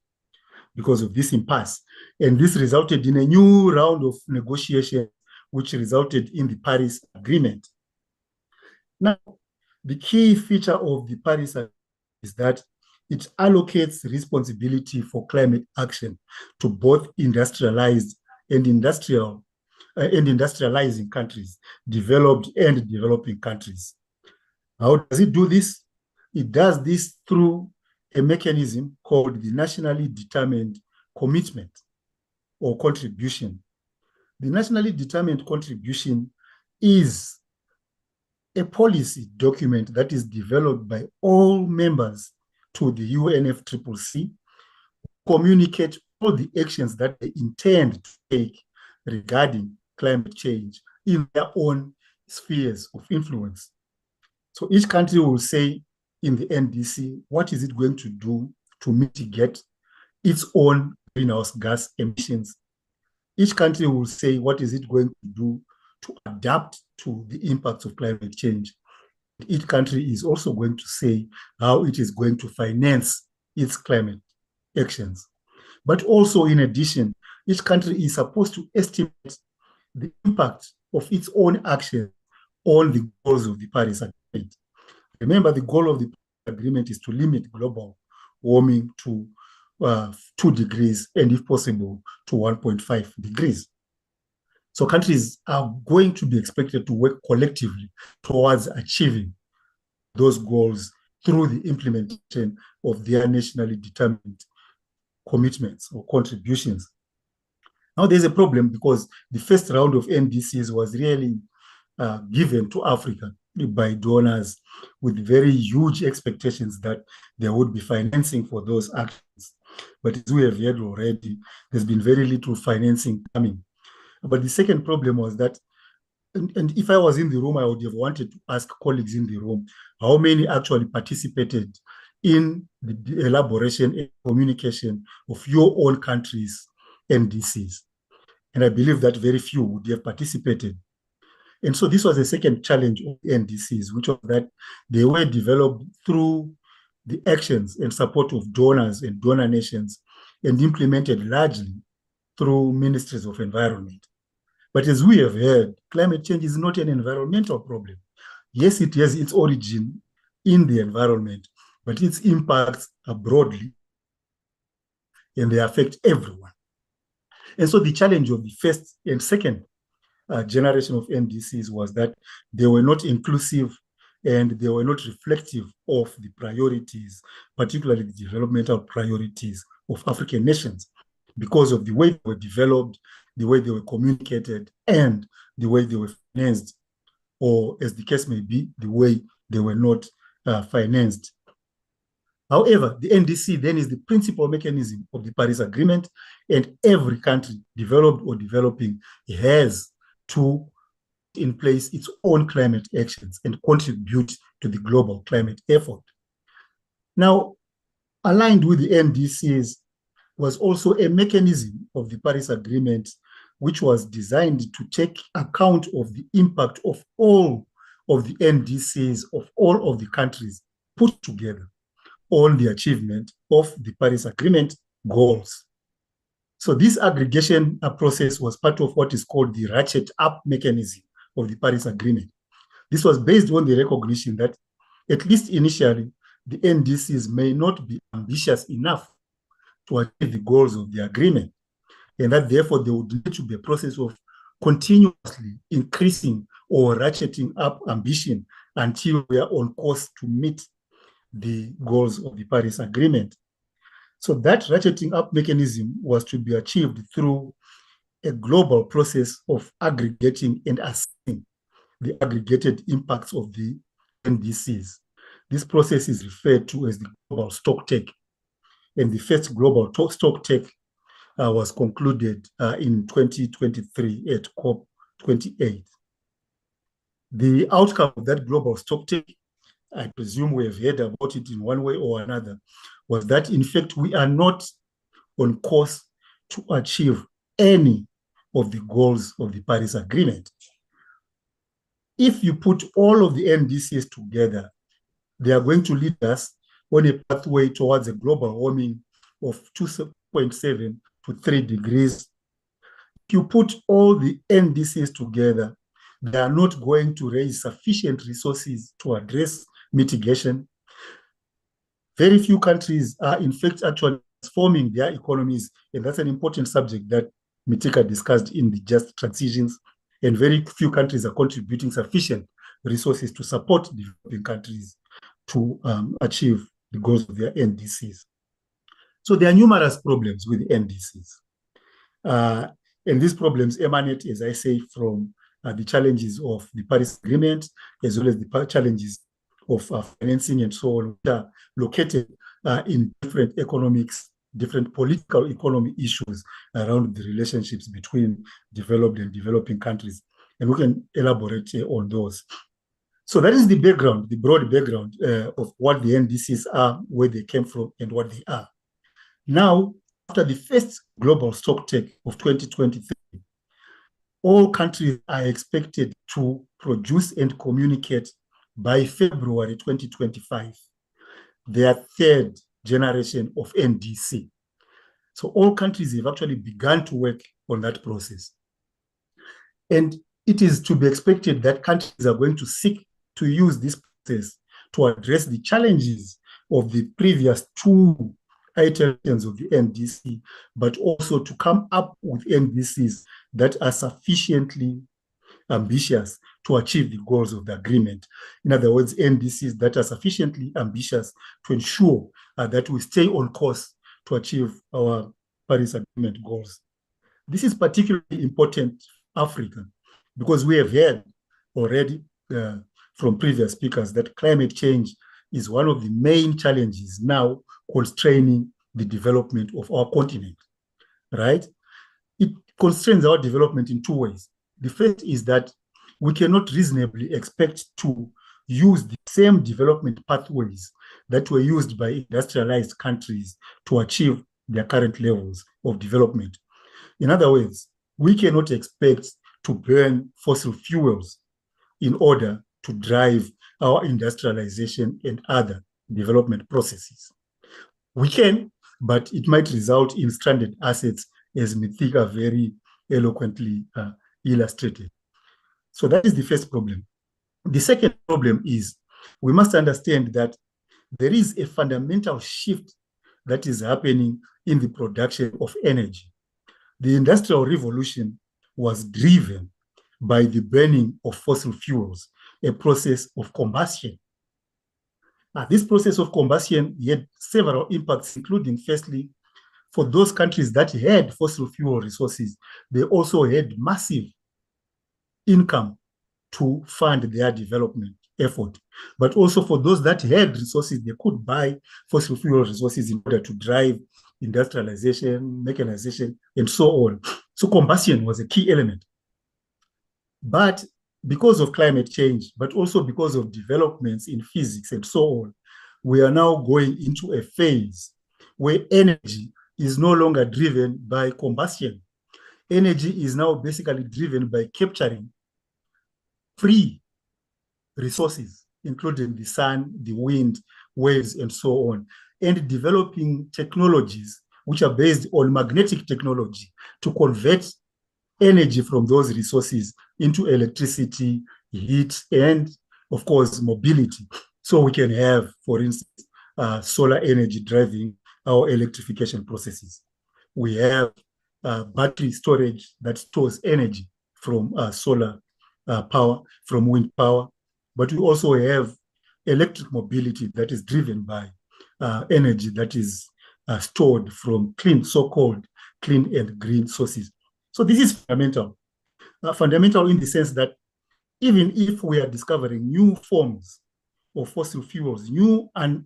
because of this impasse. And this resulted in a new round of negotiation, which resulted in the Paris Agreement. Now, the key feature of the Paris Agreement is that it allocates responsibility for climate action to both industrialized and industrializing countries, developed and developing countries. How does it do this? It does this through a mechanism called the Nationally Determined Commitment or Contribution. The Nationally Determined Contribution is a policy document that is developed by all members to the UNFCCC, communicate all the actions that they intend to take regarding climate change in their own spheres of influence. So each country will say in the NDC, what is it going to do to mitigate its own greenhouse gas emissions? Each country will say, what is it going to do to adapt to the impacts of climate change? Each country is also going to say how it is going to finance its climate actions. But also, in addition, each country is supposed to estimate the impact of its own action on the goals of the Paris Agreement. Remember, the goal of the Paris Agreement is to limit global warming to 2 degrees and, if possible, to 1.5 degrees. So countries are going to be expected to work collectively towards achieving those goals through the implementation of their nationally determined commitments or contributions. Now there's a problem because the first round of NDCs was really given to Africa by donors with very huge expectations that there would be financing for those actions. But as we have heard already, there's been very little financing coming. But the second problem was that, and if I was in the room, I would have wanted to ask colleagues in the room, how many actually participated in the elaboration and communication of your own country's NDCs? And I believe that very few would have participated. And so this was the second challenge of the NDCs, which was that they were developed through the actions and support of donors and donor nations and implemented largely through ministries of environment. But as we have heard, climate change is not an environmental problem. Yes, it has its origin in the environment, but its impacts are broadly and they affect everyone. And so the challenge of the first and second generation of NDCs was that they were not inclusive and they were not reflective of the priorities, particularly the developmental priorities of African nations, because of the way they were developed, the way they were communicated, and the way they were financed, or as the case may be, the way they were not financed. However, the NDC then is the principal mechanism of the Paris Agreement, and every country, developed or developing, has to put in place its own climate actions and contribute to the global climate effort. Now, aligned with the NDCs was also a mechanism of the Paris Agreement, which was designed to take account of the impact of all of the NDCs of all of the countries put together on the achievement of the Paris Agreement goals. So this aggregation process was part of what is called the ratchet up mechanism of the Paris Agreement. This was based on the recognition that, at least initially, the NDCs may not be ambitious enough to achieve the goals of the agreement, and that therefore there would need to be a process of continuously increasing or ratcheting up ambition until we are on course to meet the goals of the Paris Agreement. So that ratcheting up mechanism was to be achieved through a global process of aggregating and assessing the aggregated impacts of the NDCs. This process is referred to as the global stocktake. And the first global stocktake was concluded in 2023 at COP28. The outcome of that global stocktake, I presume we have heard about it in one way or another, was that in fact we are not on course to achieve any of the goals of the Paris Agreement. If you put all of the NDCs together, they are going to lead us on a pathway towards a global warming of 2.7 to 3 degrees. If you put all the NDCs together, they are not going to raise sufficient resources to address mitigation. Very few countries are, in fact, actually transforming their economies, and that's an important subject that Mitika discussed in the just transitions, and very few countries are contributing sufficient resources to support developing countries to achieve the goals of their NDCs. So there are numerous problems with the NDCs. And these problems emanate, as I say, from the challenges of the Paris Agreement, as well as the challenges of financing and so on, which are located in different economics, different political economy issues around the relationships between developed and developing countries. And we can elaborate on those. So that is the background, the broad background of what the NDCs are, where they came from, and what they are. Now, after the first global stocktake of 2023, all countries are expected to produce and communicate by February 2025 their third generation of NDC. So all countries have actually begun to work on that process. And it is to be expected that countries are going to seek to use this process to address the challenges of the previous 2 iterations of the NDC, but also to come up with NDCs that are sufficiently ambitious to achieve the goals of the agreement. In other words, NDCs that are sufficiently ambitious to ensure that we stay on course to achieve our Paris Agreement goals. This is particularly important for Africa because we have heard already from previous speakers that climate change is one of the main challenges now constraining the development of our continent, right? It constrains our development in 2 ways. The first is that we cannot reasonably expect to use the same development pathways that were used by industrialized countries to achieve their current levels of development. In other words, we cannot expect to burn fossil fuels in order to drive our industrialization and other development processes. We can, but it might result in stranded assets, as Mithika very eloquently illustrated. So that is the first problem. The second problem is we must understand that there is a fundamental shift that is happening in the production of energy. The Industrial Revolution was driven by the burning of fossil fuels, a process of combustion. This process of combustion had several impacts, including, firstly, for those countries that had fossil fuel resources, they also had massive income to fund their development effort. But also for those that had resources, they could buy fossil fuel resources in order to drive industrialization, mechanization, and so on. So combustion was a key element. But because of climate change, but also because of developments in physics and so on, we are now going into a phase where energy is no longer driven by combustion. Energy is now basically driven by capturing free resources, including the sun, the wind, waves, and so on, and developing technologies which are based on magnetic technology to convert energy from those resources into electricity, heat, and, of course, mobility. So we can have, for instance, solar energy driving our electrification processes. We have battery storage that stores energy from solar power, from wind power, but we also have electric mobility that is driven by energy that is stored from clean, so-called clean and green sources. So this is fundamental. Fundamental in the sense that even if we are discovering new forms of fossil fuels, new and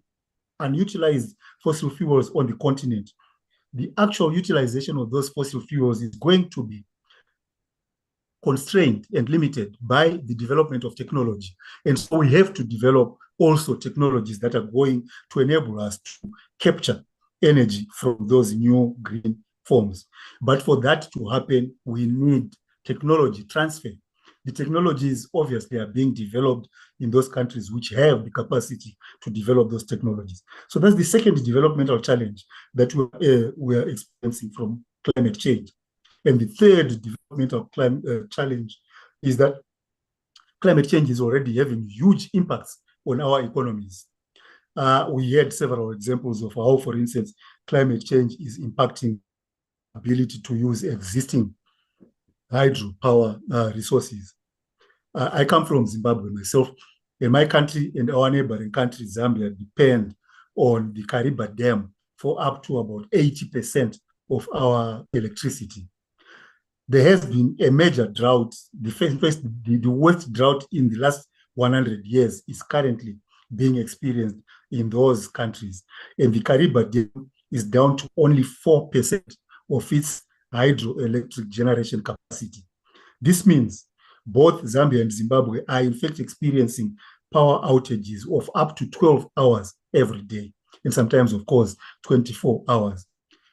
unutilized fossil fuels on the continent, the actual utilization of those fossil fuels is going to be constrained and limited by the development of technology. And so we have to develop also technologies that are going to enable us to capture energy from those new green forms. But for that to happen, we need technology transfer The technologies obviously are being developed in those countries which have the capacity to develop those technologies. So that's the second developmental challenge that we are experiencing from climate change. And the third developmental challenge is that climate change is already having huge impacts on our economies. We had several examples of how, for instance, climate change is impacting ability to use existing hydropower resources. I come from Zimbabwe myself, and my country and our neighboring country, Zambia, depend on the Kariba Dam for up to about 80% of our electricity. There has been a major drought. The worst drought in the last 100 years is currently being experienced in those countries. And the Kariba Dam is down to only 4% of its hydroelectric generation capacity. This means both Zambia and Zimbabwe are in fact experiencing power outages of up to 12 hours every day, and sometimes, of course, 24 hours.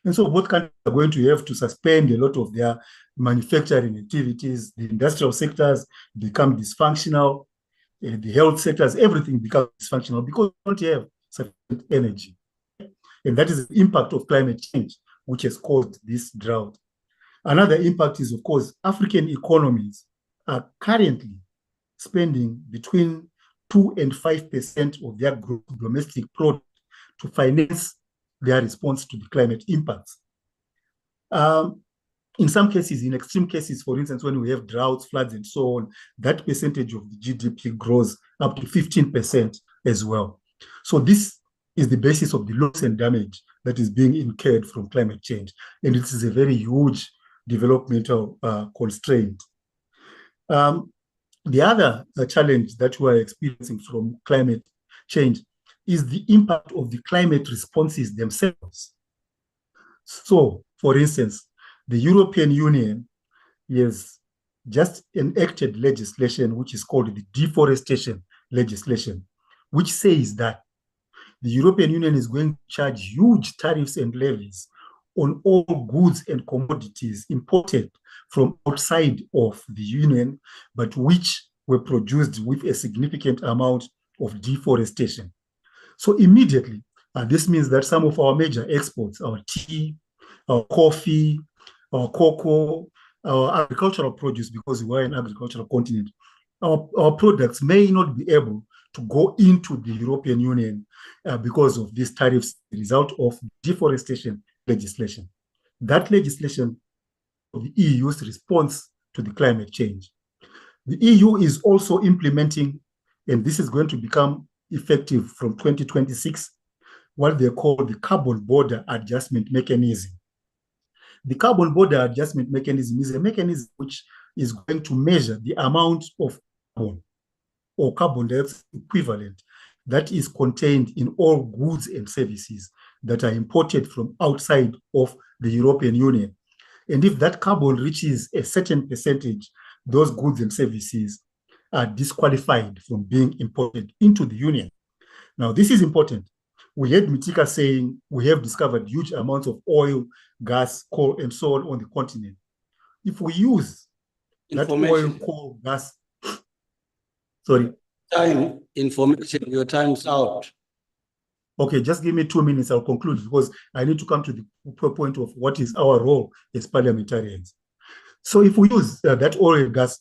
And so both countries are going to have to suspend a lot of their manufacturing activities. The industrial sectors become dysfunctional, the health sectors, everything becomes dysfunctional because we don't have sufficient energy. And that is the impact of climate change, which has caused this drought. Another impact is, of course, African economies are currently spending between 2 and 5% of their gross domestic product to finance their response to the climate impacts. In some cases, in extreme cases, for instance, when we have droughts, floods, and so on, that percentage of the GDP grows up to 15% as well. So this is the basis of the loss and damage that is being incurred from climate change. And it is a very huge developmental constraint. The other challenge that we are experiencing from climate change is the impact of the climate responses themselves. So, for instance, the European Union has just enacted legislation which is called the deforestation legislation, which says that the European Union is going to charge huge tariffs and levies on all goods and commodities imported from outside of the Union, but which were produced with a significant amount of deforestation. So immediately, this means that some of our major exports, our tea, our coffee, our cocoa, our agricultural produce, because we are an agricultural continent, our products may not be able to go into the European Union because of these tariffs, the result of deforestation legislation. That legislation of the EU's response to the climate change. The EU is also implementing, and this is going to become effective from 2026, what they call the Carbon Border Adjustment Mechanism. The Carbon Border Adjustment Mechanism is a mechanism which is going to measure the amount of carbon or carbon dioxide equivalent that is contained in all goods and services that are imported from outside of the European Union. And if that carbon reaches a certain percentage, those goods and services are disqualified from being imported into the Union. Now, this is important. We heard Mitika saying we have discovered huge amounts of oil, gas, coal, and so on the continent. If we use that oil, coal, gas, sorry. Time, information, your time's out. Okay, just give me 2 minutes, I'll conclude, because I need to come to the point of what is our role as parliamentarians. So if we use that oil and gas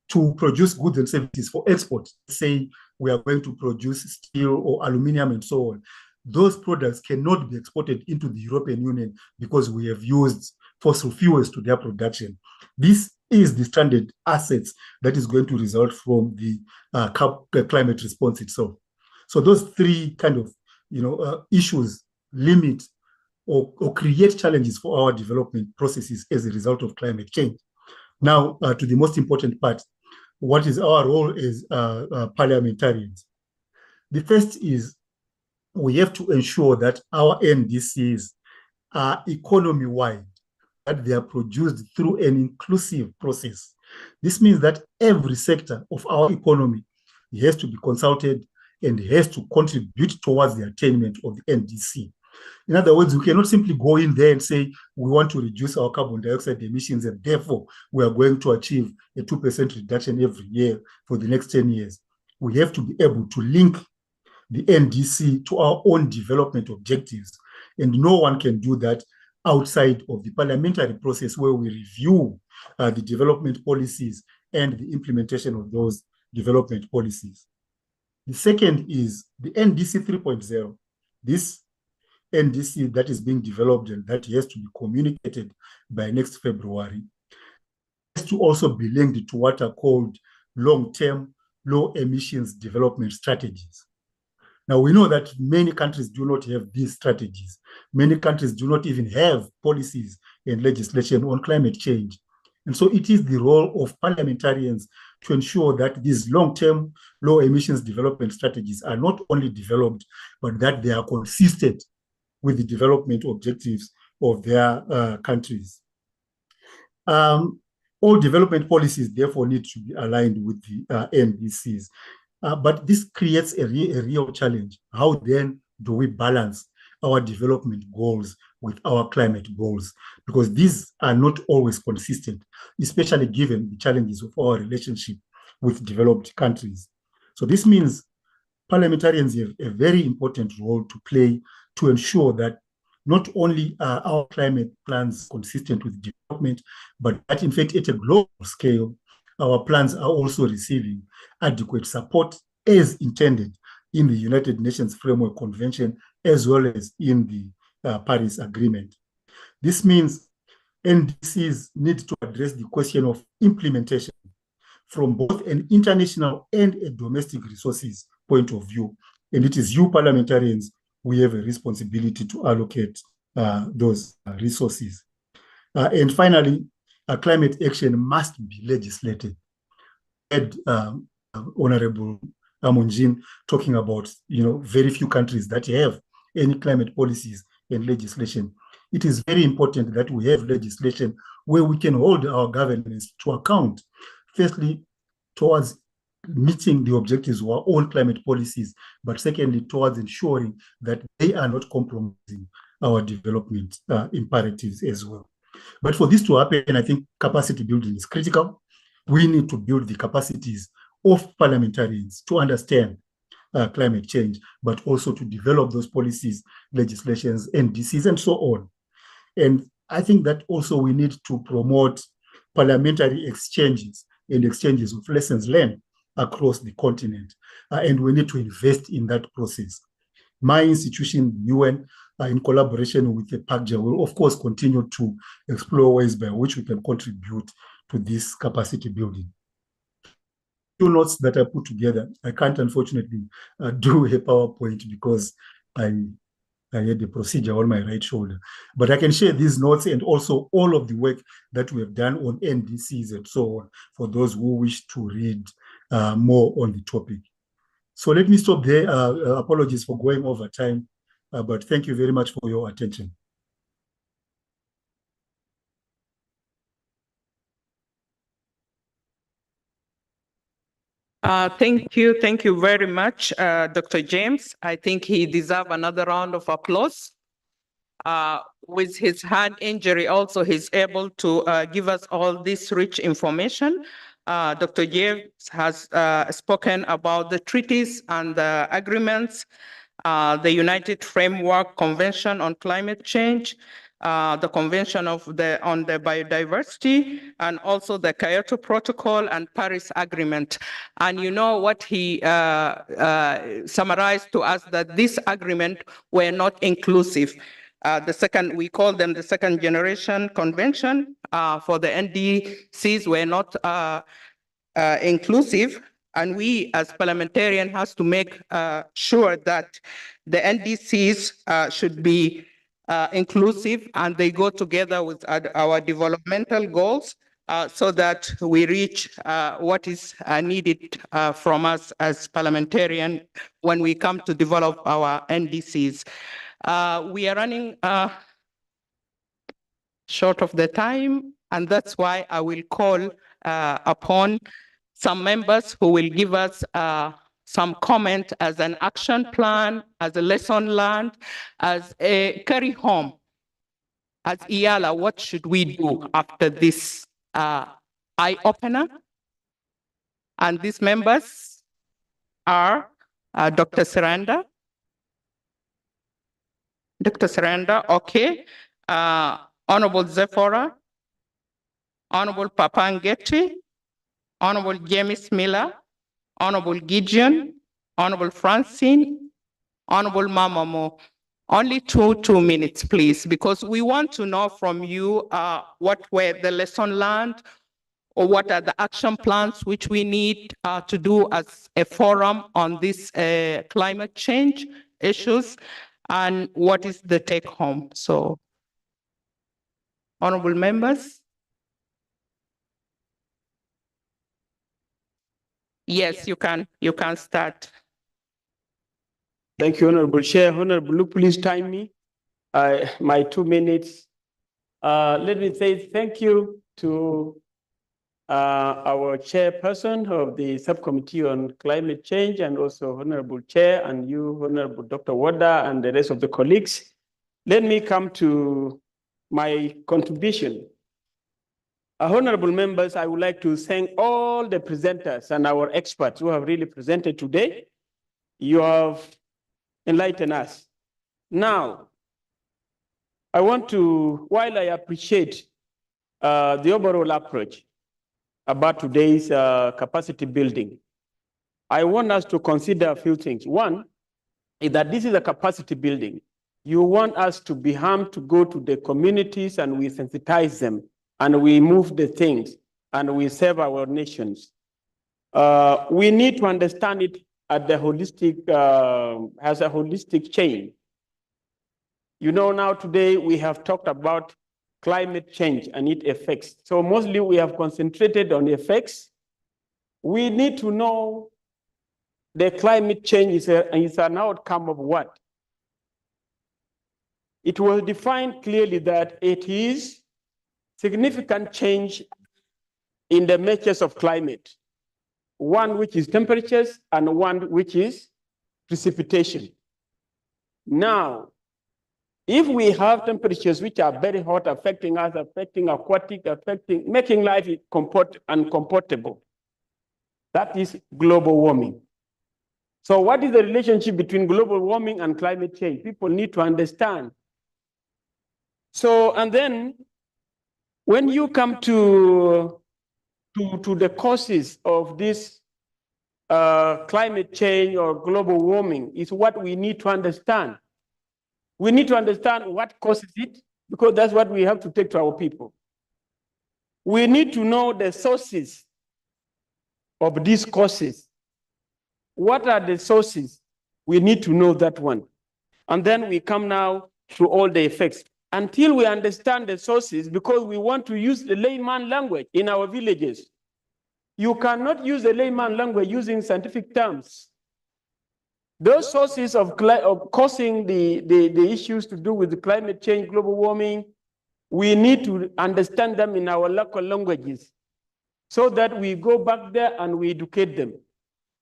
to produce goods and services for export, say we are going to produce steel or aluminum and so on, those products cannot be exported into the European Union because we have used fossil fuels to their production. This is the stranded assets that is going to result from the climate response itself. So those three kind of issues limit or create challenges for our development processes as a result of climate change. Now, to the most important part, what is our role as parliamentarians? The first is we have to ensure that our NDCs are economy-wide, that they are produced through an inclusive process. This means that every sector of our economy has to be consulted and has to contribute towards the attainment of the NDC. In other words, we cannot simply go in there and say we want to reduce our carbon dioxide emissions and therefore we are going to achieve a 2% reduction every year for the next 10 years. We have to be able to link the NDC to our own development objectives. And no one can do that outside of the parliamentary process where we review the development policies and the implementation of those development policies. The second is the NDC 3.0. This NDC that is being developed and that has to be communicated by next February has to also be linked to what are called long-term low emissions development strategies. Now, we know that many countries do not have these strategies. Many countries do not even have policies and legislation on climate change. And so it is the role of parliamentarians to ensure that these long-term low emissions development strategies are not only developed, but that they are consistent with the development objectives of their countries. All development policies therefore need to be aligned with the NDCs. But this creates a real challenge. How then do we balance our development goals with our climate goals? Because these are not always consistent, especially given the challenges of our relationship with developed countries. So this means parliamentarians have a very important role to play to ensure that not only are our climate plans consistent with development, but that in fact at a global scale, our plans are also receiving adequate support as intended in the United Nations Framework Convention, as well as in the Paris Agreement. This means NDCs need to address the question of implementation from both an international and a domestic resources point of view. And it is you parliamentarians, we have a responsibility to allocate those resources. And finally, climate action must be legislated. I had Honorable Amonjin talking about, very few countries that have any climate policies and legislation. It is very important that we have legislation where we can hold our governments to account, firstly, towards meeting the objectives of our own climate policies, but secondly, towards ensuring that they are not compromising our development imperatives as well. But for this to happen, I think capacity building is critical. We need to build the capacities of parliamentarians to understand climate change, but also to develop those policies, legislations, NDCs, and so on. And I think that also we need to promote parliamentary exchanges and exchanges of lessons learned across the continent. And we need to invest in that process. My institution, UN, in collaboration with the PACJA, will of course continue to explore ways by which we can contribute to this capacity building. Two notes that I put together. I can't unfortunately do a PowerPoint because I had a procedure on my right shoulder. But I can share these notes and also all of the work that we have done on NDCs and so on for those who wish to read more on the topic. So let me stop there. Apologies for going over time, but thank you very much for your attention. Thank you very much, Dr. James. I think he deserves another round of applause. With his hand injury also, he's able to give us all this rich information. Dr. James has spoken about the treaties and the agreements, the United Framework Convention on Climate Change, the Convention on the Biodiversity, and also the Kyoto Protocol and Paris Agreement. And you know what he summarized to us, that this agreement were not inclusive. We call them the second generation convention for the NDCs were not inclusive. And we as parliamentarians has to make sure that the NDCs should be inclusive and they go together with our developmental goals so that we reach what is needed from us as parliamentarians when we come to develop our NDCs. We are running short of the time, and that's why I will call upon some members who will give us some comment as an action plan, as a lesson learned, as a carry home. As Eala, what should we do after this eye-opener? And these members are Dr. Saranda. Dr. Saranda, okay. Honorable Zephora, Honorable Papangeti, Honorable James Miller, Honorable Gideon, Honorable Francine, Honorable Mamamo. Only two minutes, please, because we want to know from you what were the lessons learned, or what are the action plans which we need to do as a forum on these climate change issues, and what is the take home. So, honorable members. Yes, you can start. Thank you, Honorable Chair. Honorable Luke, please time me. My 2 minutes. Let me say thank you to our chairperson of the subcommittee on climate change, and also Honorable Chair, and you, Honorable Dr. Wada, and the rest of the colleagues. Let me come to my contribution. Honorable members, I would like to thank all the presenters and our experts who have really presented today. You have enlightened us. Now, I want to, while I appreciate the overall approach about today's capacity building, I want us to consider a few things. One is that this is a capacity building. You want us to be harmed to go to the communities, and we sensitize them, and we move the things, and we serve our nations. We need to understand it at the holistic, as a holistic chain. You know, now today we have talked about climate change and its effects. So mostly we have concentrated on the effects. We need to know the climate change is an outcome of what? It was defined clearly that it is significant change in the measures of climate. One which is temperatures, and one which is precipitation. Now, if we have temperatures which are very hot, affecting us, affecting aquatic, making life uncomfortable, that is global warming. So what is the relationship between global warming and climate change? People need to understand. So, and then when you come to the causes of this climate change or global warming, is what we need to understand. We need to understand what causes it, because that's what we have to take to our people. We need to know the sources of these causes. What are the sources? We need to know that one. And then we come now to all the effects. Until we understand the sources, because we want to use the layman language in our villages. You cannot use the layman language using scientific terms. Those sources of causing the issues to do with the climate change, global warming, we need to understand them in our local languages so that we go back there and we educate them.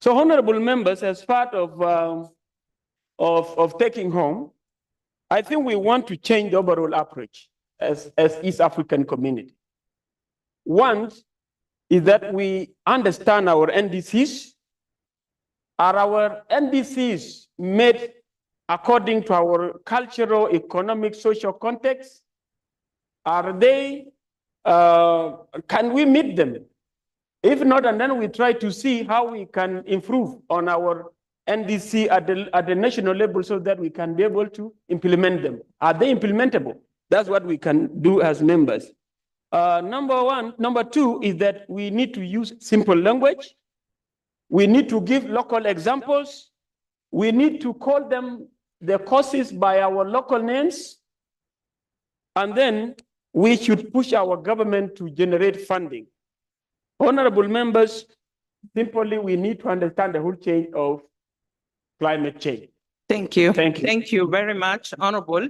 So, honorable members, as part of taking home, I think we want to change the overall approach as East African community. One is that we understand our NDCs. Are our NDCs made according to our cultural, economic, social context? Are they, can we meet them? If not, and then we try to see how we can improve on our NDC at the national level so that we can be able to implement them. Are they implementable? That's what we can do as members. Number two is that we need to use simple language. We need to give local examples. We need to call them the causes by our local names. And then we should push our government to generate funding. Honorable members, simply we need to understand the whole chain of climate change. Thank you. Thank you. Thank you very much, Honorable.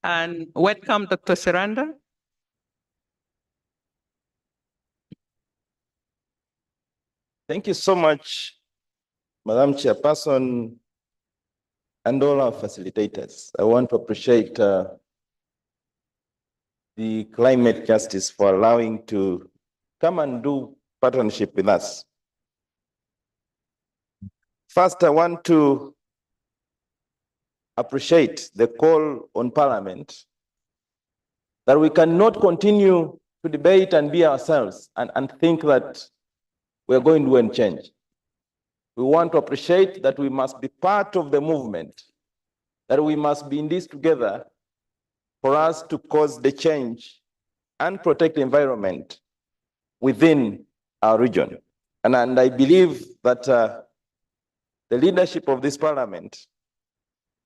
And welcome, Dr. Saranda. Thank you so much, Madam Chairperson, and all our facilitators, I want to appreciate the Climate Justice for allowing to come and do partnership with us. First, I want to appreciate the call on Parliament that we cannot continue to debate and be ourselves and think that we're going to do any change. We want to appreciate that we must be part of the movement, that we must be in this together for us to cause the change and protect the environment within our region. And I believe that the leadership of this Parliament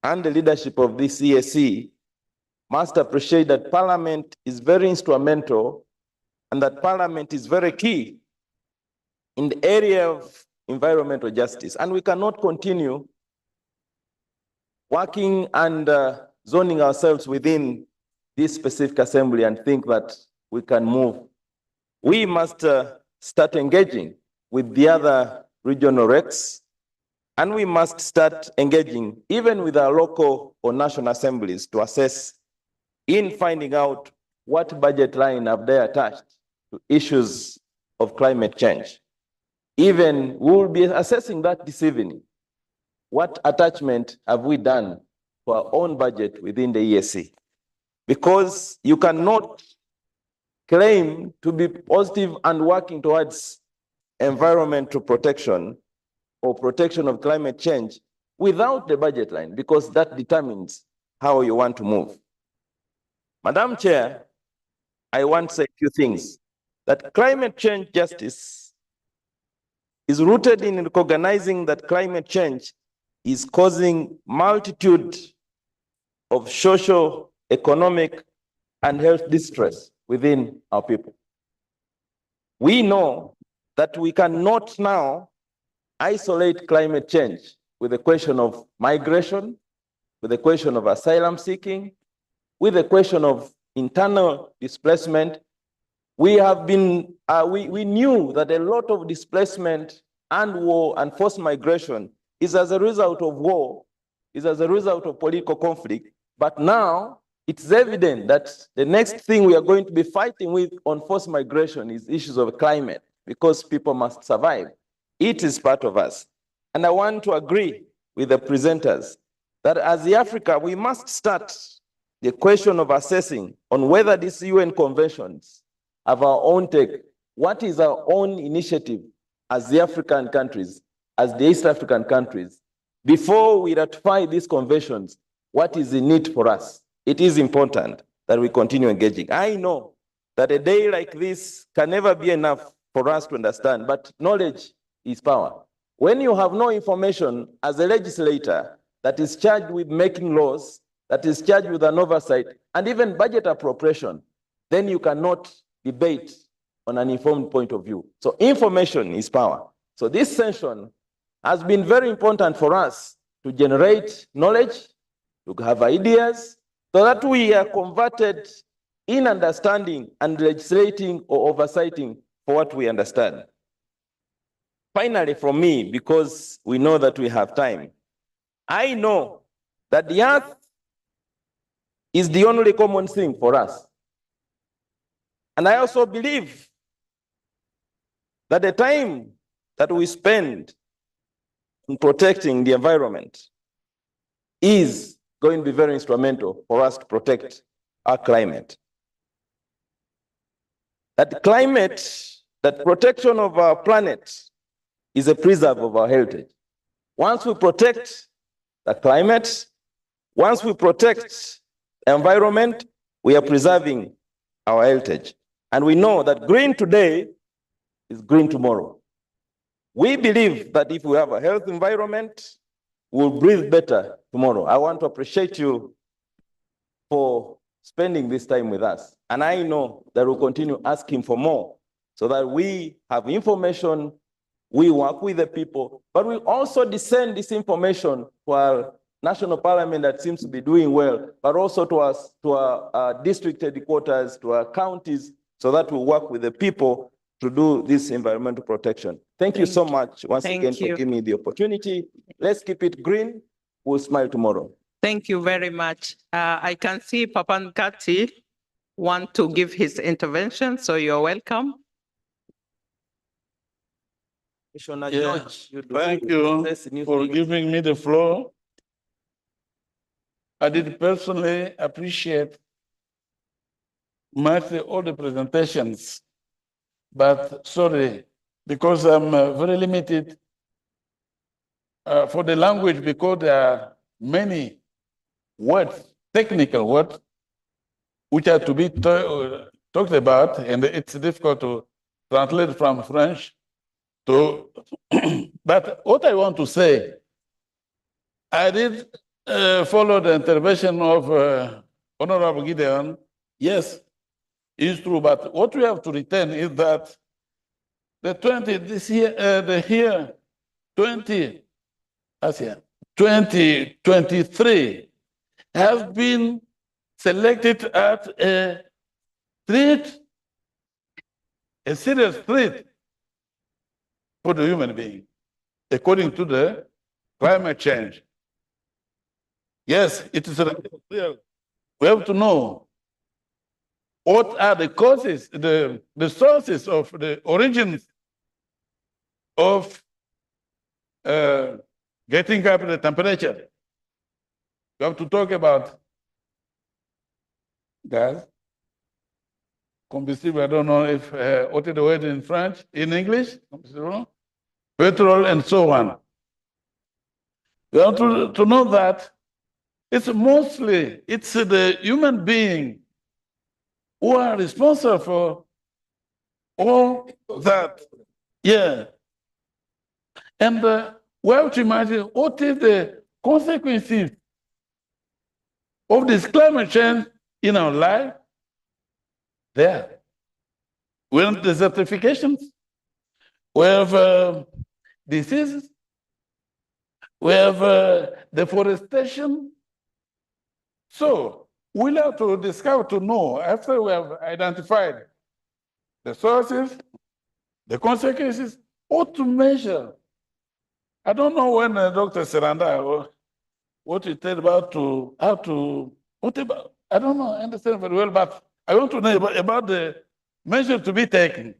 and the leadership of this EAC must appreciate that Parliament is very instrumental and that Parliament is very key in the area of environmental justice. And we cannot continue working and zoning ourselves within this specific assembly and think that we can move. We must start engaging with the other regional recs, and we must start engaging even with our local or national assemblies to assess in finding out what budget line have they attached to issues of climate change. Even we will be assessing that this evening. What attachment have we done to our own budget within the EAC? Because you cannot claim to be positive and working towards environmental protection or protection of climate change without the budget line, because that determines how you want to move. Madam Chair, I want to say a few things. That climate change justice is rooted in recognizing that climate change is causing multitude of social, economic, and health distress within our people. We know that we cannot now isolate climate change with the question of migration, with the question of asylum seeking, with the question of internal displacement. We have been, we knew that a lot of displacement and war and forced migration is as a result of war, is as a result of political conflict. But now it's evident that the next thing we are going to be fighting with on forced migration is issues of climate, because people must survive. It is part of us. And I want to agree with the presenters that as the Africa, we must start the question of assessing on whether these UN conventions have our own take. What is our own initiative as the African countries, as the East African countries, before we ratify these conventions? What is in it for us? It is important that we continue engaging. I know that a day like this can never be enough for us to understand, but knowledge is power. When you have no information as a legislator that is charged with making laws, that is charged with an oversight, and even budget appropriation, then you cannot debate on an informed point of view. So information is power. So this session has been very important for us to generate knowledge, to have ideas, so that we are converted in understanding and legislating or oversighting for what we understand. Finally, from me, because we know that we have time, I know that the earth is the only common thing for us. And I also believe that the time that we spend in protecting the environment is going to be very instrumental for us to protect our climate. That climate, that protection of our planet is a preserve of our heritage. Once we protect the climate, once we protect the environment, we are preserving our heritage. And we know that green today is green tomorrow. We believe that if we have a healthy environment, we'll breathe better tomorrow. I want to appreciate you for spending this time with us. And I know that we'll continue asking for more so that we have information, we work with the people, but we also disseminate this information to our national parliament that seems to be doing well, but also to our district headquarters, to our counties, so that we work with the people to do this environmental protection. Thank you so much once again for giving me the opportunity. Let's keep it green. We'll smile tomorrow. Thank you very much. I can see Papa Nkati want to give his intervention, so you're welcome. Commissioner Yeah. George, Thank you for giving me the floor. I did personally appreciate much all the presentations, but sorry, because I'm very limited for the language, because there are many words, technical words, which are to be talked about, and it's difficult to translate from French to. But what I want to say, I did follow the intervention of Honorable Gideon. Yes, it's true, but what we have to retain is that this year, the year 2023 has been selected as a threat, a serious threat for the human being, according to the climate change. Yes, it is real. We have to know what are the causes, the sources of the origins of getting up the temperature. We have to talk about gas, combustible, I don't know if, what is the word in French, in English, petrol and so on. We have to know that it's mostly, it's the human being who are responsible for all that. Yeah. And we have to imagine what is the consequences of this climate change in our life there. We have desertifications, we have diseases, we have deforestation. So we'll have to discover, to know, after we have identified the sources, the consequences, what to measure. I don't know when Dr. Seranda, what he said about how to, what about, I don't know, I understand very well, but I want to know about the measure to be taken.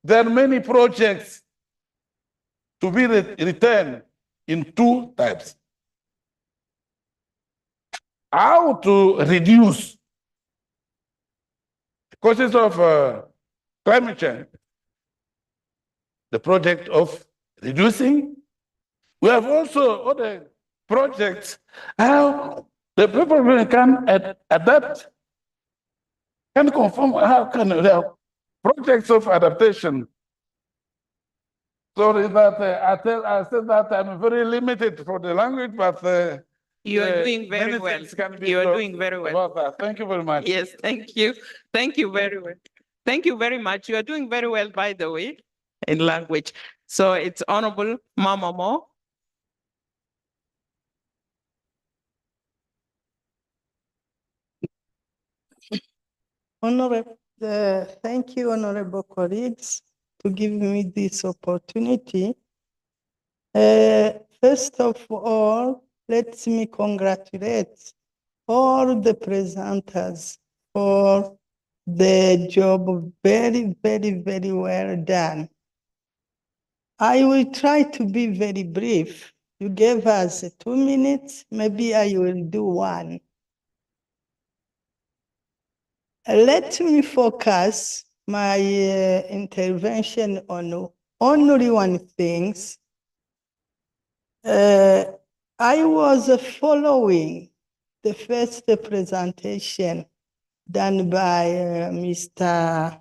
There are many projects to be returned in two types. How to reduce the causes of climate change, the project of reducing. We have also other projects, how the people can adapt, can conform, how can we have projects of adaptation. Sorry that I said that I'm very limited for the language, but you are doing very well. You are doing very well. Thank you very much. Yes, thank you. Thank you very well. Thank you very much. You are doing very well, by the way, in language. So it's Honorable Mama Mo. Thank you, honorable colleagues, to give me this opportunity. First of all, let me congratulate all the presenters for the job very, very, very well done. I will try to be very brief. You gave us 2 minutes, maybe I will do 1. Let me focus my intervention on only one thing. I was following the first presentation done by Mr.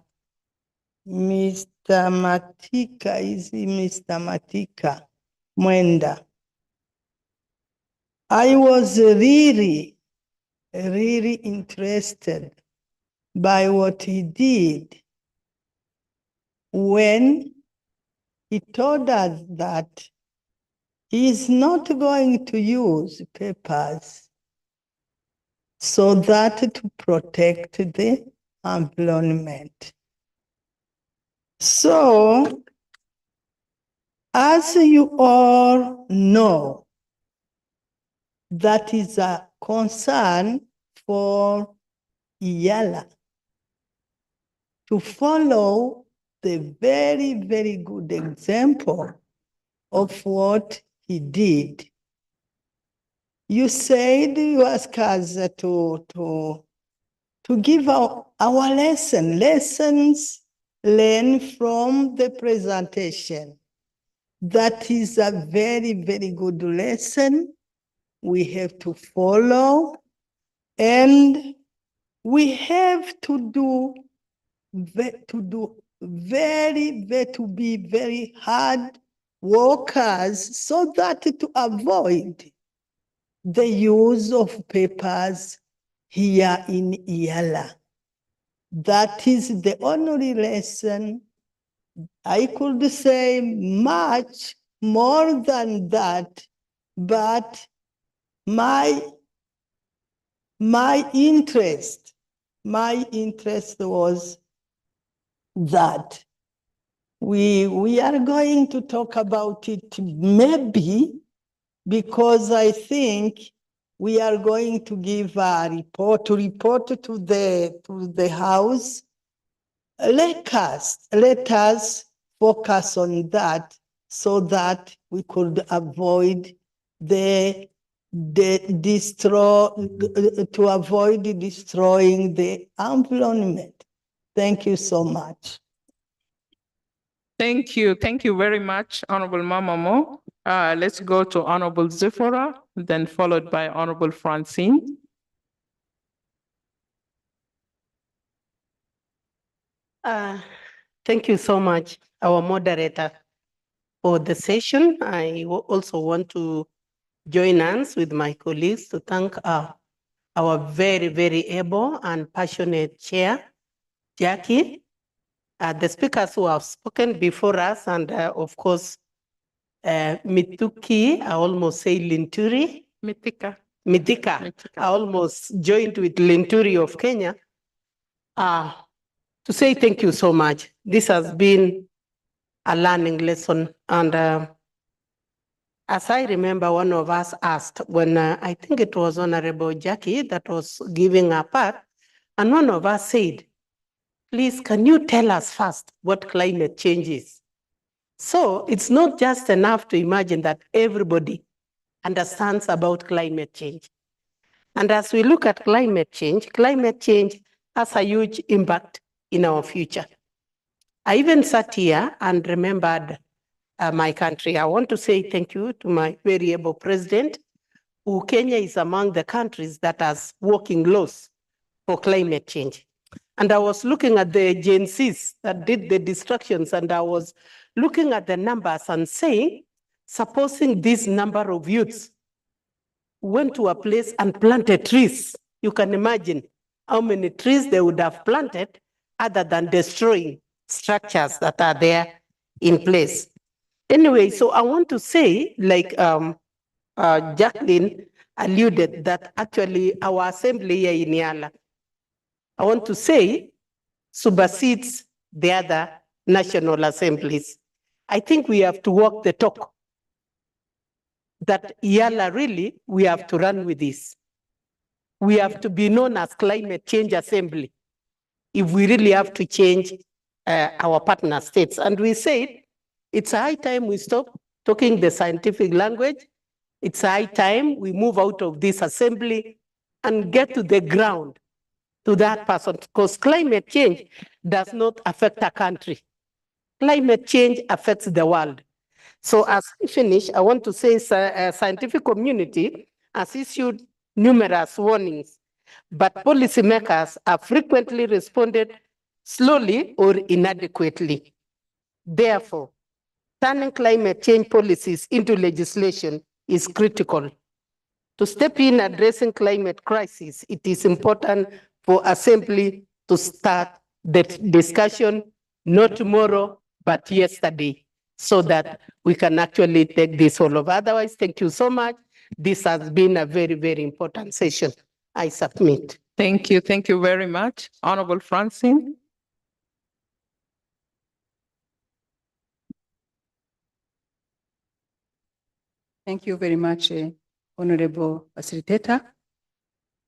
Matika, is he Mr. Matika Mwenda. I was really, really interested by what he did when he told us that he is not going to use papers so that to protect the environment. So, as you all know, that is a concern for Eala to follow the very, very good example of what he did. You said you asked us to give our lessons learned from the presentation. That is a very, very good lesson we have to follow, and we have to be very hard workers so that to avoid the use of papers here in Eala. That is the only lesson. I could say much more than that, but my interest was that we are going to talk about it maybe because I think we are going to give a report to the House. Let us focus on that so that we could avoid destroying the environment. Thank you so much. Thank you very much, Honorable Mamamo. Let's go to Honorable Zephora, then followed by Honorable Francine. Thank you so much, our moderator, for the session. I also want to join hands with my colleagues to thank our very, very able and passionate chair, Jackie, the speakers who have spoken before us, and of course, Mituki, I almost say Linturi. Mithika. I almost joined with Linturi of Kenya. To say thank you so much. This has been a learning lesson. And as I remember, one of us asked when I think it was Honorable Jackie that was giving her part, and one of us said, please, can you tell us first what climate change is? So it's not just enough to imagine that everybody understands about climate change. And as we look at climate change has a huge impact in our future. I even sat here and remembered my country. I want to say thank you to my very able president, who Kenya is among the countries that has working laws for climate change. And I was looking at the agencies that did the destructions, and I was looking at the numbers and saying, supposing this number of youths went to a place and planted trees, you can imagine how many trees they would have planted other than destroying structures that are there in place. Anyway, so I want to say, like Jacqueline alluded, that actually our assembly here in Eala, I want to say, supersedes the other national assemblies. I think we have to walk the talk. That Eala really, we have to run with this. We have to be known as Climate Change Assembly if we really have to change our partner states. And we said, it's high time we stop talking the scientific language. It's high time we move out of this assembly and get to the ground, to that person, because climate change does not affect a country. Climate change affects the world. So as we finish, I want to say scientific community has issued numerous warnings, but policymakers have frequently responded slowly or inadequately. Therefore, turning climate change policies into legislation is critical. To step in addressing climate crisis, it is important for Assembly to start the discussion, not tomorrow, but yesterday, so that we can actually take this all over. Otherwise, thank you so much. This has been a very, very important session. I submit. Thank you very much. Honorable Francine. Thank you very much, Honorable Facilitator.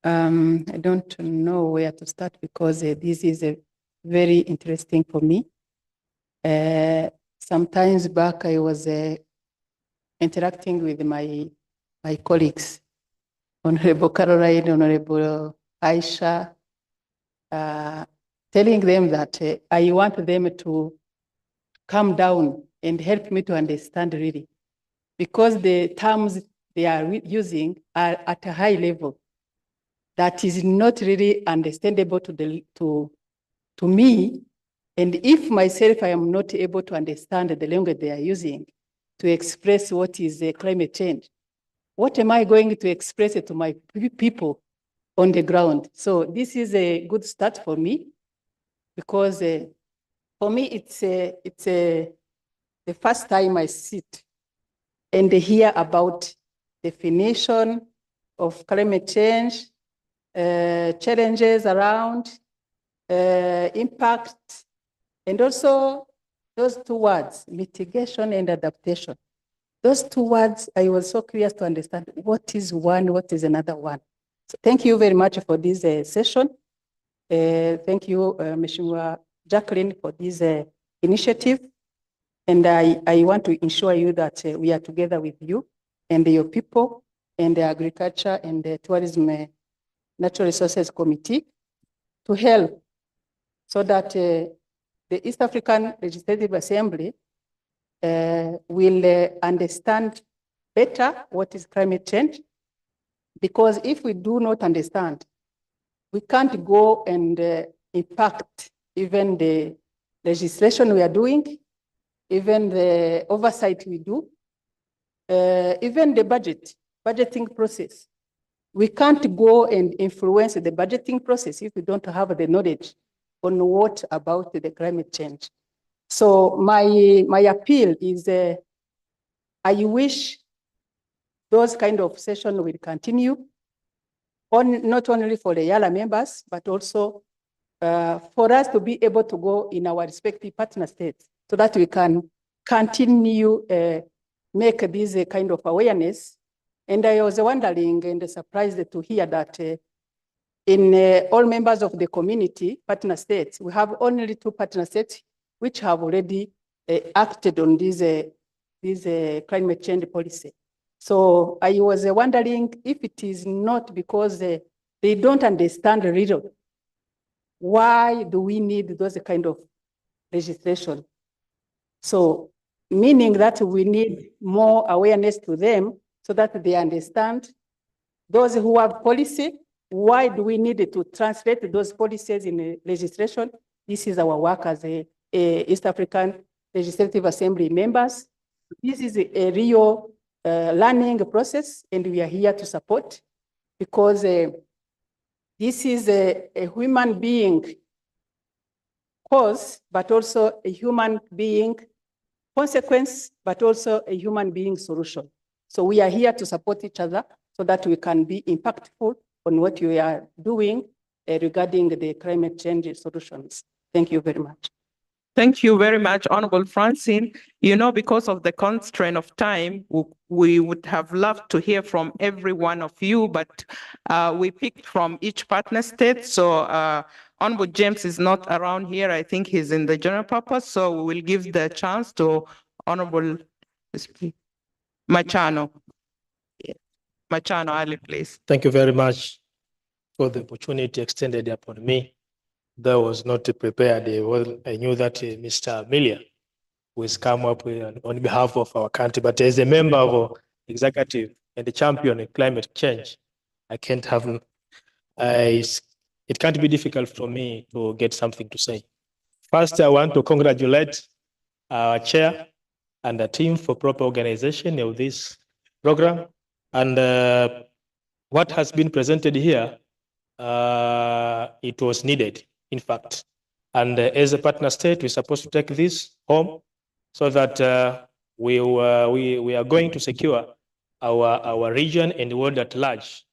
I don't know where to start because this is very interesting for me. Sometimes back, I was interacting with my colleagues, Honorable Caroline, Honorable Aisha, telling them that I want them to come down and help me to understand really, because the terms they are using are at a high level that is not really understandable to me. And if myself, I am not able to understand the language they are using to express what is climate change, what am I going to express it to my people on the ground? So this is a good start for me, because for me, it's the first time I sit and hear about definition of climate change, challenges around, impact, and also those two words, mitigation and adaptation. Those two words, I was so curious to understand what is one, what is another one. So thank you very much for this session. Thank you, Mheshimiwa Jacqueline, for this initiative. And I want to ensure you that we are together with you and your people and the Agriculture and the Tourism Natural Resources Committee to help so that the East African Legislative Assembly will understand better what is climate change. Because if we do not understand, we can't go and impact even the legislation we are doing, even the oversight we do, even the budgeting process. We can't go and influence the budgeting process if we don't have the knowledge on what about the climate change. So my appeal is, I wish those kind of sessions will continue, not only for the Eala members, but also for us to be able to go in our respective partner states so that we can continue make this kind of awareness. And I was wondering and surprised to hear that in all members of the community, partner states, we have only 2 partner states which have already acted on this climate change policy. So I was wondering if it is not because they don't understand the reason. Why do we need those kind of legislation? So meaning that we need more awareness to them so that they understand those who have policy, why do we need to translate those policies in legislation? This is our work as East African Legislative Assembly members. This is a real learning process, and we are here to support, because this is a human being cause, but also a human being consequence, but also a human being solution. So we are here to support each other so that we can be impactful on what we are doing regarding the climate change solutions. Thank you very much. Thank you very much, Honorable Francine. You know, because of the constraint of time, we would have loved to hear from every one of you, but we picked from each partner state. So Honorable James is not around here. I think he's in the general purpose. So we will give the chance to Honorable Machano. Machano Ali, please. Thank you very much for the opportunity extended upon me. That was not prepared. Well, I knew that Mr. Amelia was come up with on behalf of our country, but as a member of executive and a champion in climate change, I can't have, it can't be difficult for me to get something to say. First, I want to congratulate our chair and the team for proper organization of this program. And what has been presented here, it was needed, in fact. And as a partner state, we're supposed to take this home so that we are going to secure our region and the world at large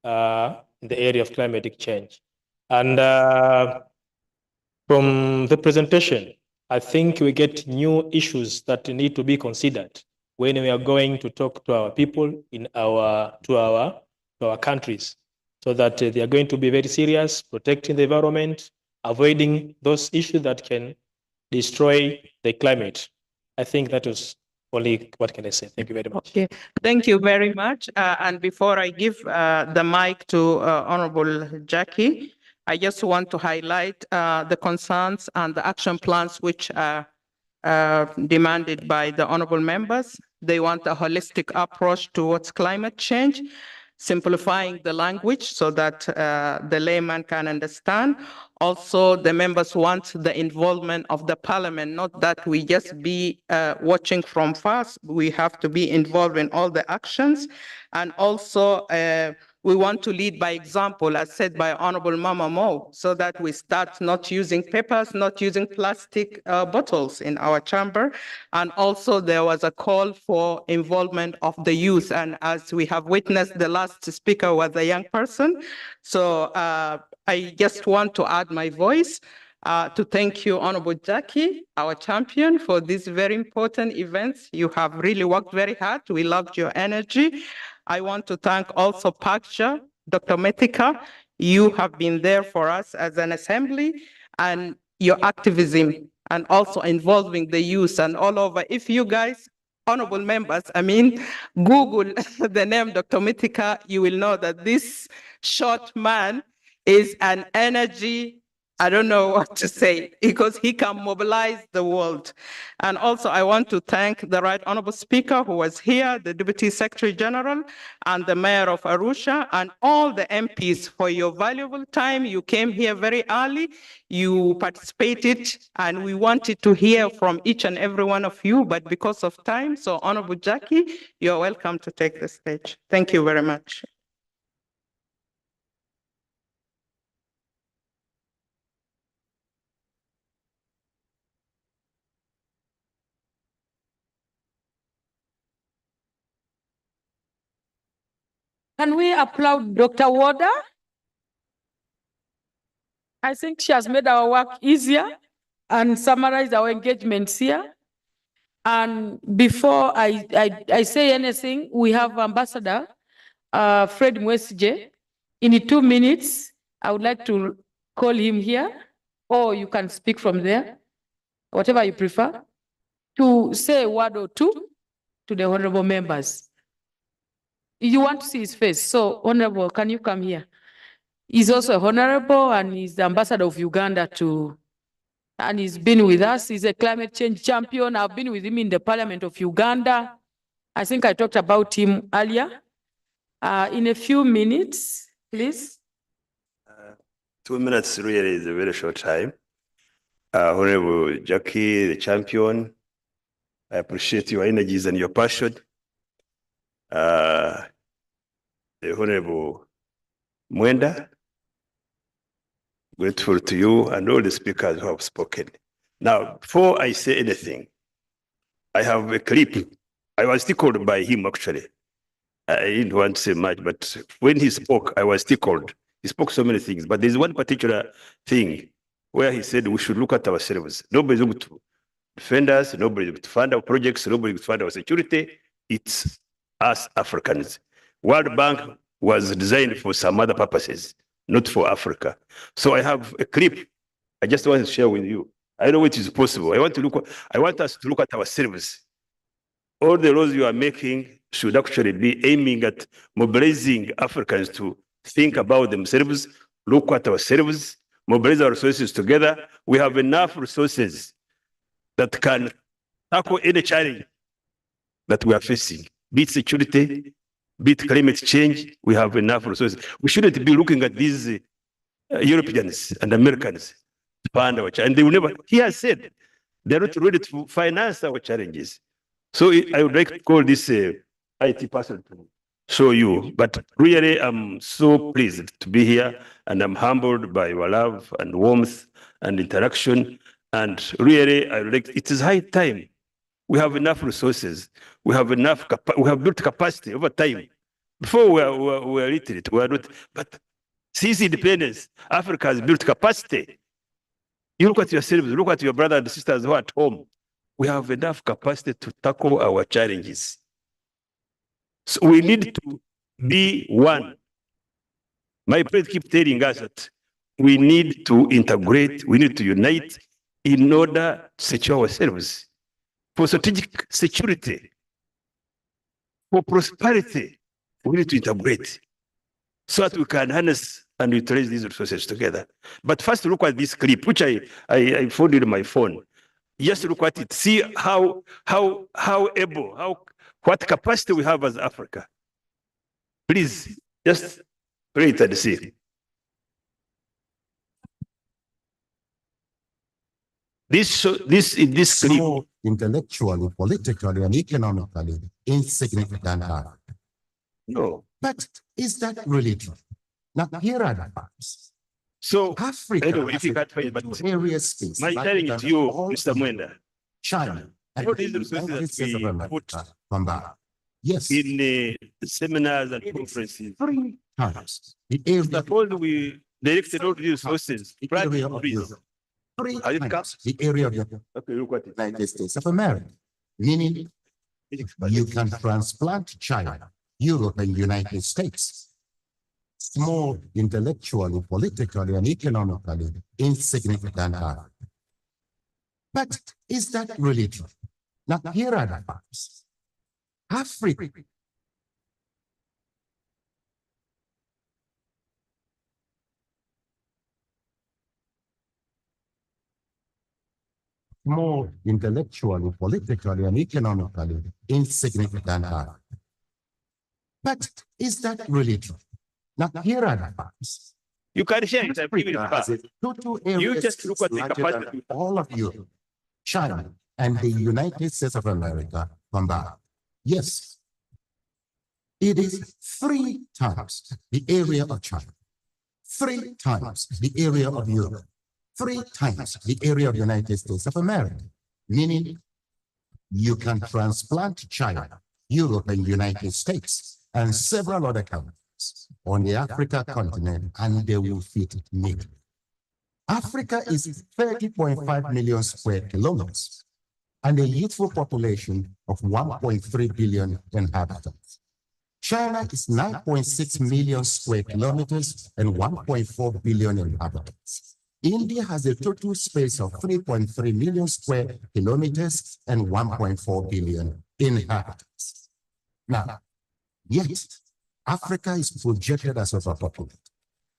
in the area of climatic change. And from the presentation, I think we get new issues that need to be considered when we are going to talk to our people in to our countries, so that they are going to be very serious, protecting the environment, avoiding those issues that can destroy the climate. I think that is only what can I say. Thank you very much. Okay, thank you very much. And before I give the mic to Honorable Jackie, I just want to highlight the concerns and the action plans which are demanded by the honorable members. They want a holistic approach towards climate change, simplifying the language so that the layman can understand. Also, the members want the involvement of the parliament, not that we just be watching from far. We have to be involved in all the actions. And also, we want to lead by example, as said by Honorable Mama Mo, so that we start not using papers, not using plastic bottles in our chamber. And also there was a call for involvement of the youth. And as we have witnessed, the last speaker was a young person. So I just want to add my voice to thank you, Honorable Jackie, our champion, for these very important events. You have really worked very hard. We loved your energy. I want to thank also Paksha, Dr. Metika. You have been there for us as an assembly, and your activism and also involving the youth and all over. If you guys, honorable members, Google the name Dr. Metika, you will know that this short man is an energy, I don't know what to say, because he can mobilize the world. And also I want to thank the Right Honorable Speaker who was here, the Deputy Secretary General, and the Mayor of Arusha, and all the MPs for your valuable time. You came here very early, you participated, and we wanted to hear from each and every one of you, but because of time, so Honorable Jackie, you're welcome to take the stage. Thank you very much. Can we applaud Dr. Warder? I think she has made our work easier and summarized our engagements here. And before I say anything, we have Ambassador Fred Mwesije. In 2 minutes, I would like to call him here, or you can speak from there, whatever you prefer, to say a word or two to the honorable members. You want to see his face, so honorable, can you come here? He's also honorable and he's the ambassador of Uganda too. And he's been with us. He's a climate change champion. I've been with him in the Parliament of Uganda. I think I talked about him earlier. In a few minutes, please. 2 minutes really is a very short time. Honorable Jackie, the champion, I appreciate your energies and your passion. The Honorable Mwenda, grateful to you and all the speakers who have spoken. Now, before I say anything, I have a clip. I was tickled by him, actually. I didn't want to say much, but when he spoke, I was tickled. He spoke so many things, but there's one particular thing where he said we should look at ourselves. Nobody's going to defend us, nobody's going to fund our projects, nobody's going to fund our security. It's us Africans. World Bank was designed for some other purposes, not for Africa. So I have a clip I just want to share with you. I know it is possible. I want us to look at ourselves. All the laws you are making should actually be aiming at mobilizing Africans to think about themselves, look at ourselves, mobilize our resources together. We have enough resources that can tackle any challenge that we are facing, be it security, be it climate change. We have enough resources. We shouldn't be looking at these Europeans and Americans to fund our challenge. And they will never, he has said, they're not ready to finance our challenges. So I would like to call this IT person to show you. But really, I'm so pleased to be here, and I'm humbled by your love and warmth and interaction. And really, it is high time. We have enough resources. We have enough. We have built capacity over time. Before we were literate, we are not. But since independence, Africa has built capacity. You look at yourselves. Look at your brothers and sisters who are at home. we have enough capacity to tackle our challenges. So we need to be one. My president keeps telling us that we need to integrate, we need to unite in order to secure ourselves. For strategic security, for prosperity, we need to integrate so that we can harness and utilize these resources together. But first look at this clip, which I found in my phone. Just look at it, see how able, what capacity we have as Africa. Please, just play it and see. This clip, intellectually, politically, and economically insignificant. No. But is that really true? Now, here are the facts. So, Africa anyway, if you can't find it, but my telling it to you, Mr. Mwenda, China, all these resources that we put yes, in seminars and conferences, 3 times the area. Suppose we directed all these resources, the area of Europe, 3 times the area of the United States of America, meaning you can transplant China, Europe, and United States. Small intellectually, politically, and economically insignificant. But is that really true? Now, here are the facts. Africa more intellectually, politically, and economically insignificant. But is that really true? Now, here are the facts. You can share it. Africa has a total area You just look at the capacity. all of Europe, China, and the United States of America combined. Yes, it is 3 times the area of China, 3 times the area of Europe, 3 times the area of the United States of America, meaning you can transplant China, Europe, and United States, and several other countries on the Africa continent, and they will fit it neatly. Africa is 30.5 million square kilometers and a youthful population of 1.3 billion inhabitants. China is 9.6 million square kilometers and 1.4 billion inhabitants. India has a total space of 3.3 million square kilometers and 1.4 billion inhabitants. Now, yet, Africa is projected as overpopulated,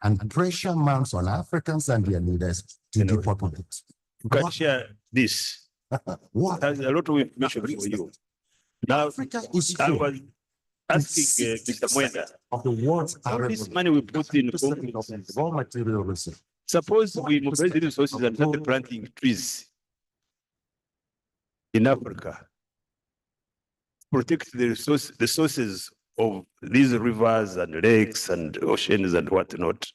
and pressure mounts on Africans and their leaders to depopulate. You can share this. What? There's a lot of information for you. Now, Africa is I was asking Mr. Mwenda, of the world's all this money we put in raw material research. Suppose we mobilize the resources and start planting trees in Africa, protect the sources of these rivers and lakes and oceans and whatnot.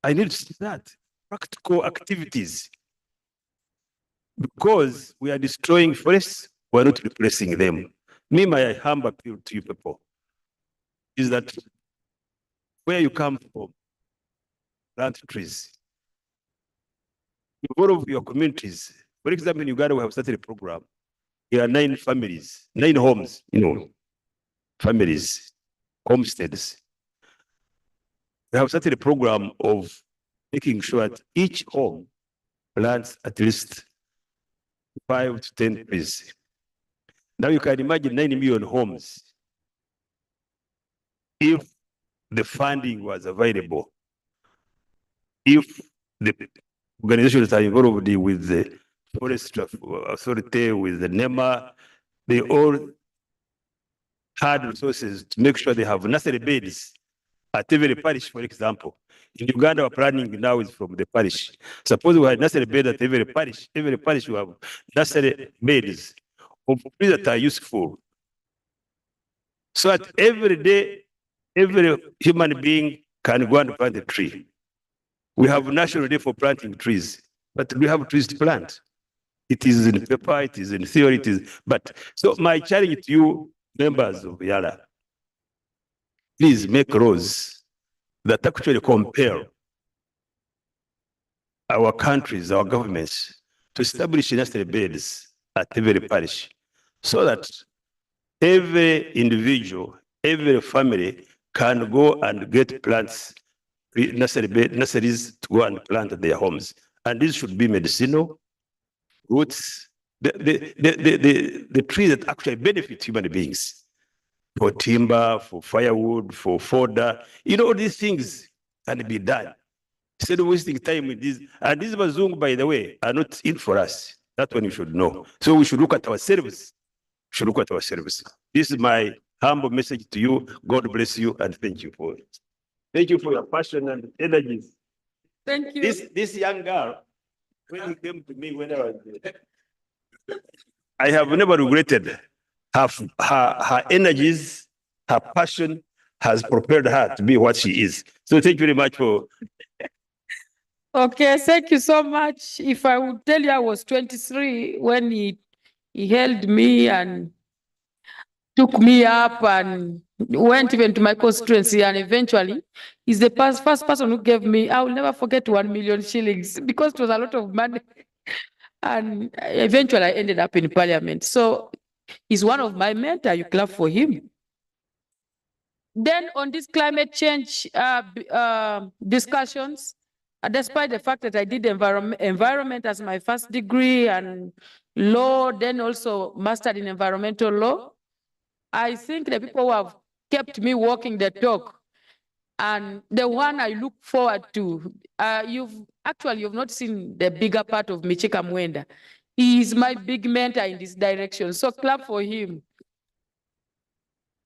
I need to start practical activities because we are destroying forests, we are not replacing them. Me, my humble appeal to you people is that where you come from, plant trees. Involve your communities. For example, in Uganda, we have started a program. There are 9 families, 9 homes, families, homesteads. We have started a program of making sure that each home plants at least 5 to 10 trees. Now you can imagine 9 million homes. If the funding was available, if the organizations that are involved with the Forest Authority, with the NEMA, they all had resources to make sure they have nursery beds at every parish, for example. In Uganda, our planning now is from the parish. Suppose we had nursery beds at every parish will have nursery beds of trees that are useful. So that every day, every human being can go and plant a tree. We have a national day for planting trees, but we have trees to plant. It is in paper, it is in theory, it is, but so my challenge to you, members of Eala, please make laws that actually compel our countries, our governments to establish nursery beds at every parish so that every individual, every family can go and get plants, nurseries to go and plant at their homes. And this should be medicinal, roots, the trees that actually benefit human beings for timber, for firewood, for fodder. You know, all these things can be done. Instead of wasting time with this. And these Bazungu, by the way, are not in for us. That's when you should know. So we should look at our service. We should look at our service. This is my humble message to you. God bless you and thank you for it. Thank you for your passion and energies. Thank you. This young girl, when you came to me when I was there, I have never regretted her energies, her passion has propelled her to be what she is. So thank you very much for. Okay, thank you so much. If I would tell you I was 23 when he held me and took me up and went even to my constituency, and eventually he's the first person who gave me, I will never forget, 1 million shillings because it was a lot of money. And eventually I ended up in parliament. So he's one of my mentors. You clap for him. Then on this climate change discussions, despite the fact that I did environment as my first degree and law, then also mastered in environmental law, I think the people who have kept me walking the talk and the one I look forward to, you've not seen the bigger part of Michika Mwenda. He is my big mentor in this direction. So clap for him.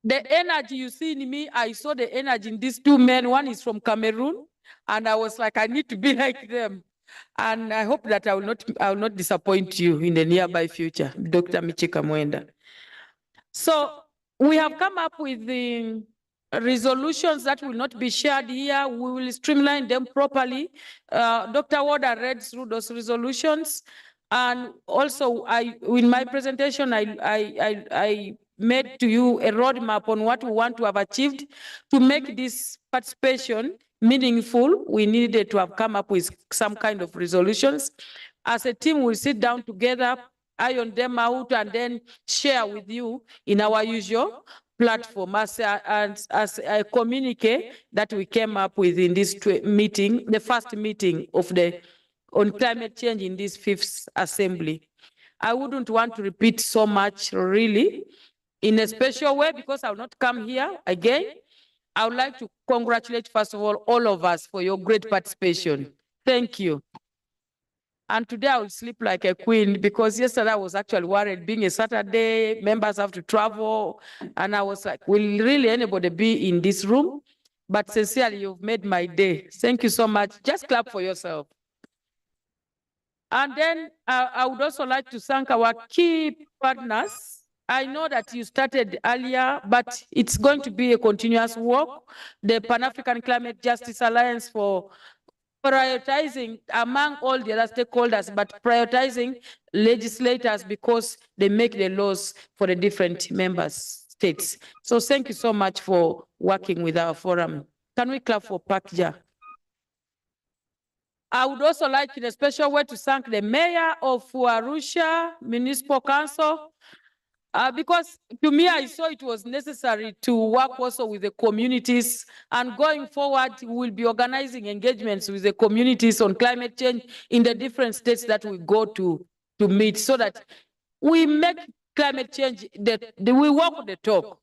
The energy you see in me, I saw the energy in these two men. One is from Cameroon, and I was like, I need to be like them. And I hope that I will not disappoint you in the nearby future, Dr. Michika Mwenda. So we have come up with the resolutions that will not be shared here. We will streamline them properly. Dr. Warder read through those resolutions. And also, in my presentation, I made to you a roadmap on what we want to have achieved. To make this participation meaningful, we needed to have come up with some kind of resolutions. As a team, we'll sit down together, iron them out, and then share with you in our usual platform as a communique that we came up with in this meeting, the first meeting of on climate change in this 5th assembly. I wouldn't want to repeat so much really in a special way because I will not come here again. I would like to congratulate, first of all of us for your great participation. Thank you. And today I will sleep like a queen because yesterday I was actually worried, being a Saturday, members have to travel. And I was like, will really anybody be in this room? But sincerely, you've made my day. Thank you so much. Just clap for yourself. And then I would also like to thank our key partners. I know that you started earlier, but it's going to be a continuous work. The Pan-African Climate Justice Alliance for prioritizing among all the other stakeholders, but prioritizing legislators because they make the laws for the different member states. So thank you so much for working with our forum. Can we clap for Pakja? I would also like in a special way to thank the mayor of Arusha Municipal Council, because to me, I saw it was necessary to work also with the communities, and going forward, we will be organizing engagements with the communities on climate change in the different states that we go to meet so that we make climate change, we walk the talk.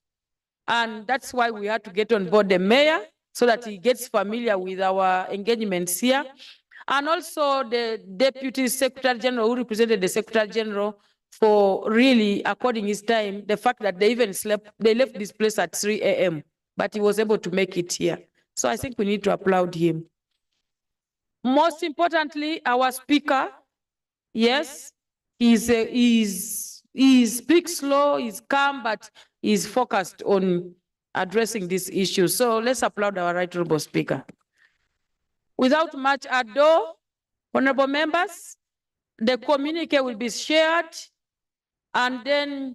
And that's why we had to get on board the mayor so that he gets familiar with our engagements here. And also the Deputy Secretary General who represented the Secretary General for really, according his time, the fact that they even they left this place at 3 a.m., but he was able to make it here. So I think we need to applaud him. Most importantly, our speaker, yes, he speaks slow, he's calm, but he's focused on addressing this issue. So let's applaud our right honorable speaker. Without much ado, honorable members, the communique will be shared, and then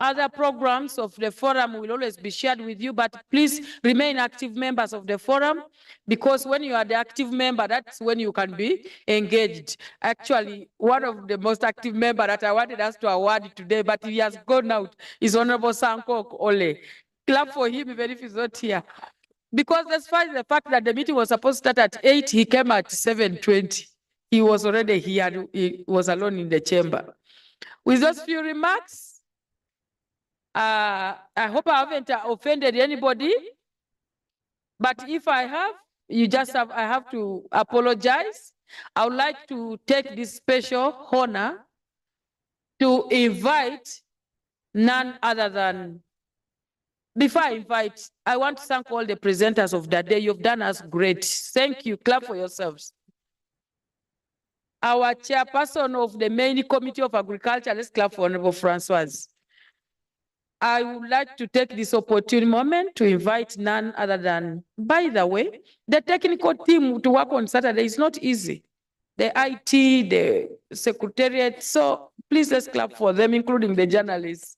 Other programs of the forum will always be shared with you, but please remain active members of the forum, because when you are the active member, that's when you can be engaged. Actually, one of the most active members that I wanted us to award today, but he has gone out, is Honorable Sanko Ole. Clap for him even if he's not here. Because despite the fact that the meeting was supposed to start at 8, he came at 7:20. He was already here, he was alone in the chamber. With those few remarks, I hope I haven't offended anybody, but if I have, I have to apologize. I would like to take this special honor to invite none other than, before I invite, I want to thank all the presenters of that day. You've done us great. Thank you. Clap for yourselves. Our chairperson of the main committee of agriculture, let's clap for Honorable Francoise. I would like to take this opportune moment to invite none other than, by the way, the technical team to work on Saturday is not easy. The IT, the secretariat, so please let's clap for them, including the journalists.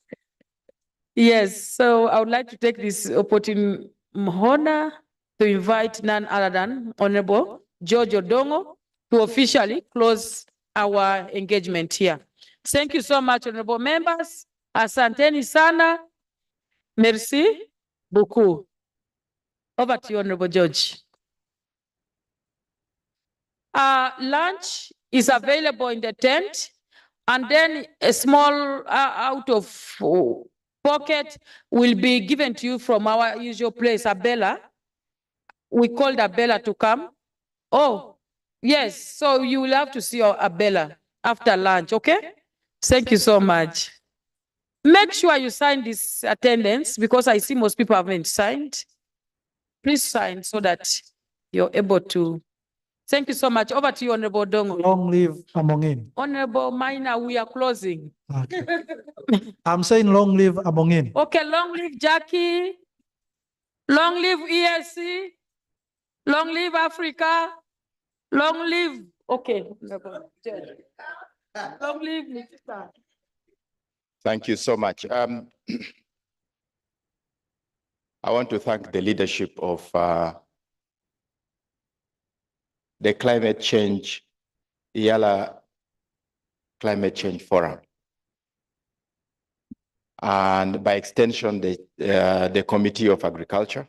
Yes, so I would like to take this opportune honor to invite none other than Honorable George Odongo to officially close our engagement here. Thank you so much, honorable members. Asanteni sana. Merci beaucoup. Over to you, Honorable George. Lunch is available in the tent, and then a small out of pocket will be given to you from our usual place, Abela. We called Abela to come. Oh, yes, so you will have to see your Abela after lunch, okay? Thank you so much. Make sure you sign this attendance, because I see most people haven't signed. Please sign so that you're able to. Thank you so much. Over to you, Honorable Dongo. Long live Amongin. Honorable Minor, we are closing. Okay. I'm saying long live Amongin. Okay, long live Jackie. Long live ESC. Long live Africa. Long live, okay. Long live Nikita. Thank you so much. I want to thank the leadership of the Climate Change, Eala Climate Change Forum, and by extension, the Committee of Agriculture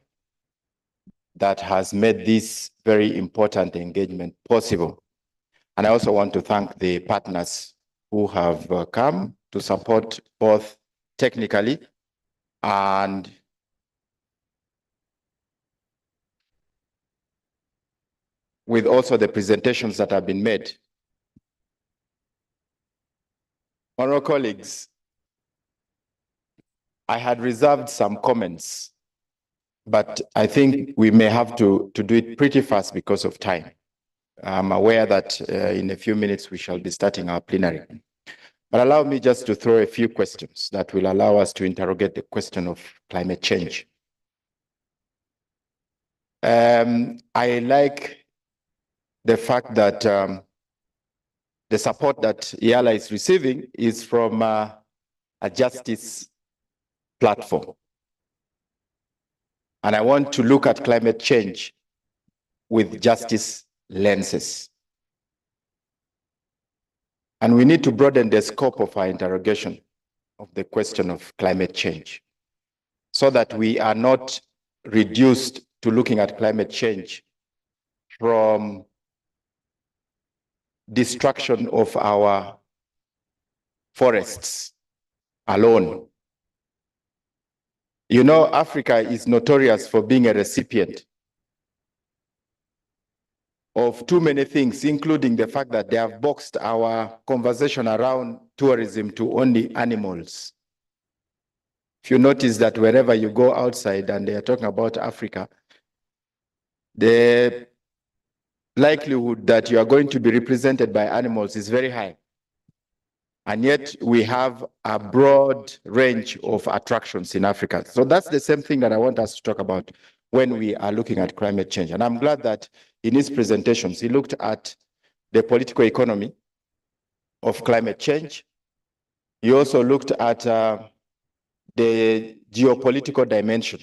that has made this very important engagement possible. And I also want to thank the partners who have come to support both technically and with also the presentations that have been made. Honorable colleagues, I had reserved some comments, but I think we may have to do it pretty fast because of time. I'm aware that in a few minutes we shall be starting our plenary. But allow me just to throw a few questions that will allow us to interrogate the question of climate change. I like the fact that the support that Eala is receiving is from a justice platform. And I want to look at climate change with justice lenses. And we need to broaden the scope of our interrogation of the question of climate change so that we are not reduced to looking at climate change from destruction of our forests alone. You know, Africa is notorious for being a recipient of too many things, including the fact that they have boxed our conversation around tourism to only animals. If you notice that wherever you go outside and they are talking about Africa, the likelihood that you are going to be represented by animals is very high. And yet we have a broad range of attractions in Africa. So that's the same thing that I want us to talk about when we are looking at climate change. And I'm glad that in his presentations, he looked at the political economy of climate change. He also looked at the geopolitical dimension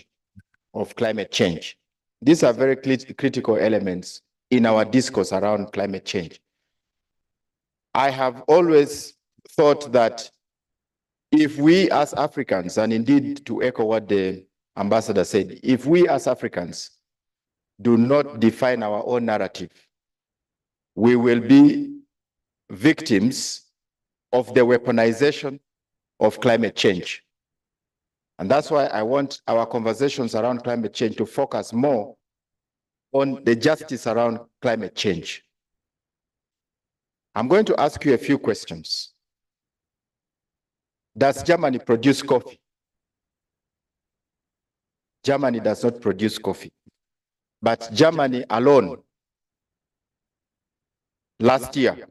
of climate change. These are very critical elements in our discourse around climate change. I have always thought that if we as Africans, and indeed to echo what the ambassador said, if we as Africans do not define our own narrative, we will be victims of the weaponization of climate change. And that's why I want our conversations around climate change to focus more on the justice around climate change. I'm going to ask you a few questions. Does Germany produce coffee? Germany does not produce coffee. But Germany alone, last year,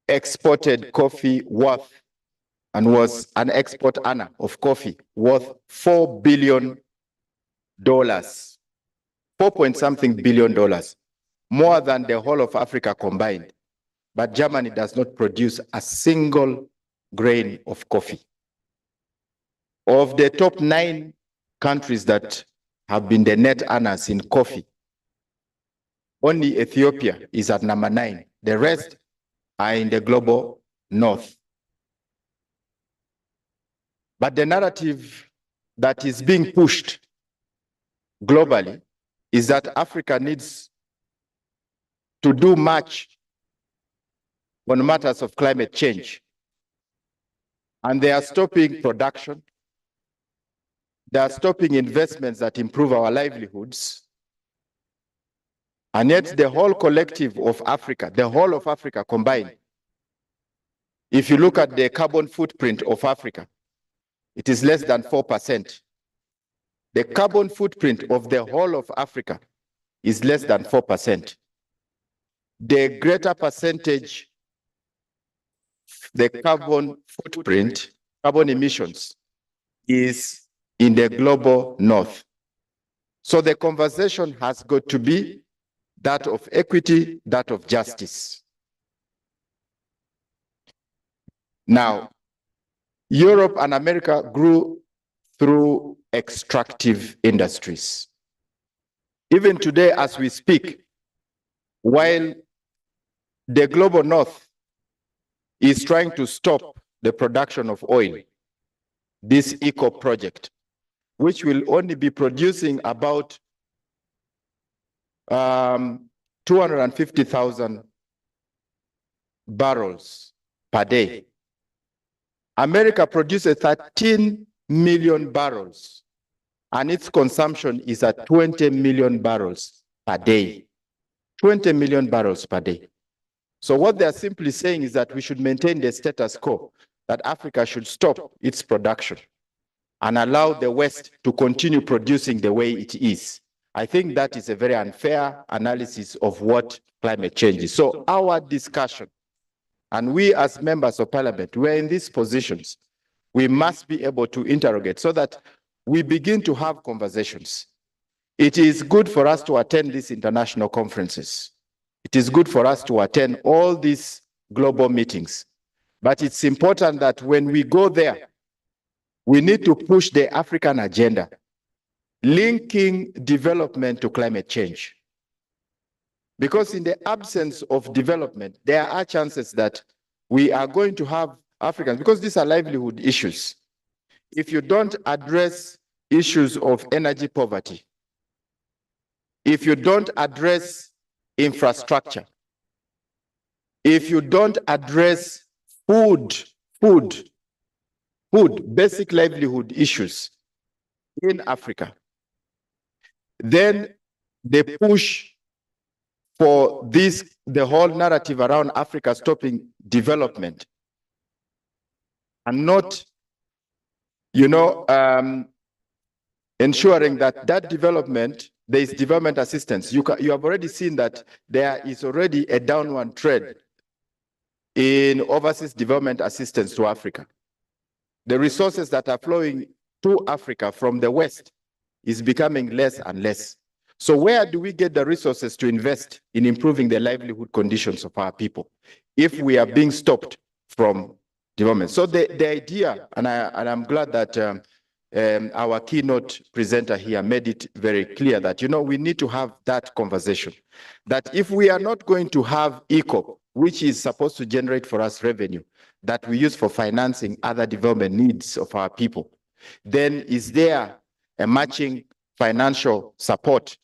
exported coffee worth, and was an export earner of coffee worth $4 billion, 4-point-something billion, more than the whole of Africa combined. But Germany does not produce a single grain of coffee. Of the top 9 countries that have been the net earners in coffee, only Ethiopia is at number 9. The rest are in the global north. But the narrative that is being pushed globally is that Africa needs to do much on matters of climate change. And they are stopping production. They are stopping investments that improve our livelihoods. And yet the whole collective of Africa, the whole of Africa combined, if you look at the carbon footprint of Africa, it is less than 4%. The carbon footprint of the whole of Africa is less than 4%. The greater percentage, the carbon footprint, carbon emissions, is in the global north. So the conversation has got to be that of equity, that of justice. Now, Europe and America grew through extractive industries. Even today, as we speak, while the global north is trying to stop the production of oil, this eco project, which will only be producing about 250,000 barrels per day. America produces 13 million barrels, and its consumption is at 20 million barrels per day. 20 million barrels per day. So what they're simply saying is that we should maintain the status quo, that Africa should stop its production and allow the West to continue producing the way it is. I think that is a very unfair analysis of what climate change is. So our discussion, and we as members of parliament, we're in these positions, we must be able to interrogate so that we begin to have conversations. It is good for us to attend these international conferences. It is good for us to attend all these global meetings. But it's important that when we go there, we need to push the African agenda, linking development to climate change. Because in the absence of development, there are chances that we are going to have Africans, because these are livelihood issues. If you don't address issues of energy poverty, if you don't address infrastructure, if you don't address basic livelihood issues in Africa, then the push for this, the whole narrative around Africa stopping development and not, ensuring that that development, there is development assistance. You have already seen that there is already a downward trend in overseas development assistance to Africa. The resources that are flowing to Africa from the West is becoming less and less. So where do we get the resources to invest in improving the livelihood conditions of our people if we are being stopped from development. So the idea, and I'm glad that our keynote presenter here made it very clear that, you know, we need to have that conversation. That if we are not going to have ECOP, which is supposed to generate for us revenue that we use for financing other development needs of our people, then is there a matching financial support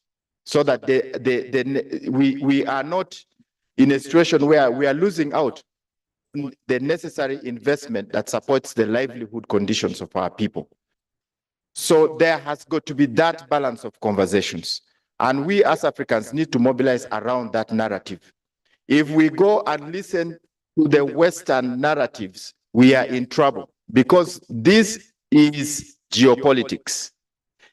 so that we are not in a situation where we are losing out on the necessary investment that supports the livelihood conditions of our people. So there has got to be that balance of conversations. And we as Africans need to mobilize around that narrative. If we go and listen to the Western narratives, we are in trouble because this is geopolitics.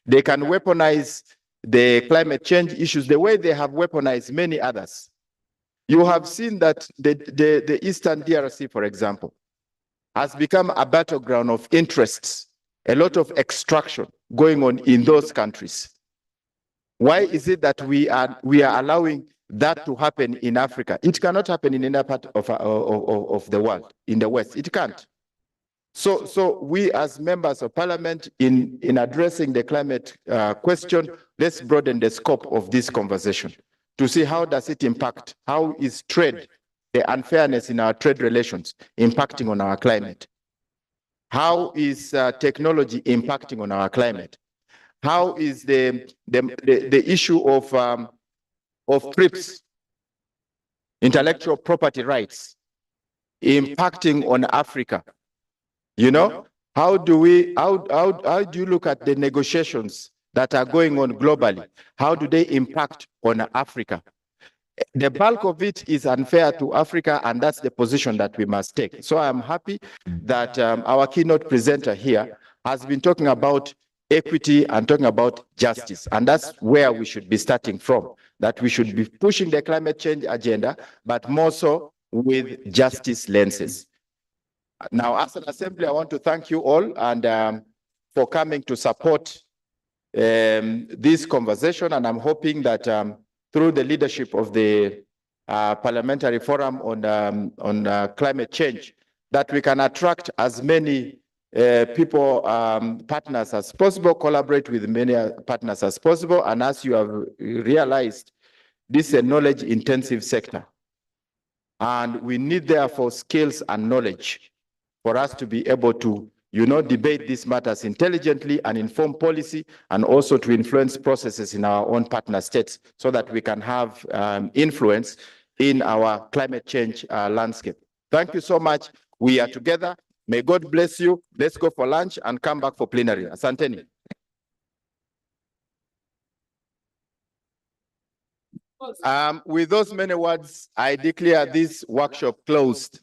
They can weaponize the climate change issues the way they have weaponized many others. You have seen that the Eastern DRC, for example, has become a battleground of interests, a lot of extraction going on in those countries. Why is it that we are allowing that to happen in Africa? It cannot happen in any part of the world, in the West. It can't. So we as members of parliament in addressing the climate question, let's broaden the scope of this conversation to see how does it impact, how is trade, the unfairness in our trade relations impacting on our climate? How is technology impacting on our climate? How is the issue of TRIPS, intellectual property rights, impacting on Africa? You know, how do you look at the negotiations that are going on globally? How do they impact on Africa? The bulk of it is unfair to Africa, and that's the position that we must take. So I'm happy that our keynote presenter here has been talking about equity and talking about justice. And that's where we should be starting from, that we should be pushing the climate change agenda, but more so with justice lenses. Now, as an assembly, I want to thank you all and for coming to support this conversation. And I'm hoping that through the leadership of the Parliamentary Forum on Climate Change, that we can attract as many people, partners as possible, collaborate with many partners as possible. And as you have realized, this is a knowledge-intensive sector. And we need, therefore, skills and knowledge for us to be able to, you know, debate these matters intelligently and inform policy, and also to influence processes in our own partner states so that we can have influence in our climate change landscape. Thank you so much. We are together. May God bless you. Let's go for lunch and come back for plenary. Asanteni. With those many words, I declare this workshop closed.